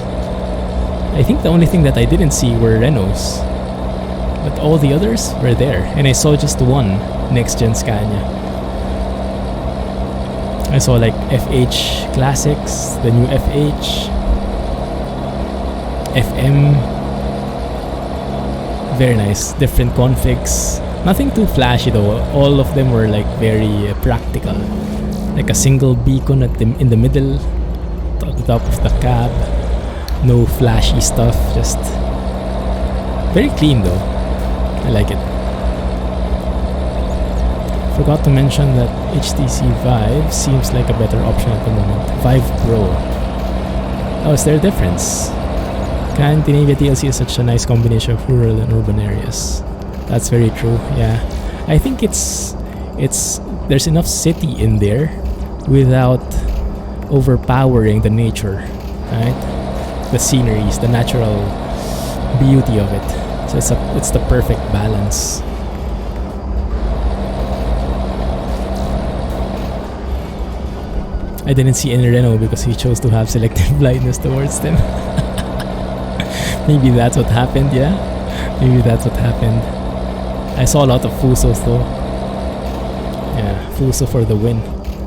I think the only thing that I didn't see were Renaults, but all the others were there, and I saw just one next-gen Scania. I saw like FH Classics, the new FH, FM. Very nice, different configs. Nothing too flashy though. All of them were like very practical, like a single beacon in the middle, at the top of the cab. No flashy stuff, just very clean though. I like it. Forgot to mention that HTC Vive seems like a better option at the moment. Vive Pro. Oh, is there a difference? Scandinavia DLC is such a nice combination of rural and urban areas. That's very true, yeah. I think there's enough city in there without overpowering the nature, right? The sceneries, the natural beauty of it. So it's the perfect balance. I didn't see any Renault because he chose to have selective blindness towards them. Maybe that's what happened, yeah? Maybe that's what happened. I saw a lot of Fusos though. Yeah, Fuso for the win.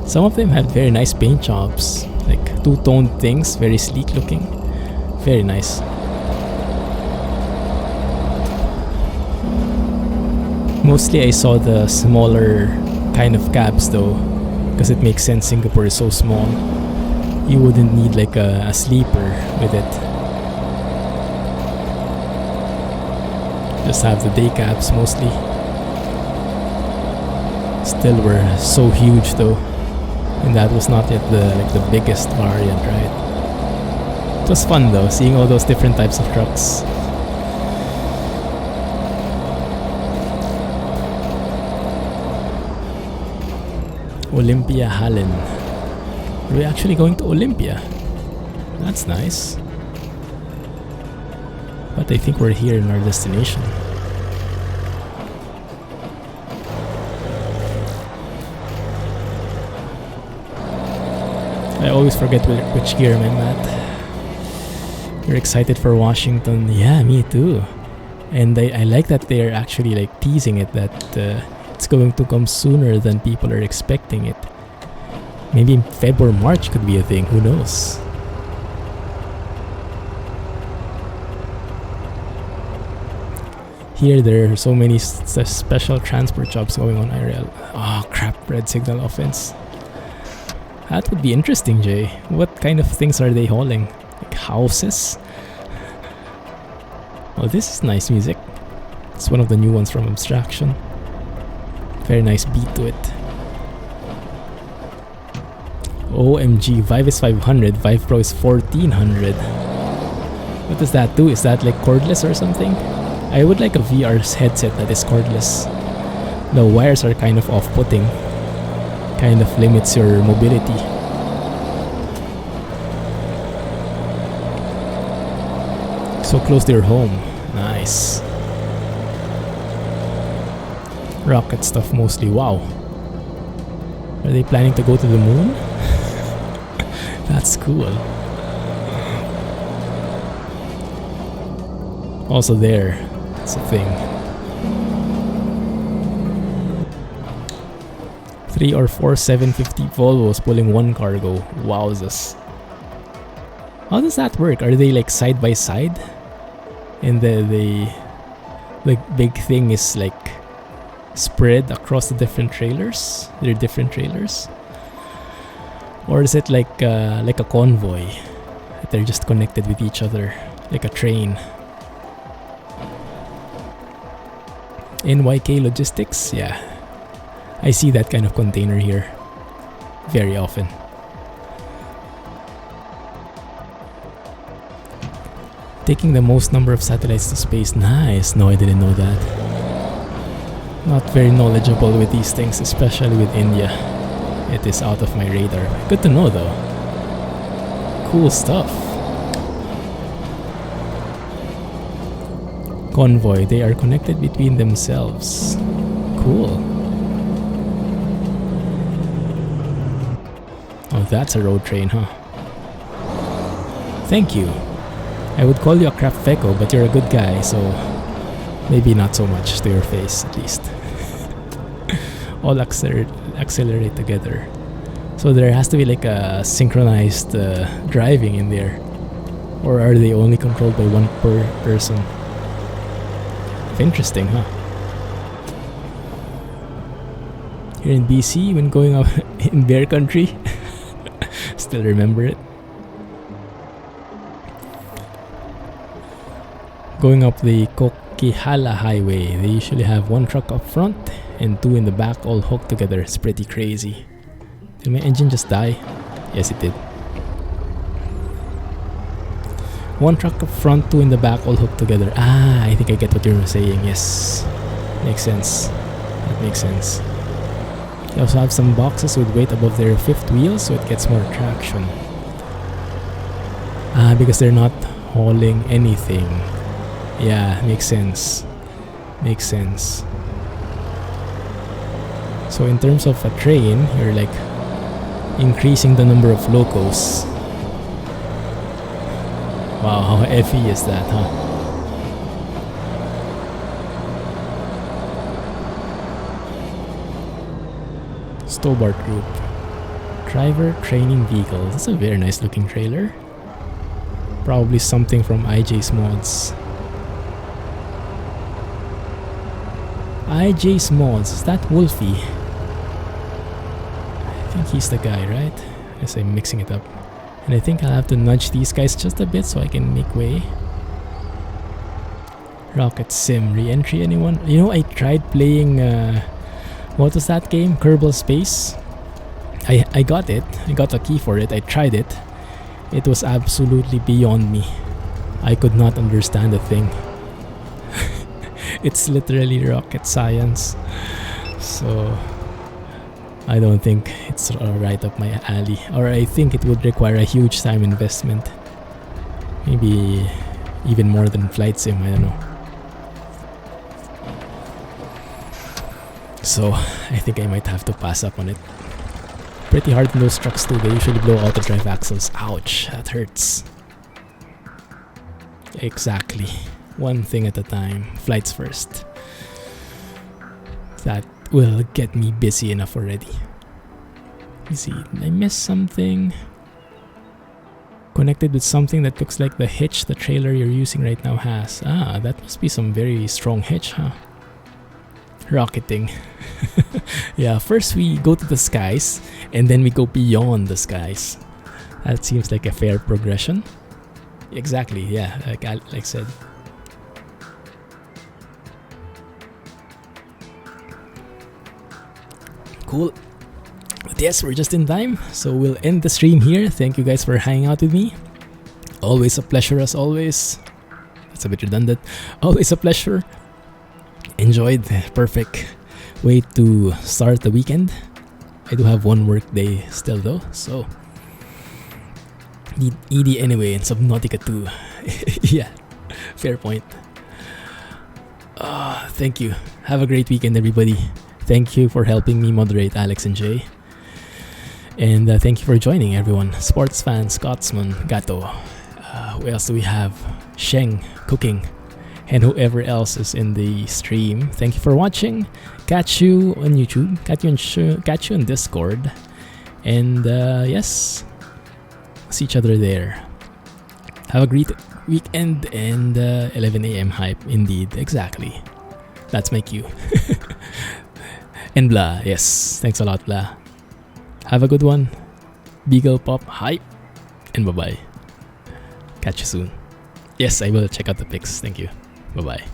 Some of them had very nice paint jobs, like two-toned things, very sleek looking. Very nice. Mostly I saw the smaller kind of cabs though, because it makes sense. Singapore is so small. You wouldn't need like a sleeper with it. Just have the day cabs mostly. Still were so huge though, and that was not yet the biggest variant, right? It was fun though, seeing all those different types of trucks. Olympia Hallen. Are we actually going to Olympia? That's nice. But I think we're here in our destination. I always forget which gear I'm at. You're excited for Washington? Yeah, me too. And I like that they're actually like teasing it that it's going to come sooner than people are expecting it. Maybe in February or March could be a thing, who knows? Here there are so many special transport jobs going on IRL. Oh crap, red signal offense. That would be interesting, Jay. What kind of things are they hauling? Like houses? Oh, this is nice music. It's one of the new ones from Abstraction. Very nice beat to it. OMG, Vive is 500, Vive Pro is 1400. What does that do? Is that like cordless or something? I would like a VR headset that is cordless. The wires are kind of off-putting. Kind of limits your mobility. So close to your home. Nice. Rocket stuff mostly. Wow. Are they planning to go to the moon? That's cool. Also there. It's a thing. 3 or 4 750 Volvos pulling one cargo. Wowzers. How does that work? Are they like side by side? And the big thing is like spread across the different trailers? They're different trailers? Or is it like a convoy? They're just connected with each other, like a train. NYK Logistics? Yeah. I see that kind of container here very often. Taking the most number of satellites to space. Nice. No, I didn't know that. Not very knowledgeable with these things, especially with India. It is out of my radar. Good to know though. Cool stuff. Convoy. They are connected between themselves. Cool. Oh, that's a road train, huh? Thank you. I would call you a crap fecko, but you're a good guy, so maybe not so much to your face, at least. All accelerate together. So there has to be like a synchronized driving in there. Or are they only controlled by one per person? Interesting, huh? Here in BC, when going out in bear country. Still remember it. Going up the Coquihalla Highway, they usually have one truck up front and two in the back all hooked together. It's pretty crazy. Did my engine just die? Yes, it did. One truck up front, two in the back all hooked together. Ah, I think I get what you're saying. Yes. Makes sense. That makes sense. They also have some boxes with weight above their fifth wheel, so it gets more traction. Ah, because they're not hauling anything. Yeah, makes sense. Makes sense. So in terms of a train, you're like increasing the number of locos. Wow, how heavy is that, huh? Stobart Group. Driver Training Vehicle. That's a very nice looking trailer. Probably something from IJ's mods. IJ's Mods. Is that Wolfie? I think he's the guy, right? Yes, I'm mixing it up. And I think I'll have to nudge these guys just a bit so I can make way. Rocket Sim re-entry, anyone? You know, I tried playing what was that game? Kerbal Space. I got it. I got a key for it. I tried it. It was absolutely beyond me. I could not understand a thing. It's literally rocket science. So I don't think it's right up my alley. Or I think it would require a huge time investment. Maybe even more than Flight Sim, I don't know. So I think I might have to pass up on it. Pretty hard in those trucks too. They usually blow auto drive axles. Ouch, that hurts. Exactly. One thing at a time. Flights first. That will get me busy enough already. Let me see. Did I miss something? Connected with something that looks like the hitch the trailer you're using right now has. Ah, that must be some very strong hitch, huh? Rocketing. Yeah, first we go to the skies and then we go beyond the skies. That seems like a fair progression. Exactly, yeah, like I said. Cool. But yes, we're just in time, so we'll end the stream here. Thank you guys for hanging out with me. Always a pleasure as always. That's a bit redundant. Always a pleasure. Enjoyed. Perfect way to start the weekend. I do have one work day still though, so need ED anyway and Subnautica too. Yeah, fair point. Thank you. Have a great weekend, everybody. Thank you for helping me moderate, Alex and Jay. And thank you for joining, everyone. Sports fan, Scotsman, Gato. Who else do we have? Sheng, Cooking, and whoever else is in the stream. Thank you for watching. Catch you on YouTube. Catch you on Discord. And yes, see each other there. Have a great weekend and 11 a.m. hype. Indeed, exactly. That's my cue. And blah, yes. Thanks a lot, blah. Have a good one. Beagle Pop, hype. And bye-bye. Catch you soon. Yes, I will check out the pics. Thank you. Bye-bye.